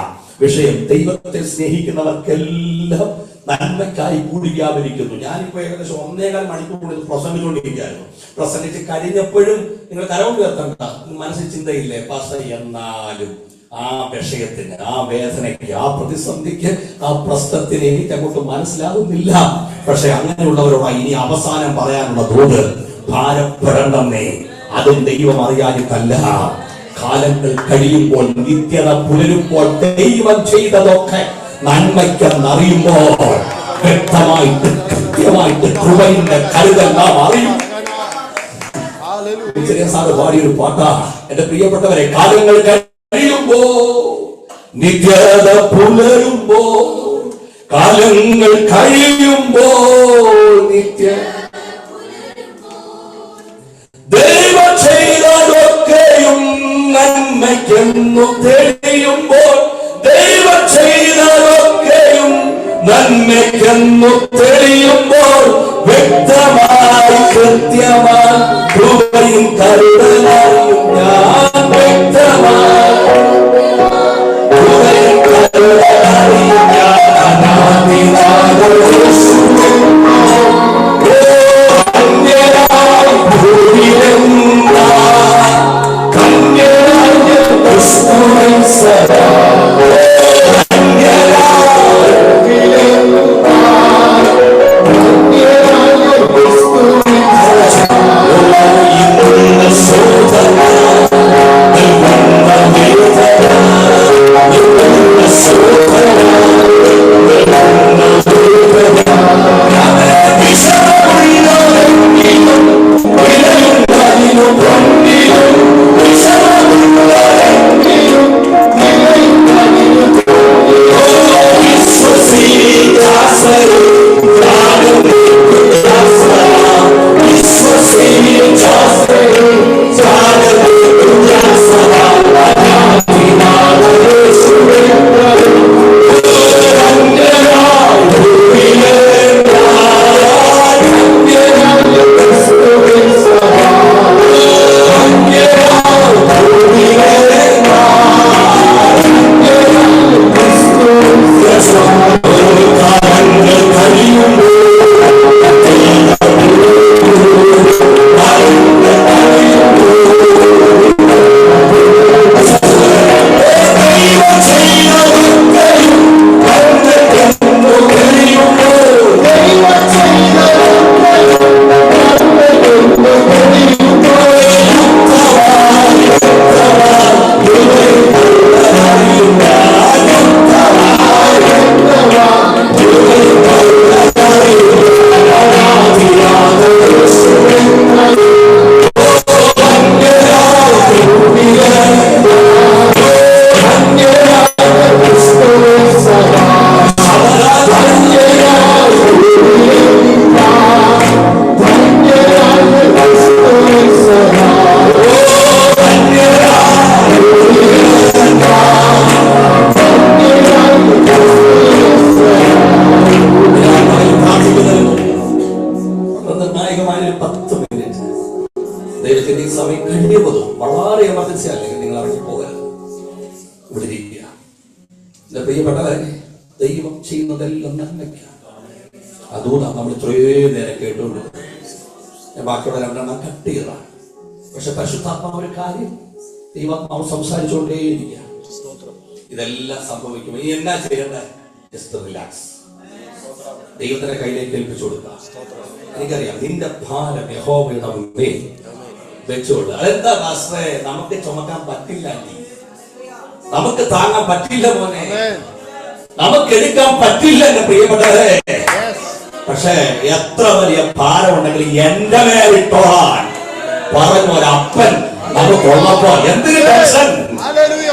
വിഷയം ദൈവത്തെ സ്നേഹിക്കുന്നവർക്കെല്ലാം നന്മയ്ക്കായി കൂടി വ്യാപരിക്കുന്നു. ഞാനിപ്പോ ഏകദേശം 1.25 മണിക്കൂർ പ്രസംഗിച്ചുകൊണ്ടിരിക്കുകയായിരുന്നു. പ്രസംഗിച്ച് കഴിഞ്ഞപ്പോഴും നിങ്ങൾ കരവും കേൾക്കണ്ട, മനസ്സിൽ ചിന്തയില്ലേ പാസ്റ്റർ, എന്നാലും ആ വിഷയത്തിന്, ആ വേദനയ്ക്ക്, ആ പ്രതിസന്ധിക്ക്, ആ പ്രശ്നത്തിന് എനിക്ക് അങ്ങോട്ട് മനസ്സിലാകുന്നില്ല. പക്ഷെ അങ്ങനെയുള്ളവരോട് ഇനി അവസാനം പറയാനുള്ള തോത്, ഭാരപ്പെടണമെന്നേ, അതും ദൈവം അറിയാനിട്ടല്ല. കാലങ്ങൾ കഴിയുമ്പോൾ, നിത്യത പുലരുമ്പോൾ, ദൈവം ചെയ്തതൊക്കെ നന്മയ്ക്കെന്നറിയുമ്പോൾ വ്യക്തമായിട്ട് കൃത്യമായിട്ട് കൃപയുടെ കരുതൽ നാം അറിയും. ചെറിയ സാറ് പാടിയൊരു പാട്ടാ, എന്റെ പ്രിയപ്പെട്ടവരെ, കാലങ്ങൾ കഴിയുമ്പോ, നിത്യത പുലരുമ്പോ, കാലങ്ങൾ കഴിയുമ്പോ, നിത്യ ദൈവം ചെയ്തതൊക്കെയും നന്മയ്ക്കെന്നു തെളിയുമ്പോൾ, ദൈവം ചെയ്തതൊക്കെയും നന്മയ്ക്കെന്നു തെളിയുമ്പോൾ, വ്യക്തമായി കൃത്യമായി കൃപയും കരുതലായും ഞാൻ വ്യക്തമായി കൃപയും കരുതലായും ഞാൻ Yeah. നിർണായകമായ ഒരു 10 മിനിറ്റ് ദൈവത്തിന്റെ ഈ സമയം കഴിയുന്നതും വളരെ എമർജൻസി അല്ലെങ്കിൽ നിങ്ങൾ ഇറങ്ങി പോകരുത്, ഇവിടെ ഇരിക്കുക. എന്റെ പ്രിയപ്പെട്ടവരെ, ദൈവം ചെയ്യുന്നതെല്ലാം നന്മയ്ക്കാണ്. അതുകൊണ്ടാണ് നമ്മൾ ഇത്രയും നേരം കേട്ടുകൊണ്ട് ഞാൻ ബാക്കിയുള്ള 2 എണ്ണം കട്ട് ചെയ്തതാണ്. പക്ഷെ പരിശുദ്ധാത്മാവ് ഒരു കാര്യം ദൈവാത്മാവ് സംസാരിച്ചുകൊണ്ടേയിരിക്കുക. ഇതെല്ലാം സംഭവിക്കും. ഇനി എന്നാ ചെയ്യണ്ടേ? ജസ്റ്റ് റിലാക്സ്, ദൈവത്തിന്റെ കയ്യിലേക്ക് ഏൽപ്പിച്ചു കൊടുക്കുക. എനിക്കറിയാം നിന്റെ ഭാരം യഹോവയുടെ മുമ്പിൽ വെച്ചുകൊണ്ട്. അതെന്താ പാസ്റ്ററേ, നമുക്ക് ചുമക്കാൻ പറ്റില്ല, നമുക്ക് താങ്ങാൻ പറ്റില്ല മോനെ, നമുക്ക് എടുക്കാൻ പറ്റില്ല എന്റെ പ്രിയപ്പെട്ടവരെ. പക്ഷെ എത്ര വലിയ ഭാരമുണ്ടെങ്കിൽ എന്റെ മേലിട്ടോളാൻ പറഞ്ഞ ഒരപ്പൻ നമുക്കുള്ളപ്പോ എന്തിന് ടെൻഷൻ,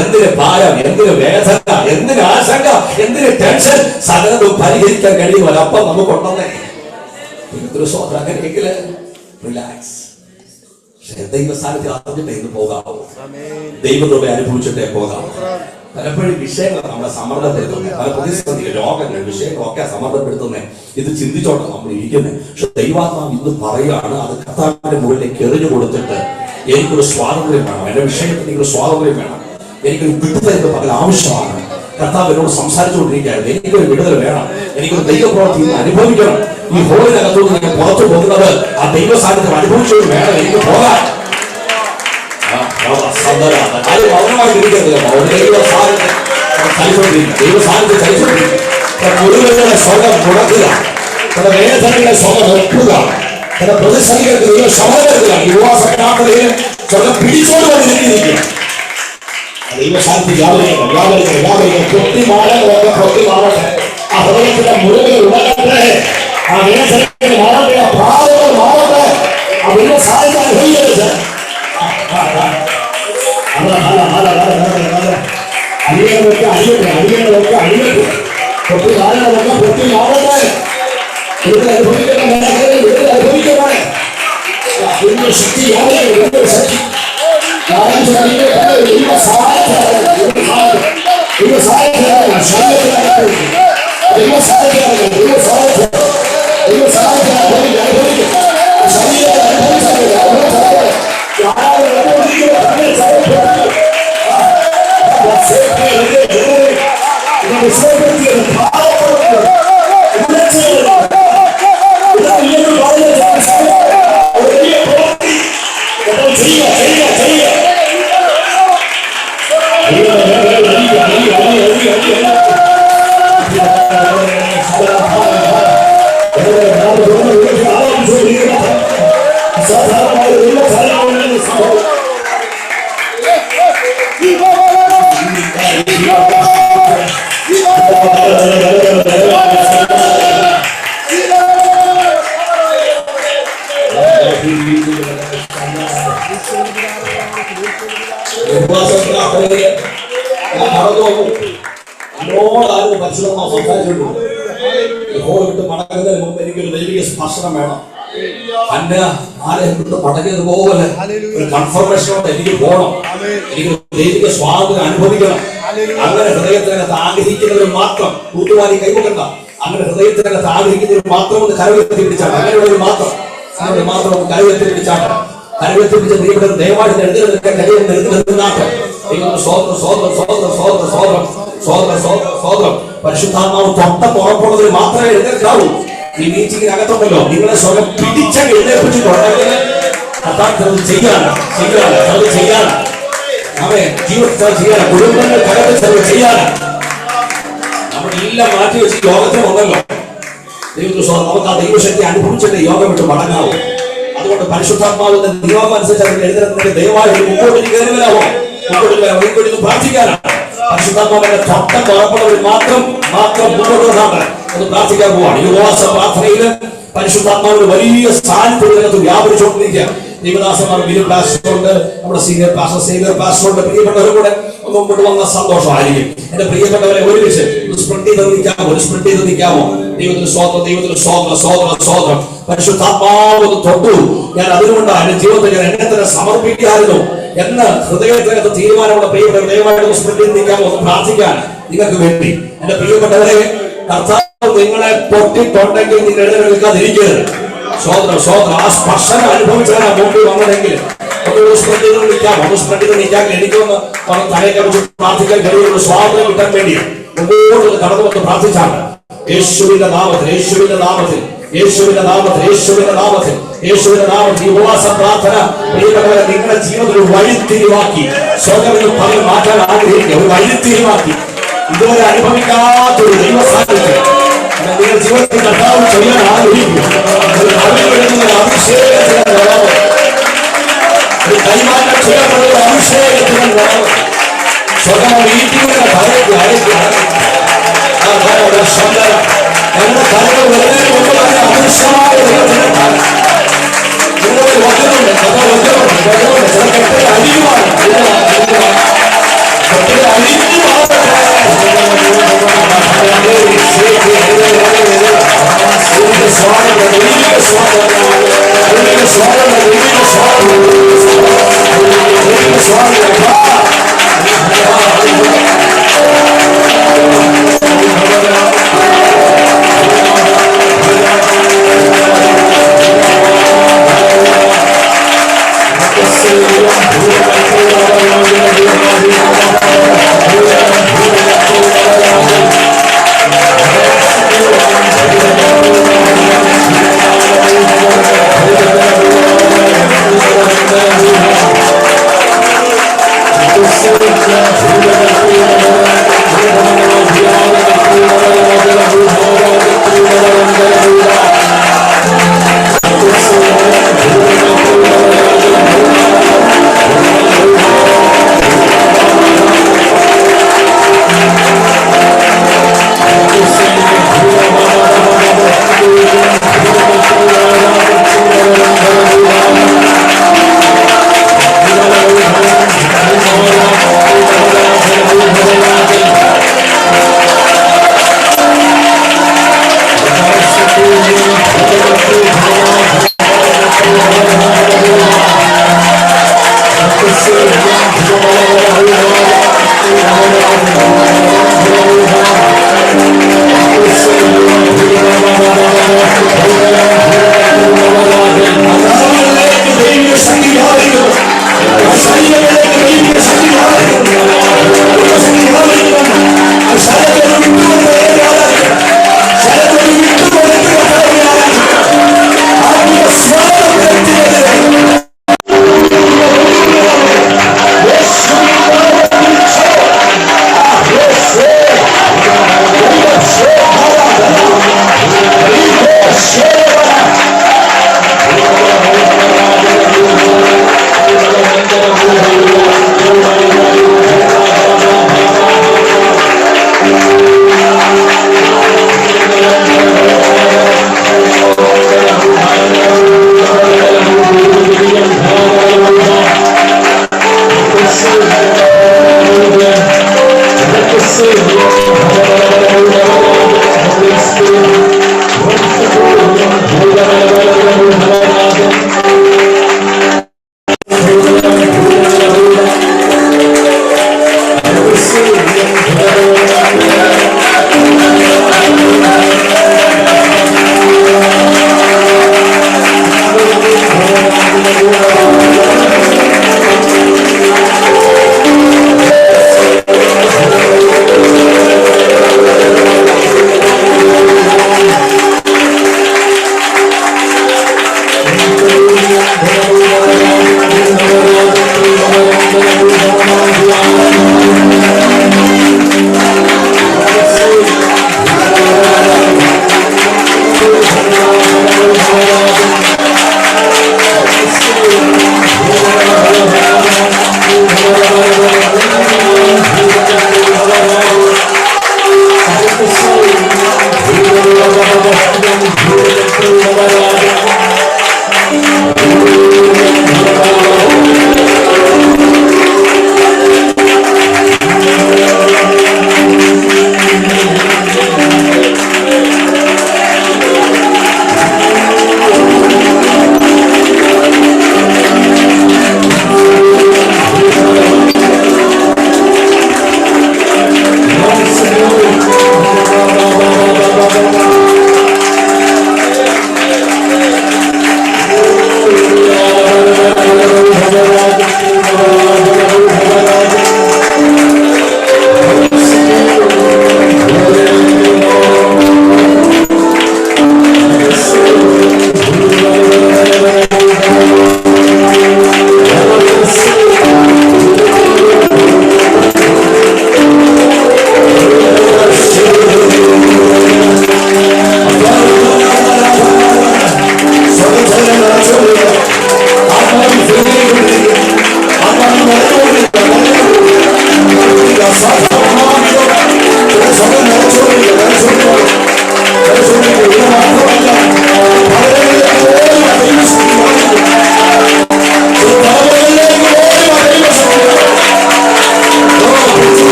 എന്തിന് ഭാരം, എന്തിന് വേദന, എന്തിന് ആശങ്ക, എന്തിന് ടെൻഷൻ, സകലതും പരിഹരിക്കാൻ കഴിയും ഒരപ്പം നമുക്കുണ്ടെന്നേ. അങ്ങനെയെങ്കിൽ റിലാക്സ്. ദൈവ സാന്നിധ്യം അറിഞ്ഞിട്ടേ ഇന്ന് പോകാവൂ, ദൈവത്തോടെ അനുഭവിച്ചിട്ടേ പോകാവൂ. പലപ്പോഴും വിഷയങ്ങൾ നമ്മളെ സമ്മർദ്ദപ്പെടുത്തുന്നത്, പല പ്രതിസന്ധികൾ, രോഗങ്ങൾ, വിഷയങ്ങളൊക്കെ സമ്മർദ്ദപ്പെടുത്തുന്നത്. ഇത് ചിന്തിച്ചോട്ടാണ് നമ്മൾ ഇരിക്കുന്നത്. പക്ഷെ ദൈവാത്മാവ് ഇന്ന് പറയുകയാണ്, അത് കർത്താവിന്റെ മുകളിലേക്ക് എറിഞ്ഞു കൊടുത്തിട്ട് എനിക്കൊരു സ്വാതന്ത്ര്യം വേണം, എന്റെ വിഷയത്തിൽ എനിക്കൊരു സ്വാതന്ത്ര്യം വേണം, എനിക്കൊരു വിടുതൽ എന്ന് പകൽ ആവശ്യമാണ്. കർത്താവ് എന്നോട് സംസാരിച്ചുകൊണ്ടിരിക്കുകയായിരുന്നു, എനിക്കൊരു വിടുതൽ വേണം, എനിക്കൊരു ദൈവപ്രവൃത്തി ഇന്ന് അനുഭവിക്കണം. ഈ ഹോളിനകത്തോട് നിങ്ങൾ പുറത്തു പോകുന്നത് ആ ദൈവ സാന്നിധ്യം അനുഭവിച്ചുകൊണ്ട് വേണം എനിക്ക് പോകാൻ. മുറിവുകളെ സ്വന്തം മുടക്കുക, ചില വേദനകളെ സ്വന്തം വെക്കുക, ചില പ്രതിസന്ധികൾക്ക് നിങ്ങൾ സമരമെടുക്കുക. യുവാസനാഥയിൽ സ്വന്തം പിടിച്ചോടുകൊണ്ടിരിക്കുക. ദൈവശാന്തി പൊട്ടി മാറകളൊക്കെ പൊട്ടി മാറട്ടെ, ആ ഹൃദയത്തിന്റെ മുറിവുകൾ ഉണങ്ങട്ടെ, ആ വേദനകൾ മാറട്ടെ, ആ പ്രായങ്ങൾ മാറട്ടെ, ആ വലിയ സാധ്യത അനുഭവിക്കരുത്. അടിയങ്ങളൊക്കെ അടിയട്ടെ, പൊട്ടി കാലങ്ങളൊക്കെ പൊട്ടി മാറട്ടെ, ഇവിടെ അനുഭവിക്കണേ, വലിയ ശക്തി, വലിയ ശക്തി മടങ്ങുന്നതിന് മുമ്പ് എനിക്കൊരു ദൈവിക സ്പർശനം വേണം. അന്നെ ആരെയും കൊണ്ട് മടങ്ങിയതുപോലെ ഒരു കൺഫർമേഷനോടെ എനിക്ക് പോകണം, എനിക്ക് ദൈവിക സ്വാതന്ത്ര്യം അനുഭവിക്കണം. അങ്ങനെ ഹൃദയത്തിനകത്ത് ആഗ്രഹിക്കുന്നവർ മാത്രം കൂട്ടുവാരി കൈവക്കണ്ട. അങ്ങനെ ഹൃദയത്തിനകത്ത് ആഗ്രഹിക്കുന്നവർ മാത്രം ഒന്ന് കരവെത്തി പിടിച്ചാണ്. അങ്ങനെയുള്ളവർ മാത്രം ഒന്ന് കരവെത്തി പിടിച്ചാണ്. കരവെത്തി പിടിച്ച ദൈവം ദയവായിട്ട് എഴുതുന്നതിനൊക്കെ കഴിയുന്ന എഴുതുന്നതിനാട്ടെ. പരിശുദ്ധാത്മാവ് തൊട്ട പുറപ്പെടുന്നതിന് മാത്രമേ എഴുന്നേൽക്കാവൂ. ഈ മീറ്റിംഗിനകത്തുണ്ടല്ലോ, നിങ്ങളെ സ്വയം പിടിച്ചങ്ങ് എഴുന്നേൽപ്പിച്ചിട്ടുണ്ടെങ്കിൽ ചെയ്യാനാണ് അവൻ ജീവിതത്തിൽ ചെയ്യാൻ, കുടുംബങ്ങൾ കടത്തിൽ ചെയ്യാൻ നമ്മളെല്ലാം മാറ്റി വെച്ച് യോഗത്തിന് വന്നല്ലോ. നമുക്ക് ആ ദൈവശക്തി അനുഭവിച്ചിട്ട് യോഗം വിട്ട് മടങ്ങാവും. അതുകൊണ്ട് പരിശുദ്ധാത്മാവിന്റെ നിയമം അനുസരിച്ച് അതിന് എഴുതുന്നതിന് ദയവായി മുമ്പോട്ട് കയറി വരാമോ, മുമ്പോട്ട് പ്രാർത്ഥിക്കാനാണ്. പരിശുദ്ധാത്മാവിന്റെ തൊട്ടം പുറപ്പെടുന്നവർ മാത്രം മുമ്പോട്ട് വന്നാണ് ഒന്ന് പ്രാർത്ഥിക്കാൻ പോവാണ്. ഈ ഉപവാസ പ്രാർത്ഥനയിൽ പരിശുദ്ധാത്മാവിന് വലിയ സാന്നിധ്യത്തിനകത്ത് വ്യാപരിച്ചുകൊണ്ടിരിക്കുക. ദൈവദാസന്മാർ ബിലു പാസ്റ്ററുണ്ട്, നമ്മുടെ സീനിയർ പാസ്റ്ററുണ്ട്, പ്രിയപ്പെട്ടവരും കൂടെ മുമ്പോട്ട് വന്ന സന്തോഷമായിരിക്കും. എന്റെ പ്രിയപ്പെട്ടവരെ, ഒരു വിഷയം സ്പ്രിന്റ് ചെയ്ത് നിൽക്കാമോ? ദൈവത്തിന് സ്തോത്രം. പരിശുദ്ധാത്മാവ് തൊട്ടു. ഞാൻ അതുകൊണ്ടാണ് എന്റെ ജീവിതത്തിൽ ഞാൻ എന്നെ തന്നെ സമർപ്പിക്കായിരുന്നു എന്ന് ഹൃദയത്തിനകത്ത് തീരുമാനമുള്ള പ്രിയപ്പെട്ടവർ ദയവായിട്ട് സ്പ്രിന്റ് ചെയ്ത് നിൽക്കാമോ? ഒന്ന് പ്രാർത്ഥിക്കാൻ നിങ്ങൾക്ക് വേണ്ടി. എന്റെ പ്രിയപ്പെട്ടവരെ, കർത്താവ് നിങ്ങളെ തൊട്ടിട്ടുണ്ടെങ്കിൽ നിങ്ങൾ എഴുന്നേൽക്കാതിരിക്കരുത്. സ്വോത്രം സ്വോത്രം. ആ സ്പർശനം അനുഭവിച്ചാണ് മുമ്പിൽ വന്നതെങ്കിൽ എനിക്കൊന്ന് തലയൊക്കെ വെച്ച് പ്രാർത്ഥിക്കാൻ കഴിയുള്ളൂ. സ്വാതന്ത്ര്യം കിട്ടാൻ വേണ്ടി മുമ്പോട്ട് കടന്നു വന്ന് പ്രാർത്ഥിച്ചാണ്. യേശുവിന്റെ നാമത്തിൽ, യേശുവിന്റെ നാമത്തിൽ, യേശുവിന്റെ നാമത്തിൽ, യേശുവിന്റെ നാമത്തിൽ, യേശുവിന്റെ നാമത്തിൽ ഈ ഉപവാസ പ്രാർത്ഥന പ്രിയപ്പെട്ടവരെ നിങ്ങളുടെ ജീവിതത്തിൽ ഒരു വഴിത്തിരിവാക്കി സ്വതന്ത്രം പറഞ്ഞ് മാറ്റാൻ ആഗ്രഹിക്കുക. ഒരു വഴിത്തിരിവാക്കി ഇതുവരെ അനുഭവിക്കാത്തൊരു ദൈവ സാന്നിധ്യം നിങ്ങളുടെ ജീവിതത്തിൽ കർത്താവ് ചെയ്യാൻ ആഗ്രഹിക്കുക. അഭിഷേകത്തിന് കൈമാറ്റം ചെയ്യപ്പെടുന്ന അഭിഷേകത്തിന് സ്വതം വീട്ടിലുള്ള ഭയത്തിൽ ഞങ്ങളുടെ കരകൾ വെറുതെ കൊണ്ടുവന്ന അദൃശ്യമായ ദൈവത്തിനാണ്. നിങ്ങളുടെ വചനമുണ്ട്, കഥ വചനമുണ്ട്, വചനമുണ്ട്. ചില കെട്ടുകൾ അഴിയുമാണ്, കെട്ടുകൾ അഴിഞ്ഞുമാകട്ടെ. സ്വാഗതം, ദൈവിക സ്വാഗതം, ദൈവിക സ്വാഗതം, ദൈവിക സ്വാഗതം, ദൈവിക സ്വാഗതം.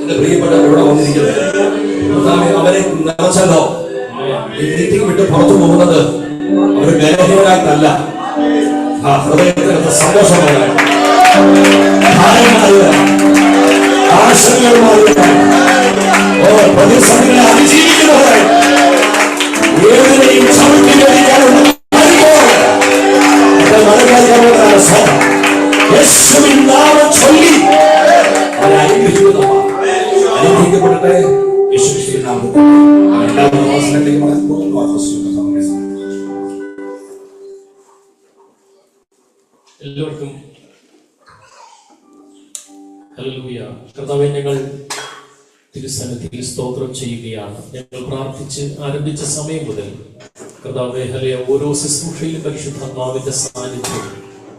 എന്റെ പ്രിയപ്പെട്ടവരോട് വന്നിരിക്കുന്നത് അവരെ നിറച്ചല്ലോ. ഈ മീറ്റിംഗ് വിട്ട് പുറത്തു പോകുന്നത് അവർ ബലഹീനരായിട്ടല്ല, ആ ഹൃദയത്തിനകത്ത് സന്തോഷമാണ്, പ്രതിസന്ധികളെ അതിജീവിക്കുന്നവരെ ഏതിനെയും ചവിട്ടി കഴിക്കാനുള്ള യേശുവിൻ നാമം ചൊല്ലി അനുഗ്രഹിക്കപ്പെടട്ടെ. യേശുവിൻ നാമത്തിൽ എല്ലാവർക്കും ഹല്ലേലൂയ. കർത്താവേ, ഞങ്ങൾ തിരുസന്നിധിയിൽ സ്തോത്രം ചെയ്യുകയാണ്. ഞങ്ങൾ പ്രാർത്ഥിച്ച് ആരംഭിച്ച സമയം മുതൽ കർത്താവേ, ഓരോ ശുശ്രൂഷയിലും പരിശുദ്ധാത്മാവിന്റെ സാന്നിധ്യം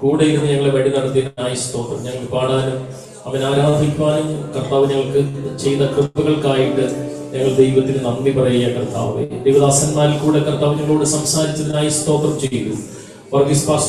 കൂടെ ഇരുന്ന് ഞങ്ങളെ വഴി നടത്തിയതിനായി സ്തോത്രം. ഞങ്ങൾ പാടാനും അവൻ ആരാധിക്കുവാനും കർത്താവ് ഞങ്ങൾക്ക് ചെയ്ത കൃപകൾക്കായിട്ട് ഞങ്ങൾ ദൈവത്തിന് നന്ദി പറയുക. കർത്താവേ, ദൈവദാസന്മാരിൽ കൂടെ കർത്താവ് ഞങ്ങളോട് സംസാരിച്ചതിനായി സ്തോത്രം ചെയ്തു. വർഗീസ് പാസ്റ്റർ